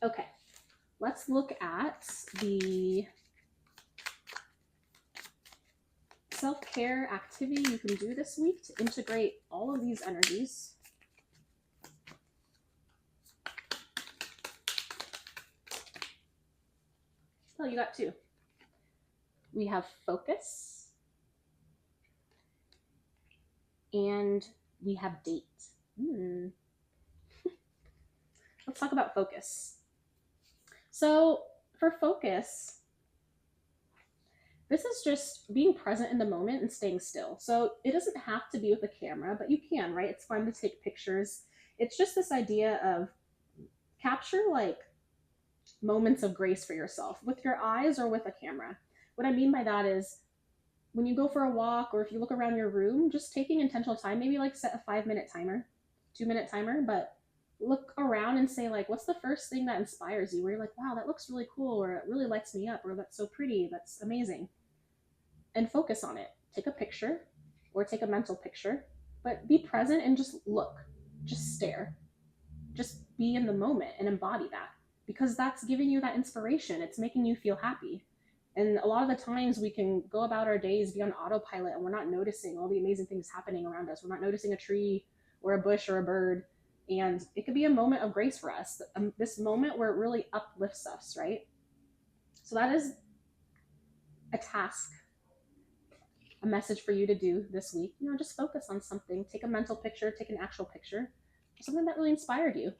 Speaker 1: Okay, let's look at the self-care activity you can do this week to integrate all of these energies. Oh, you got two. We have focus and we have date. Let's talk about focus. So for focus, this is just being present in the moment and staying still. So it doesn't have to be with a camera, but you can, right? It's fun to take pictures. It's just this idea of capture like moments of grace for yourself with your eyes or with a camera. What I mean by that is when you go for a walk or if you look around your room, just taking intentional time, maybe like set a 5-minute timer, 2-minute timer, but look around and say like, what's the first thing that inspires you? Where you're like, wow, that looks really cool, or it really lights me up, or that's so pretty, that's amazing. And focus on it. Take a picture or take a mental picture, but be present and just look, just stare, just be in the moment and embody that, because that's giving you that inspiration. It's making you feel happy. And a lot of the times we can go about our days, be on autopilot, and we're not noticing all the amazing things happening around us. We're not noticing a tree or a bush or a bird. And it could be a moment of grace for us, this moment where it really uplifts us, right? So that is a task, a message for you to do this week. You know, just focus on something. Take a mental picture, take an actual picture, something that really inspired you.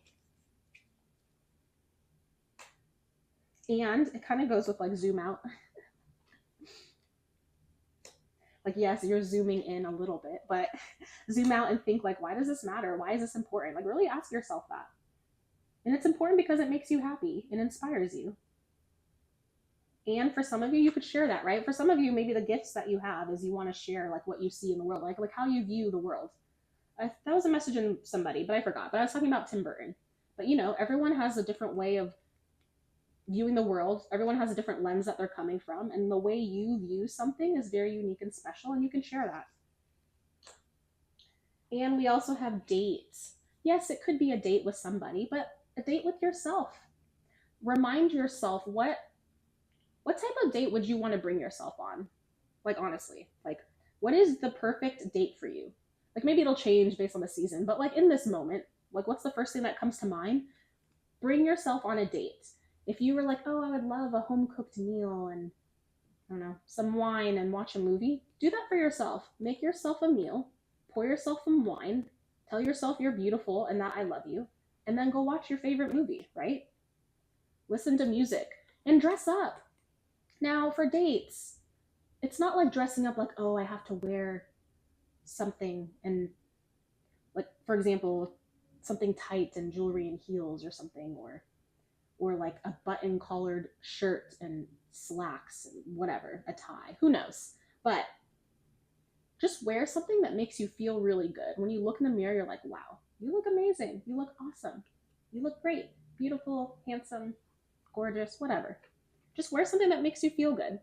Speaker 1: And it kind of goes with like zoom out. Like, yes, you're zooming in a little bit, but zoom out and think like, why does this matter? Why is this important? Like really ask yourself that. And it's important because it makes you happy and inspires you. And for some of you, you could share that, right? For some of you, maybe the gifts that you have is you want to share like what you see in the world, like how you view the world. That was a message in somebody, but I forgot. But I was talking about Tim Burton. But you know, everyone has a different way of viewing the world. Everyone has a different lens that they're coming from, and the way you view something is very unique and special, and you can share that. And we also have dates. Yes, it could be a date with somebody, but a date with yourself. Remind yourself what type of date would you want to bring yourself on? Like honestly, like what is the perfect date for you? Like maybe it'll change based on the season, but like in this moment, like what's the first thing that comes to mind? Bring yourself on a date. If you were like, oh, I would love a home cooked meal and I don't know, some wine and watch a movie, do that for yourself. Make yourself a meal, pour yourself some wine, tell yourself you're beautiful and that I love you, and then go watch your favorite movie, right? Listen to music and dress up. Now for dates, it's not like dressing up like, oh, I have to wear something and like, for example, something tight and jewelry and heels or something, or like a button collared shirt and slacks and whatever, a tie, who knows? But just wear something that makes you feel really good. When you look in the mirror, you're like, wow, you look amazing. You look awesome. You look great, beautiful, handsome, gorgeous, whatever. Just wear something that makes you feel good.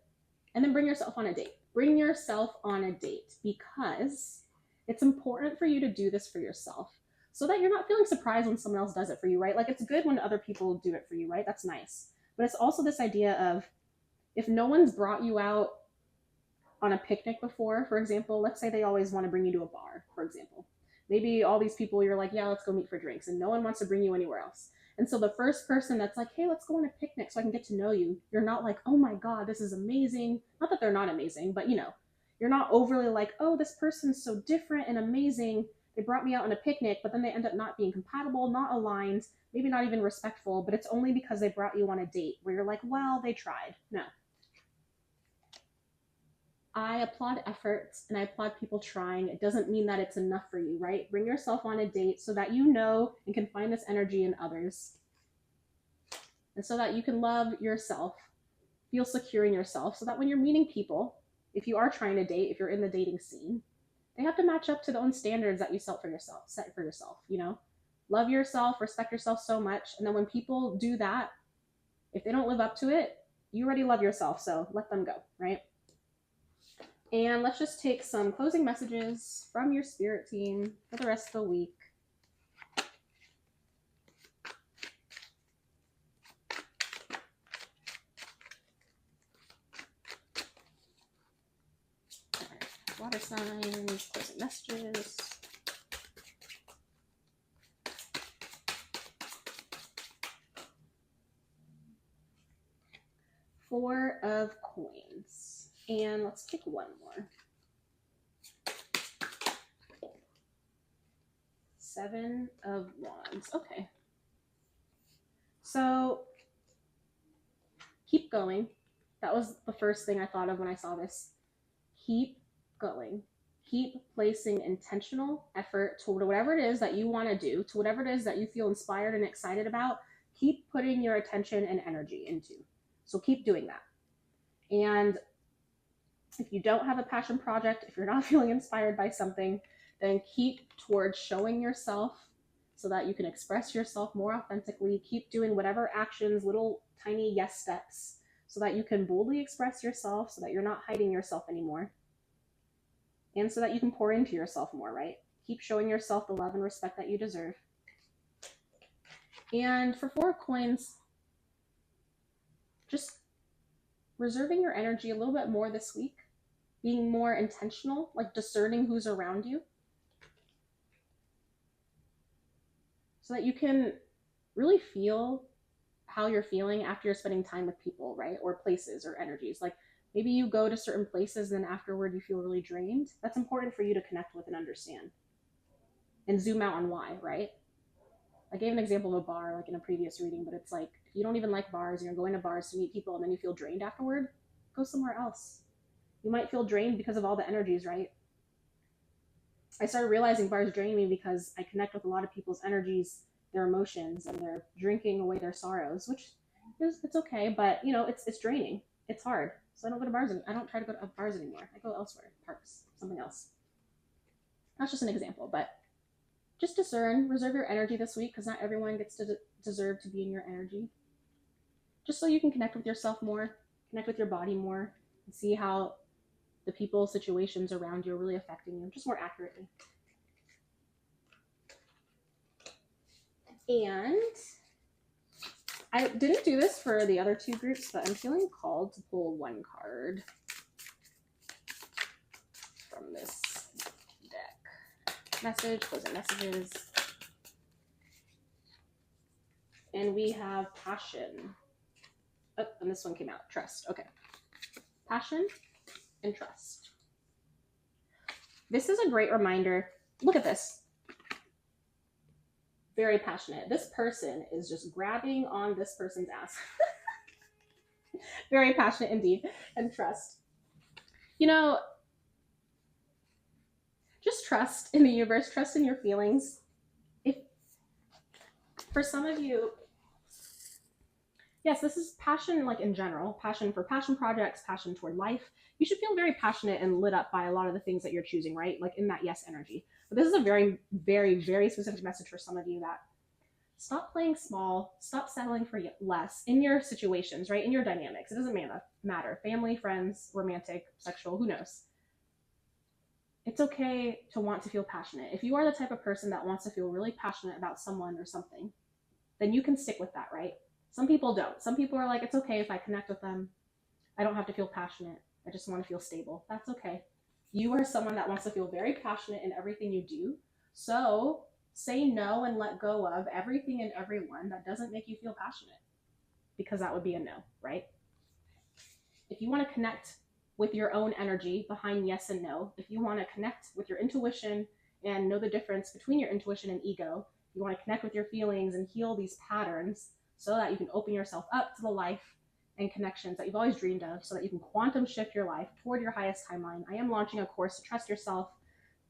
Speaker 1: And then bring yourself on a date. Bring yourself on a date because it's important for you to do this for yourself so that you're not feeling surprised when someone else does it for you, right? Like it's good when other people do it for you, right? That's nice. But it's also this idea of if no one's brought you out on a picnic before, for example, let's say they always want to bring you to a bar, for example. Maybe all these people, you're like, yeah, let's go meet for drinks, and no one wants to bring you anywhere else. And so the first person that's like, hey, let's go on a picnic so I can get to know you, you're not like, oh my God, this is amazing. Not that they're not amazing, but you know, you're not overly like, oh, this person's so different and amazing. They brought me out on a picnic, but then they end up not being compatible, not aligned, maybe not even respectful, but it's only because they brought you on a date where you're like, well, they tried. No. I applaud efforts and I applaud people trying. It doesn't mean that it's enough for you, right? Bring yourself on a date so that you know and can find this energy in others. And so that you can love yourself, feel secure in yourself, so that when you're meeting people, if you are trying to date, if you're in the dating scene, they have to match up to the own standards that you set for yourself, you know? Love yourself, respect yourself so much. And then when people do that, if they don't live up to it, you already love yourself, so let them go, right? And let's just take some closing messages from your spirit team for the rest of the week. Four of Coins. And let's pick one more. Seven of Wands. Okay. So keep going. That was the first thing I thought of when I saw this. Keep going. Keep placing intentional effort to whatever it is that you want to do, to whatever it is that you feel inspired and excited about. Keep putting your attention and energy into. So keep doing that. And if you don't have a passion project, if you're not feeling inspired by something, then keep towards showing yourself so that you can express yourself more authentically. Keep doing whatever actions, little tiny yes steps, so that you can boldly express yourself, so that you're not hiding yourself anymore, and so that you can pour into yourself more, right? Keep showing yourself the love and respect that you deserve. And for Four of Coins, just reserving your energy a little bit more this week, being more intentional, like discerning who's around you, so that you can really feel how you're feeling after you're spending time with people, right? Or places or energies. Like maybe you go to certain places and then afterward you feel really drained. That's important for you to connect with and understand. And zoom out on why, right? I gave an example of a bar like in a previous reading, but it's like if you don't even like bars and you're going to bars to meet people and then you feel drained afterward, go somewhere else. You might feel drained because of all the energies, right? I started realizing bars drain me because I connect with a lot of people's energies, their emotions, and they're drinking away their sorrows, which is, it's okay, but you know, it's draining. It's hard. So I don't go to bars. I don't try to go to bars anymore. I go elsewhere, parks, something else. That's just an example, but just discern, reserve your energy this week, because not everyone gets to deserve to be in your energy. Just so you can connect with yourself more, connect with your body more, and see how the people, situations around you are really affecting you, just more accurately. And I didn't do this for the other two groups, but I'm feeling called to pull one card from this deck. Message, closing messages. And we have passion. Oh, and this one came out. Trust. Okay. Passion and trust. This is a great reminder. Look at this. Very passionate. This person is just grabbing on this person's ass. Very passionate indeed. And trust. You know, just trust in the universe, trust in your feelings. If for some of you, yes, this is passion like in general, passion for passion projects, passion toward life. You should feel very passionate and lit up by a lot of the things that you're choosing, right? Like in that yes energy. But this is a very, very, very specific message for some of you that stop playing small, stop settling for less in your situations, right? In your dynamics. It doesn't matter. Family, friends, romantic, sexual, who knows? It's okay to want to feel passionate. If you are the type of person that wants to feel really passionate about someone or something, then you can stick with that, right? Some people don't. Some people are like, it's okay if I connect with them. I don't have to feel passionate. I just want to feel stable. That's okay. You are someone that wants to feel very passionate in everything you do. So say no and let go of everything and everyone that doesn't make you feel passionate, because that would be a no, right? If you want to connect with your own energy behind yes and no, if you want to connect with your intuition and know the difference between your intuition and ego, you want to connect with your feelings and heal these patterns so that you can open yourself up to the life and connections that you've always dreamed of, so that you can quantum shift your life toward your highest timeline. I am launching a course to trust yourself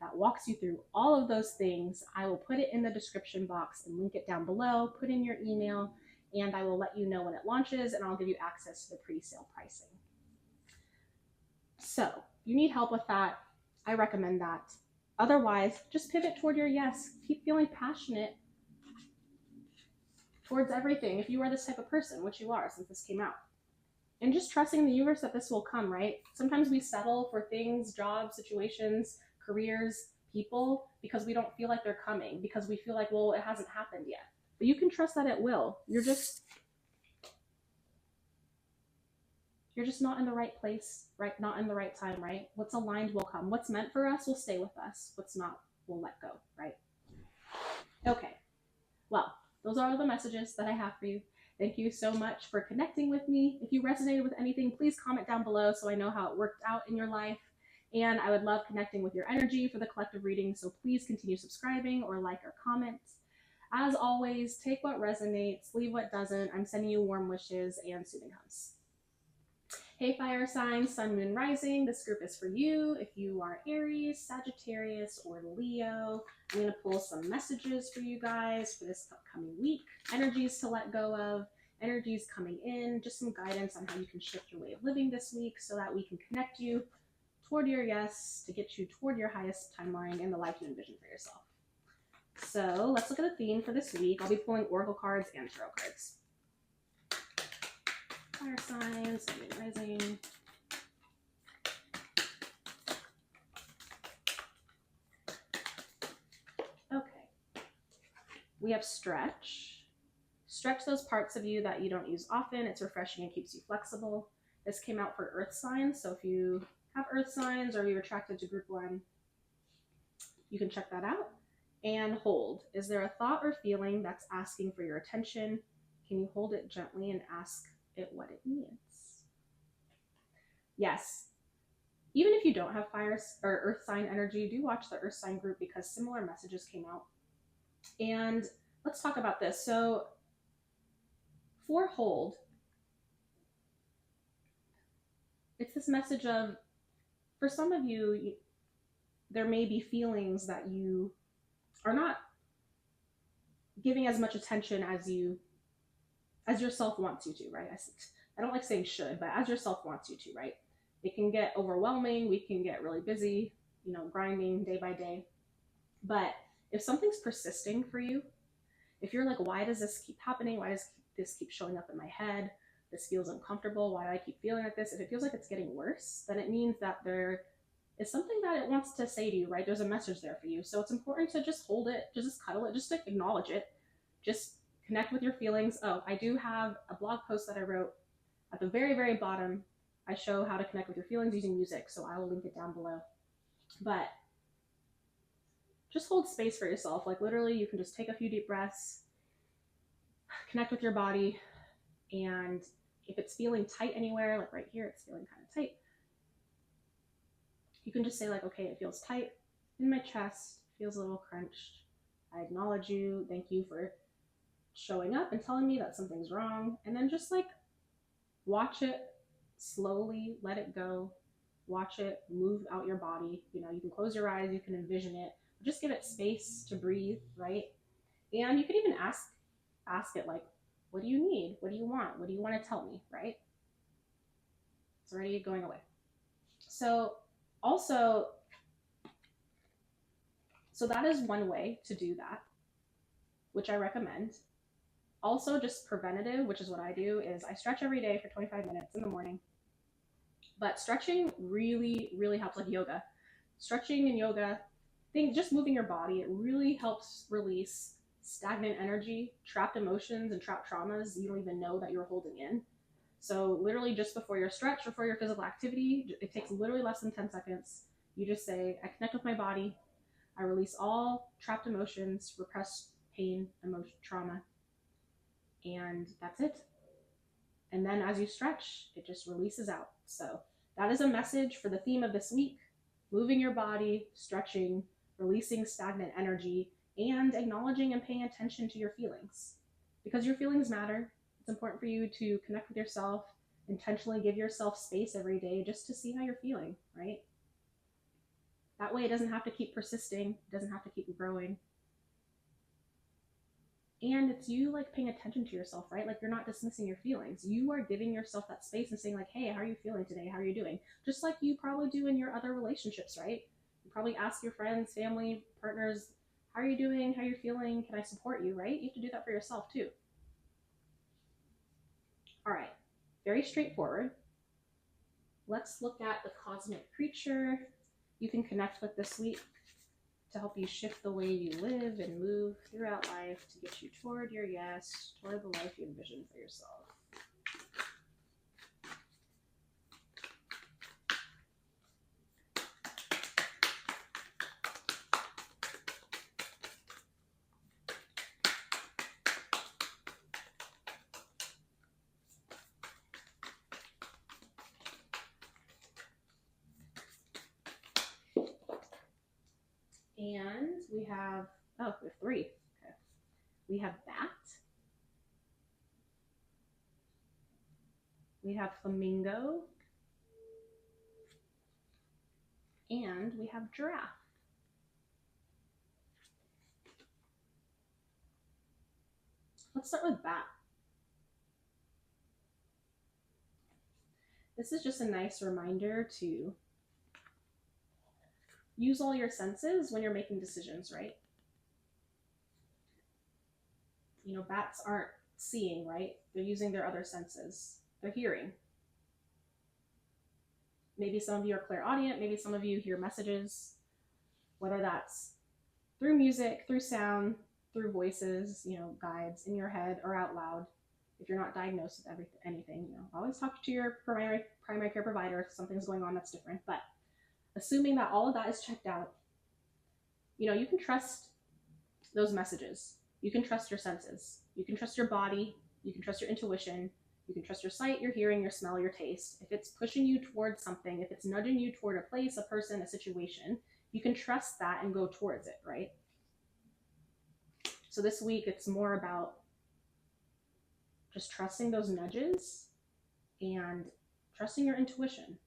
Speaker 1: that walks you through all of those things. I will put it in the description box and link it down below. Put in your email and I will let you know when it launches, and I'll give you access to the pre-sale pricing. So you need help with that, I recommend that. Otherwise, just pivot toward your yes. Keep feeling passionate towards everything if you are this type of person, which you are since this came out. And just trusting in the universe that this will come, right? Sometimes we settle for things, jobs, situations, careers, people, because we don't feel like they're coming, because we feel like, well, it hasn't happened yet. But you can trust that it will. You're just not in the right place, right? Not in the right time, right? What's aligned will come. What's meant for us will stay with us. What's not, we'll let go, right? Okay. Well, those those are all the messages that I have for you. Thank you so much for connecting with me. If you resonated with anything, please comment down below so I know how it worked out in your life. And I would love connecting with your energy for the collective reading, so please continue subscribing or like or comment. As always, take what resonates, leave what doesn't. I'm sending you warm wishes and soothing hugs. Hey fire signs, sun, moon, rising. This group is for you. If you are Aries, Sagittarius, or Leo, I'm going to pull some messages for you guys for this upcoming week. Energies to let go of, energies coming in, just some guidance on how you can shift your way of living this week so that we can connect you toward your yes, to get you toward your highest timeline and the life you envision for yourself. So let's look at the theme for this week. I'll be pulling oracle cards and tarot cards. Fire signs, sun, moon, rising. Okay. We have stretch. Stretch those parts of you that you don't use often. It's refreshing and keeps you flexible. This came out for earth signs, so if you have earth signs or you're attracted to group 1, you can check that out. And hold. Is there a thought or feeling that's asking for your attention? Can you hold it gently and ask it what it needs? Yes. Even if you don't have fire or earth sign energy, do watch the earth sign group because similar messages came out. And let's talk about this. So for hold, it's this message of, for some of you, there may be feelings that you are not giving as much attention as yourself wants you to, right? I don't like saying should, but as yourself wants you to, right? It can get overwhelming. We can get really busy, grinding day by day. But if something's persisting for you, if you're like, why does this keep happening? Why does this keep showing up in my head? This feels uncomfortable. Why do I keep feeling like this? If it feels like it's getting worse, then it means that there is something that it wants to say to you, right? There's a message there for you. So it's important to just hold it, to just cuddle it, just to acknowledge it. Just connect with your feelings. Oh, I do have a blog post that I wrote at the very, very bottom. I show how to connect with your feelings using music, so I will link it down below. But just hold space for yourself. Like literally, you can just take a few deep breaths, connect with your body, and if it's feeling tight anywhere, like right here, it's feeling kind of tight, you can just say like, okay, it feels tight in my chest, feels a little crunched. I acknowledge you. Thank you for showing up and telling me that something's wrong. And then just like watch it slowly, let it go, watch it move out your body. You can close your eyes, you can envision it, just give it space to breathe, right? And you can even ask it like, what do you need? What do you want? What do you want to tell me, right? It's already going away. So that is one way to do that, which I recommend. Also, just preventative, which is what I do, is I stretch every day for 25 minutes in the morning. But stretching really, really helps, like yoga. Stretching and yoga, just moving your body, it really helps release stagnant energy, trapped emotions, and trapped traumas you don't even know that you're holding in. So literally just before your stretch, before your physical activity, it takes literally less than 10 seconds. You just say, I connect with my body. I release all trapped emotions, repressed pain, emotion, trauma. And that's it. And then as you stretch, it just releases out. So that is a message for the theme of this week: moving your body, stretching, releasing stagnant energy, and acknowledging and paying attention to your feelings. Because your feelings matter. It's important for you to connect with yourself, intentionally give yourself space every day just to see how you're feeling, right? That way it doesn't have to keep persisting, it doesn't have to keep growing. And it's you like paying attention to yourself, right? Like you're not dismissing your feelings. You are giving yourself that space and saying like, hey, how are you feeling today? How are you doing? Just like you probably do in your other relationships, right? You probably ask your friends, family, partners, how are you doing? How are you feeling? Can I support you, right? You have to do that for yourself too. All right, very straightforward. Let's look at the cosmic creature you can connect with this week to help you shift the way you live and move throughout life to get you toward your yes, toward the life you envision for yourself. we have, oh, we have three. Okay. We have bat. We have flamingo. And we have giraffe. Let's start with bat. This is just a nice reminder to use all your senses when you're making decisions, right? You know, bats aren't seeing, right? They're using their other senses. They're hearing. Maybe some of you are clairaudient, maybe some of you hear messages, whether that's through music, through sound, through voices, you know, guides in your head or out loud. If you're not diagnosed with anything, you know, always talk to your primary care provider if something's going on that's different. But assuming that all of that is checked out, you know, you can trust those messages. You can trust your senses. You can trust your body. You can trust your intuition. You can trust your sight, your hearing, your smell, your taste. If it's pushing you towards something, if it's nudging you toward a place, a person, a situation, you can trust that and go towards it, right? So this week, it's more about just trusting those nudges and trusting your intuition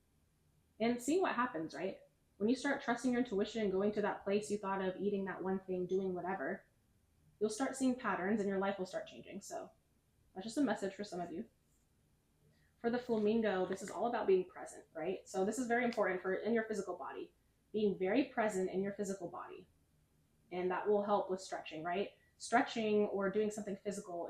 Speaker 1: and seeing what happens, right? When you start trusting your intuition and going to that place you thought of, eating that one thing, doing whatever, you'll start seeing patterns and your life will start changing. So that's just a message for some of you. For the flamingo, this is all about being present, right? So this is very important for in your physical body, being very present in your physical body. And that will help with stretching, right? Stretching or doing something physical,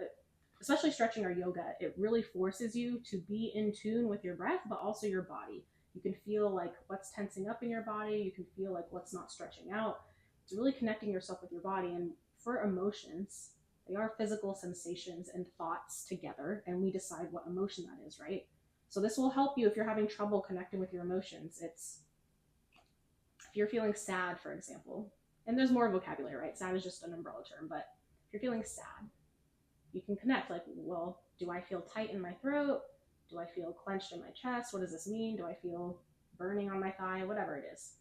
Speaker 1: especially stretching or yoga, it really forces you to be in tune with your breath, but also your body. You can feel like what's tensing up in your body. You can feel like what's not stretching out. It's really connecting yourself with your body. And for emotions, they are physical sensations and thoughts together, and we decide what emotion that is, right? So this will help you if you're having trouble connecting with your emotions. It's if you're feeling sad, for example, and there's more vocabulary, right? Sad is just an umbrella term, but if you're feeling sad, you can connect like, well, do I feel tight in my throat? Do I feel clenched in my chest? What does this mean? Do I feel burning on my thigh? Whatever it is.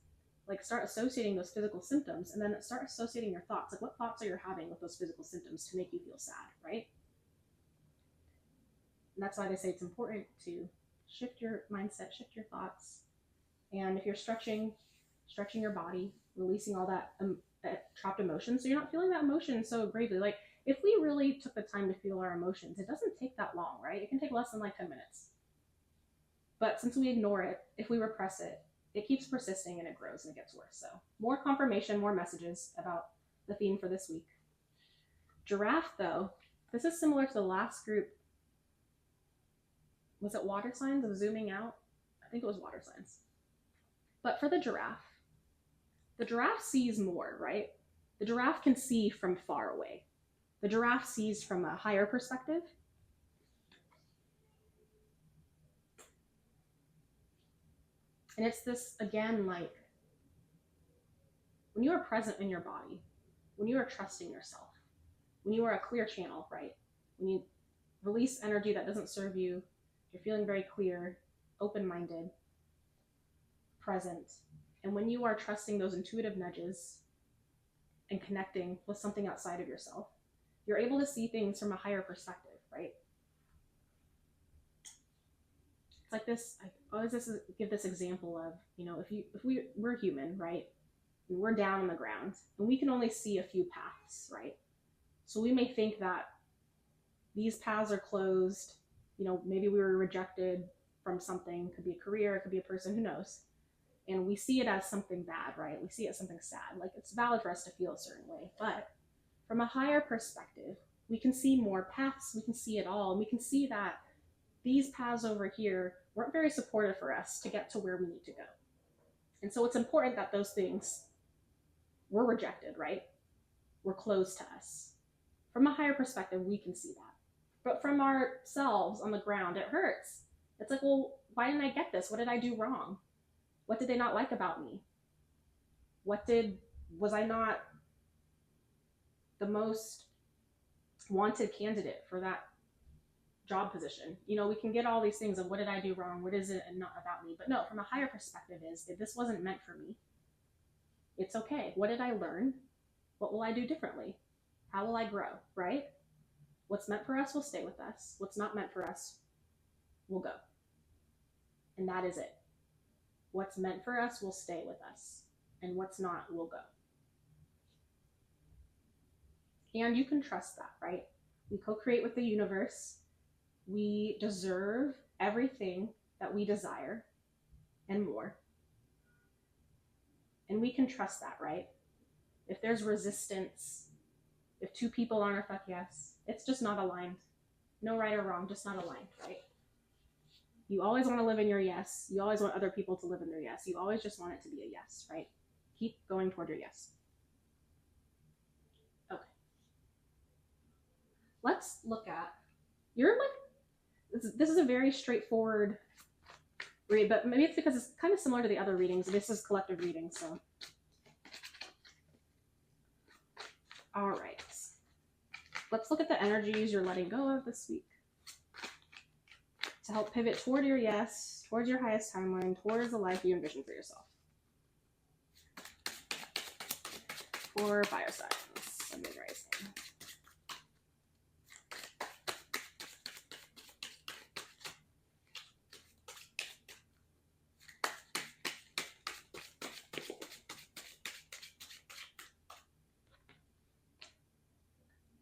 Speaker 1: Like start associating those physical symptoms and then start associating your thoughts. Like what thoughts are you having with those physical symptoms to make you feel sad, right? And that's why they say it's important to shift your mindset, shift your thoughts. And if you're stretching your body, releasing all that trapped emotion. So you're not feeling that emotion so gravely. Like if we really took the time to feel our emotions, it doesn't take that long, right? It can take less than like 10 minutes. But since we ignore it, if we repress it, it keeps persisting and it grows and it gets worse. So more confirmation, more messages about the theme for this week. Giraffe, though, this is similar to the last group. Was it water signs? I was zooming out. I think it was water signs. But for the giraffe sees more, right? The giraffe can see from far away. The giraffe sees from a higher perspective. And it's this, again, like when you are present in your body, when you are trusting yourself, when you are a clear channel, right? When you release energy that doesn't serve you, you're feeling very clear, open-minded, present. And when you are trusting those intuitive nudges and connecting with something outside of yourself, you're able to see things from a higher perspective, right? It's like this, I always give this example of, you know, we're human, right? And we're down on the ground and we can only see a few paths, right? So we may think that these paths are closed, you know, maybe we were rejected from something, could be a career, it could be a person, who knows? And we see it as something bad, right? We see it as something sad. Like it's valid for us to feel a certain way, but from a higher perspective, we can see more paths, we can see it all, and we can see that these paths over here weren't very supportive for us to get to where we need to go. And so it's important that those things were rejected, right? Were closed to us. From a higher perspective, we can see that. But from ourselves on the ground, it hurts. It's like, well, why didn't I get this? What did I do wrong? What did they not like about me? Was I not the most wanted candidate for that job position? You know, we can get all these things of what did I do wrong? What is it and not about me? But no, from a higher perspective is that this wasn't meant for me. It's okay. What did I learn? What will I do differently? How will I grow, right? What's meant for us will stay with us. What's not meant for us will go. And that is it. What's meant for us will stay with us, and what's not will go. And you can trust that, right? We co-create with the universe. We deserve everything that we desire and more. And we can trust that, right? If there's resistance, if two people aren't a fuck yes, it's just not aligned. No right or wrong, just not aligned, right? You always want to live in your yes. You always want other people to live in their yes. You always just want it to be a yes, right? Keep going toward your yes. Okay. Let's look at, this is a very straightforward read, but maybe it's because it's kind of similar to the other readings. This is collective reading, so. All right. Let's look at the energies you're letting go of this week to help pivot toward your yes, towards your highest timeline, towards the life you envision for yourself. For fire signs and mid-rising.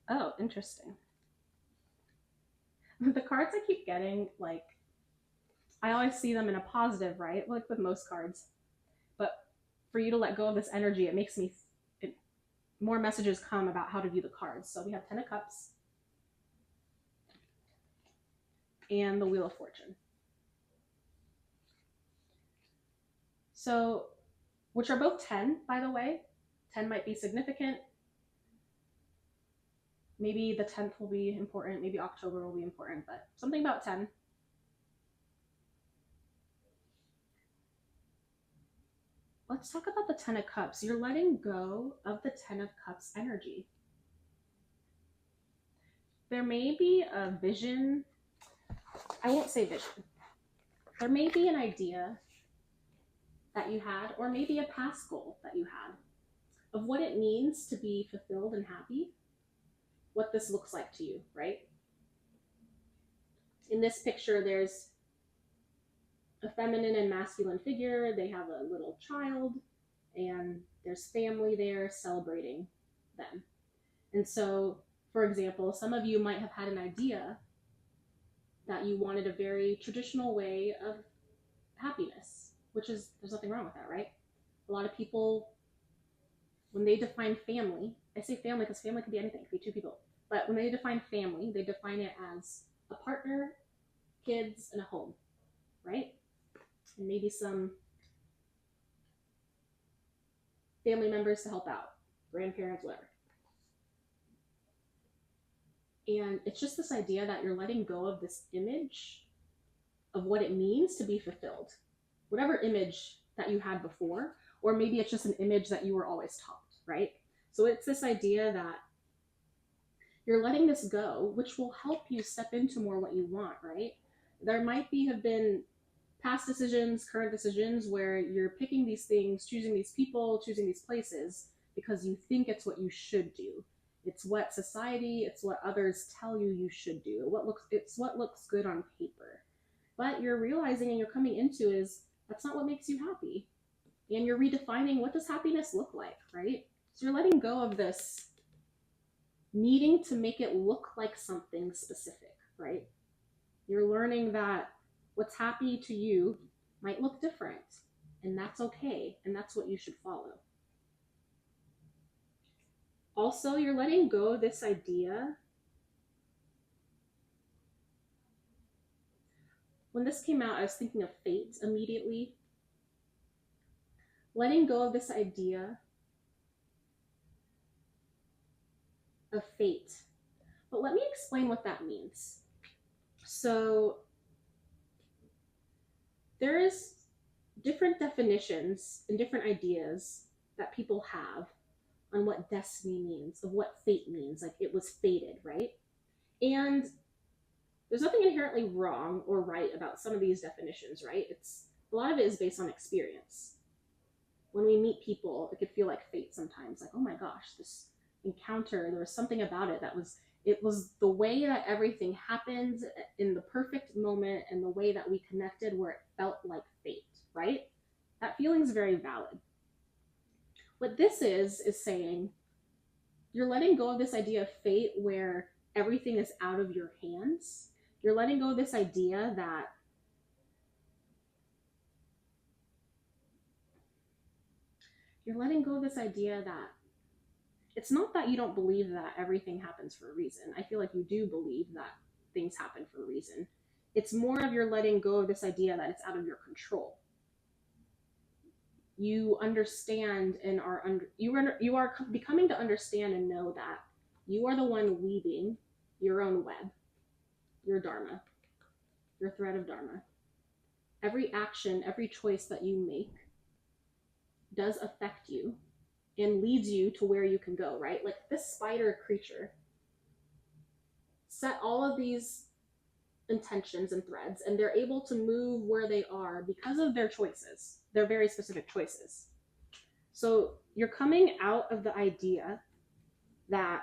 Speaker 1: Oh, interesting. The cards I keep getting, like, I always see them in a positive, right? Like with most cards. But for you to let go of this energy, it makes me, more messages come about how to view the cards. So we have 10 of Cups and the Wheel of Fortune. So, which are both 10, by the way. 10 might be significant. Maybe the 10th will be important. Maybe October will be important, but something about 10. Let's talk about the 10 of Cups. You're letting go of the 10 of Cups energy. There may be a vision. I won't say vision. There may be an idea that you had, or maybe a past goal that you had, of what it means to be fulfilled and happy, what this looks like to you, right? In this picture, there's a feminine and masculine figure. They have a little child, and there's family there celebrating them. And so, for example, some of you might have had an idea that you wanted a very traditional way of happiness, which is, there's nothing wrong with that, right? A lot of people, when they define family, I say family because family can be anything, it can be two people, but when they define family, they define it as a partner, kids, and a home, right? And maybe some family members to help out, grandparents, whatever. And it's just this idea that you're letting go of this image of what it means to be fulfilled. Whatever image that you had before, or maybe it's just an image that you were always taught, right? So it's this idea that you're letting this go, which will help you step into more what you want, right? There might have been past decisions, current decisions, where you're picking these things, choosing these people, choosing these places, because you think it's what you should do. It's what society, it's what others tell you you should do. It's what looks good on paper. But you're realizing and you're coming into is, that's not what makes you happy. And you're redefining, what does happiness look like, right? So you're letting go of this needing to make it look like something specific, right? You're learning that what's happy to you might look different, and that's okay, and that's what you should follow. Also, you're letting go of this idea. When this came out, I was thinking of fate immediately. Letting go of this idea of fate. But let me explain what that means. So there's different definitions and different ideas that people have on what destiny means, of what fate means, like it was fated, right? And there's nothing inherently wrong or right about some of these definitions, right? A lot of it is based on experience. When we meet people, it could feel like fate sometimes. Like, oh my gosh, this encounter, there was something about it that was, it was the way that everything happened in the perfect moment and the way that we connected where it felt like fate, right? That feeling is very valid. What this is saying you're letting go of this idea of fate where everything is out of your hands. You're letting go of this idea that it's not that you don't believe that everything happens for a reason. I feel like you do believe that things happen for a reason. It's more of you're letting go of this idea that it's out of your control. You understand and you are becoming to understand and know that you are the one weaving your own web, your dharma, your thread of dharma. Every action, every choice that you make does affect you and leads you to where you can go, right? Like this spider creature set all of these intentions and threads, and they're able to move where they are because of their choices, their very specific choices. So you're coming out of the idea that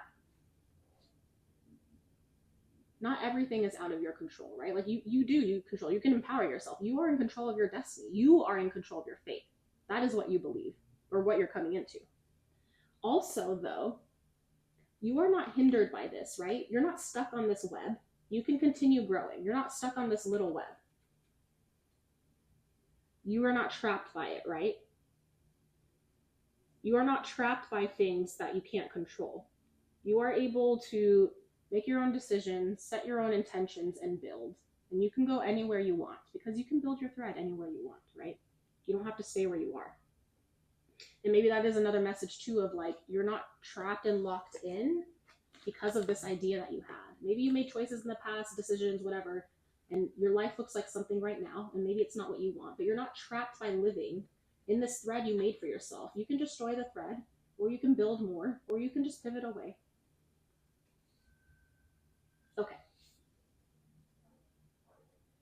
Speaker 1: not everything is out of your control, right? Like you do control. You can empower yourself. You are in control of your destiny. You are in control of your fate. That is what you believe, or what you're coming into. Also, though, you are not hindered by this, right? You're not stuck on this web. You can continue growing. You're not stuck on this little web. You are not trapped by it, right? You are not trapped by things that you can't control. You are able to make your own decisions, set your own intentions, and build. And you can go anywhere you want because you can build your thread anywhere you want, right? You don't have to stay where you are. And maybe that is another message too of like, you're not trapped and locked in because of this idea that you had. Maybe you made choices in the past, decisions, whatever, and your life looks like something right now, and maybe it's not what you want, but you're not trapped by living in this thread you made for yourself. You can destroy the thread, or you can build more, or you can just pivot away. Okay.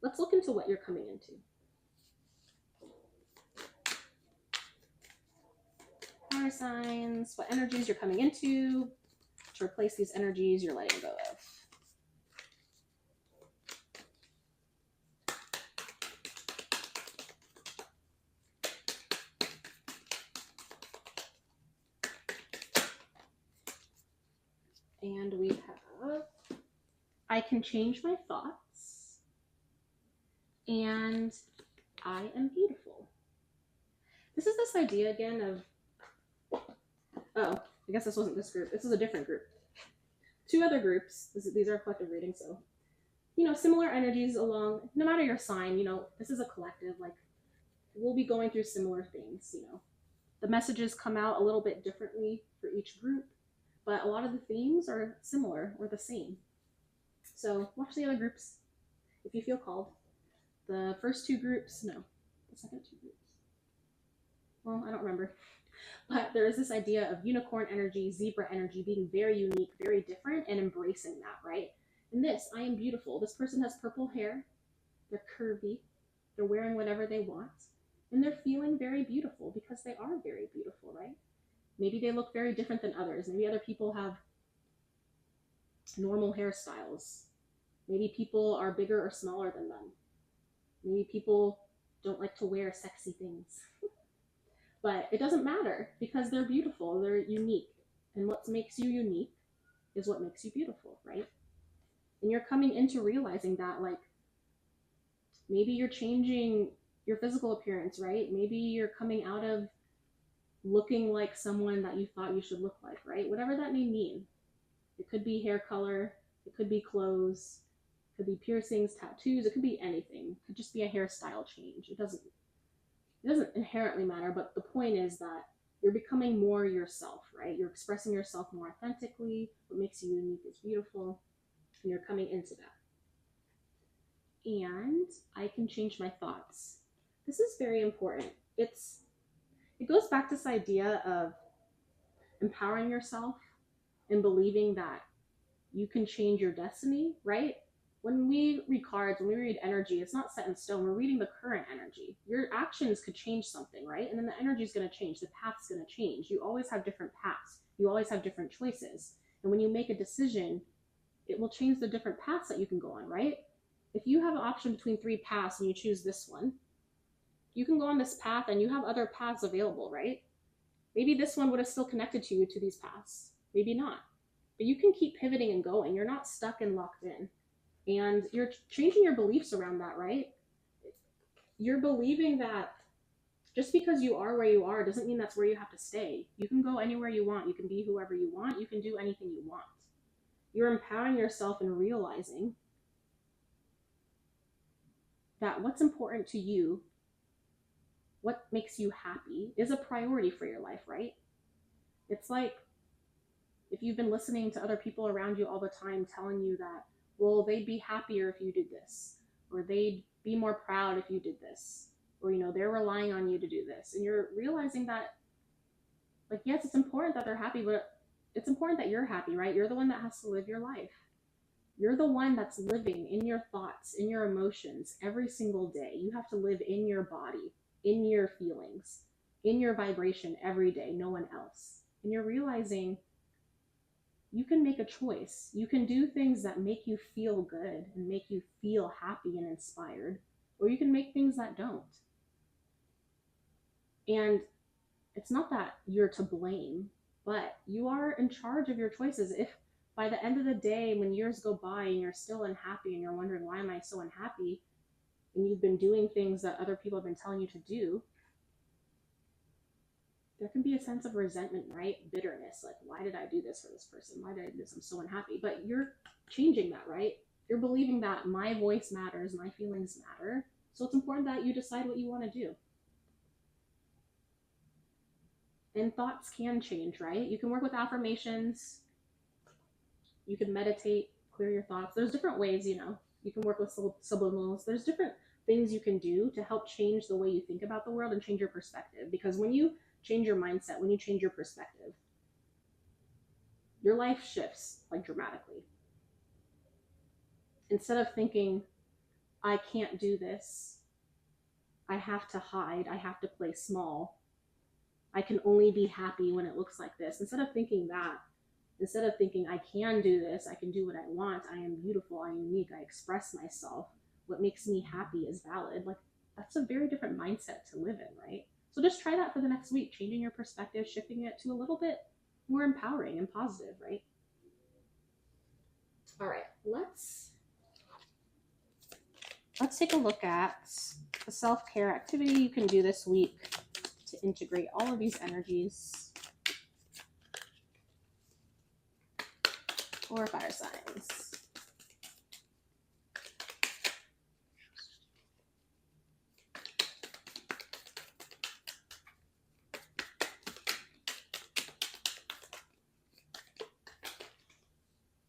Speaker 1: Let's look into what you're coming into. Fire signs, what energies you're coming into, to replace these energies you're letting go of. And we have, I can change my thoughts, and I am beautiful. This is this idea again of, oh, I guess this wasn't this group. This is a different group. Two other groups. These are collective readings, so, you know, similar energies along, no matter your sign, you know, this is a collective, like, we'll be going through similar things, you know. The messages come out a little bit differently for each group, but a lot of the themes are similar or the same. So watch the other groups if you feel called. The first two groups, no, the second two groups. Well, I don't remember. But there is this idea of unicorn energy, zebra energy being very unique, very different, and embracing that, right? And this, I am beautiful. This person has purple hair. They're curvy. They're wearing whatever they want. And they're feeling very beautiful because they are very beautiful, right? Maybe they look very different than others. Maybe other people have normal hairstyles. Maybe people are bigger or smaller than them. Maybe people don't like to wear sexy things. But it doesn't matter because they're beautiful, they're unique. And what makes you unique is what makes you beautiful, right? And you're coming into realizing that, like, maybe you're changing your physical appearance, right? Maybe you're coming out of looking like someone that you thought you should look like, right? Whatever that may mean. It could be hair color, it could be clothes, it could be piercings, tattoos, it could be anything. It could just be a hairstyle change. It doesn't inherently matter, but the point is that you're becoming more yourself, right? You're expressing yourself more authentically. What makes you unique is beautiful, and you're coming into that. And I can change my thoughts. This is very important. It goes back to this idea of empowering yourself and believing that you can change your destiny, right? When we read cards, when we read energy, it's not set in stone. We're reading the current energy. Your actions could change something, right? And then the energy is going to change. The path's going to change. You always have different paths. You always have different choices. And when you make a decision, it will change the different paths that you can go on, right? If you have an option between 3 paths and you choose this one, you can go on this path and you have other paths available, right? Maybe this one would have still connected to you to these paths. Maybe not. But you can keep pivoting and going. You're not stuck and locked in. And you're changing your beliefs around that, right? You're believing that just because you are where you are doesn't mean that's where you have to stay. You can go anywhere you want. You can be whoever you want. You can do anything you want. You're empowering yourself and realizing that what's important to you, what makes you happy, is a priority for your life, right? It's like if you've been listening to other people around you all the time telling you that, well, they'd be happier if you did this, or they'd be more proud if you did this, or, they're relying on you to do this. And you're realizing that, like, yes, it's important that they're happy, but it's important that you're happy, right? You're the one that has to live your life. You're the one that's living in your thoughts, in your emotions every single day. You have to live in your body, in your feelings, in your vibration every day, no one else. And you're realizing you can make a choice. You can do things that make you feel good and make you feel happy and inspired, or you can make things that don't. And it's not that you're to blame, but you are in charge of your choices. If by the end of the day, when years go by and you're still unhappy and you're wondering, why am I so unhappy? And you've been doing things that other people have been telling you to do, there can be a sense of resentment, right? Bitterness, like, why did I do this for this person? Why did I do this? I'm so unhappy. But you're changing that, right? You're believing that my voice matters, my feelings matter. So it's important that you decide what you want to do. And thoughts can change, right? You can work with affirmations. You can meditate, clear your thoughts. There's different ways, you can work with subliminals. There's different things you can do to help change the way you think about the world and change your perspective. Because when you change your mindset, when you change your perspective, your life shifts, like, dramatically. Instead of thinking, I can't do this, I have to hide, I have to play small, I can only be happy when it looks like this. Instead of thinking that, instead of thinking, I can do this, I can do what I want, I am beautiful, I'm unique, I express myself, what makes me happy is valid, like, that's a very different mindset to live in, right? So just try that for the next week, changing your perspective, shifting it to a little bit more empowering and positive, right? All right, let's take a look at the self-care activity you can do this week to integrate all of these energies for fire signs.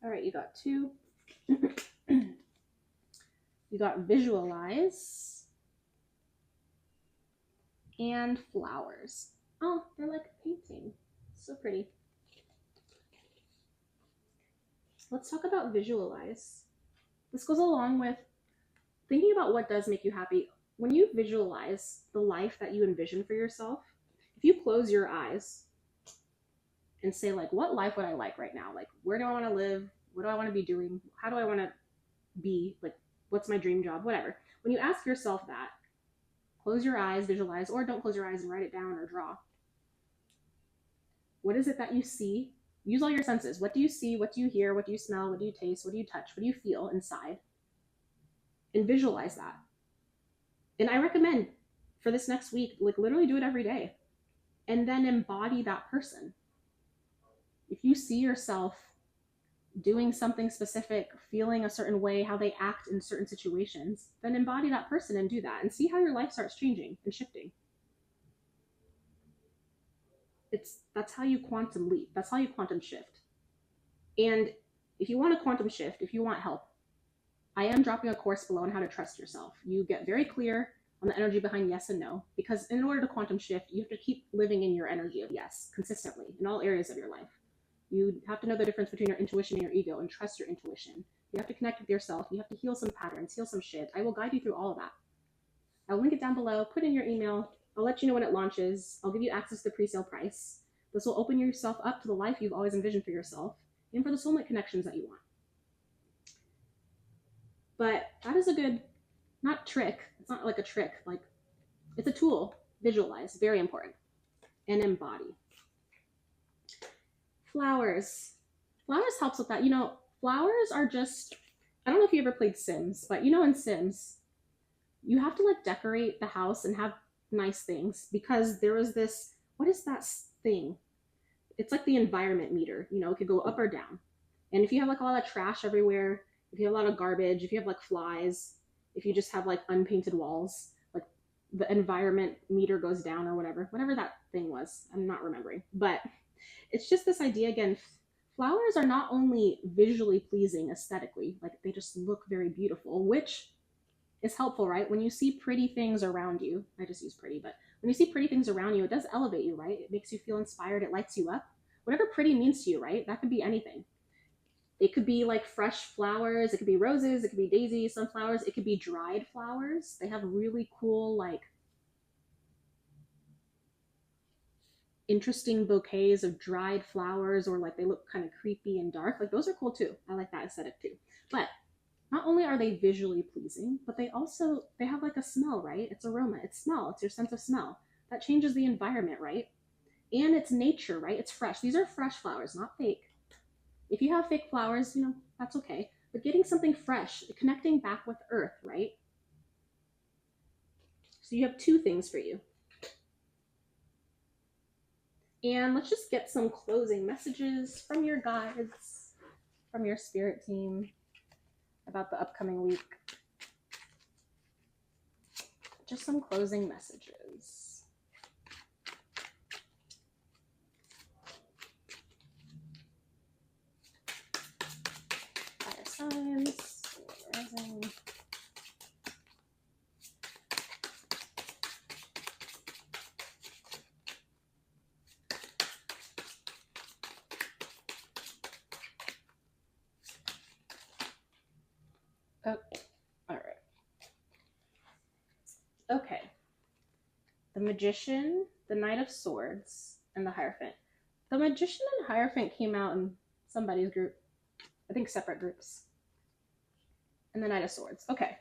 Speaker 1: All right, you got 2. You got visualize and flowers. Oh, they're like a painting. So pretty. Let's talk about visualize. This goes along with thinking about what does make you happy. When you visualize the life that you envision for yourself, if you close your eyes and say, like, what life would I like right now? Like, where do I want to live? What do I want to be doing? How do I want to be? Like, what's my dream job? Whatever. When you ask yourself that, close your eyes, visualize, or don't close your eyes and write it down or draw. What is it that you see? Use all your senses. What do you see? What do you hear? What do you smell? What do you taste? What do you touch? What do you feel inside? And visualize that. And I recommend for this next week, like, literally do it every day. And then embody that person. If you see yourself doing something specific, feeling a certain way, how they act in certain situations, then embody that person and do that and see how your life starts changing and shifting. That's how you quantum leap. That's how you quantum shift. And if you want a quantum shift, if you want help, I am dropping a course below on how to trust yourself. You get very clear on the energy behind yes and no, because in order to quantum shift, you have to keep living in your energy of yes consistently in all areas of your life. You have to know the difference between your intuition and your ego and trust your intuition. You have to connect with yourself. You have to heal some patterns, heal some shit. I will guide you through all of that. I'll link it down below. Put in your email. I'll let you know when it launches. I'll give you access to the pre-sale price. This will open yourself up to the life you've always envisioned for yourself and for the soulmate connections that you want. But that is a good, not trick. It's not like a trick. Like, it's a tool. Visualize. Very important. And embody. Flowers. Flowers helps with that. You know, flowers are just, I don't know if you ever played Sims, but you know, in Sims, you have to like decorate the house and have nice things because there was this, what is that thing? It's like the environment meter, you know, it could go up or down. And if you have like a lot of trash everywhere, if you have a lot of garbage, if you have like flies, if you just have like unpainted walls, like the environment meter goes down or whatever that thing was. I'm not remembering, but it's just this idea again. Flowers are not only visually pleasing aesthetically, like they just look very beautiful, which is helpful, right? When you see pretty things around you, I just use pretty, but when you see pretty things around you, it does elevate you, right? It makes you feel inspired. It lights you up. Whatever pretty means to you, right? That could be anything. It could be like fresh flowers. It could be roses. It could be daisies, sunflowers. It could be dried flowers. They have really cool, like, interesting bouquets of dried flowers, or like they look kind of creepy and dark. Like those are cool too. I like that aesthetic too. But not only are they visually pleasing, but they have like a smell, right? It's aroma, it's smell, it's your sense of smell. That changes the environment, right? And it's nature, right? It's fresh. These are fresh flowers, not fake. If you have fake flowers, you know, that's okay. But getting something fresh, connecting back with earth, right? So you have two things for you. And let's just get some closing messages from your guides, from your spirit team about the upcoming week. Just some closing messages. Fire signs, rising. Oh, all right. Okay. The Magician, the Knight of Swords, and the Hierophant. The Magician and Hierophant came out in somebody's group. I think separate groups. And the Knight of Swords. Okay.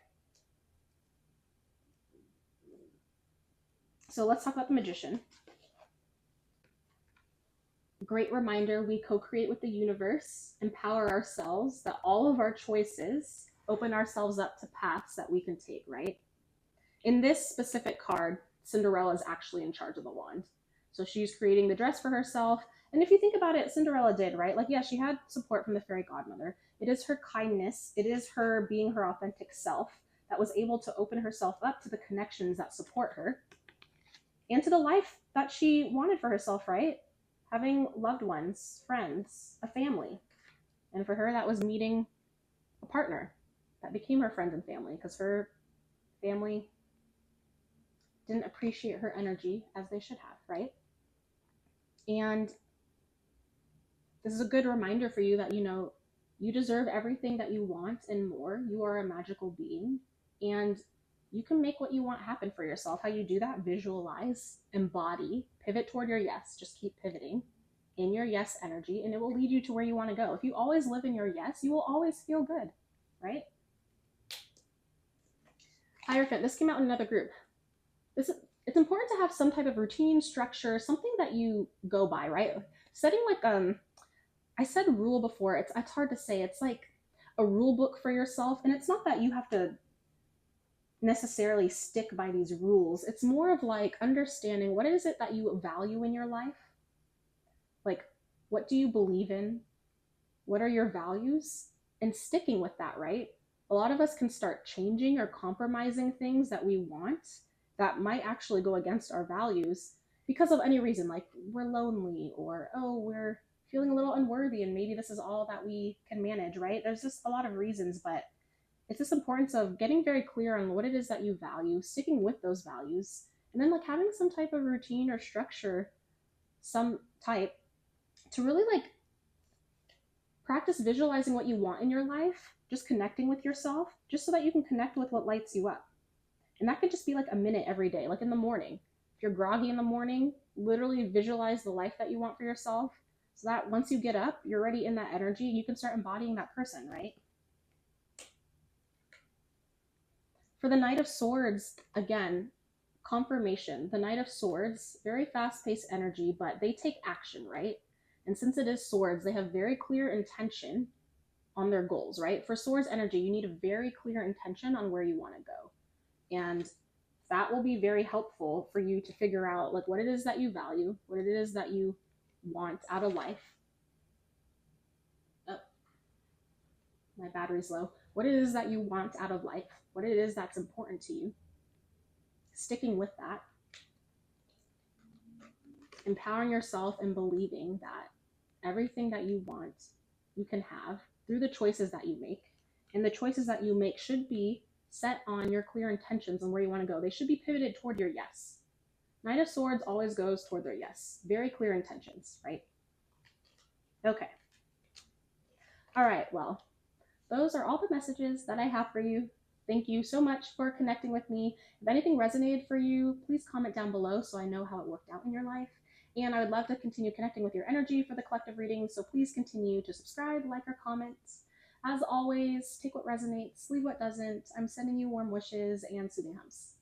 Speaker 1: So let's talk about the Magician. Great reminder, we co-create with the universe, empower ourselves, that all of our choices open ourselves up to paths that we can take, right? In this specific card, Cinderella is actually in charge of the wand. So she's creating the dress for herself. And if you think about it, Cinderella did, right? Like, yeah, she had support from the fairy godmother. It is her kindness, it is her being her authentic self that was able to open herself up to the connections that support her and to the life that she wanted for herself, right? Having loved ones, friends, a family. And for her, that was meeting a partner that became her friends and family, because her family didn't appreciate her energy as they should have, right? And this is a good reminder for you that, you know, you deserve everything that you want and more. You are a magical being, and you can make what you want happen for yourself. How you do that? Visualize, embody, pivot toward your yes. Just keep pivoting in your yes energy, and it will lead you to where you want to go. If you always live in your yes, you will always feel good, right? Hierophant, this came out in another group. It's important to have some type of routine, structure, something that you go by, right? Setting like I said rule before. It's hard to say. It's like a rule book for yourself, and it's not that you have to necessarily stick by these rules. It's more of like understanding what is it that you value in your life. Like, what do you believe in? What are your values? And sticking with that, right? A lot of us can start changing or compromising things that we want that might actually go against our values because of any reason, like we're lonely, or, oh, we're feeling a little unworthy and maybe this is all that we can manage, right? There's just a lot of reasons, but it's this importance of getting very clear on what it is that you value, sticking with those values, and then like having some type of routine or structure, some type, to really like Practice visualizing what you want in your life, just connecting with yourself, just so that you can connect with what lights you up. And that could just be like a minute every day, like in the morning. If you're groggy in the morning, literally visualize the life that you want for yourself, so that once you get up, you're already in that energy, you can start embodying that person, right? For the Knight of Swords, again, confirmation. The Knight of Swords, very fast-paced energy, but they take action, right? And since it is swords, they have very clear intention on their goals, right? For swords energy, you need a very clear intention on where you want to go. And that will be very helpful for you to figure out like what it is that you value, what it is that you want out of life. Oh, my battery's low. What it is that you want out of life, what it is that's important to you. Sticking with that. Empowering yourself and believing that everything that you want, you can have through the choices that you make. And the choices that you make should be set on your clear intentions and where you want to go. They should be pivoted toward your yes. Knight of Swords always goes toward their yes. Very clear intentions, right? Okay. All right, well, those are all the messages that I have for you. Thank you so much for connecting with me. If anything resonated for you, please comment down below so I know how it worked out in your life. And I would love to continue connecting with your energy for the collective readings, so please continue to subscribe, like, or comment. As always, take what resonates, leave what doesn't. I'm sending you warm wishes and soothing hugs.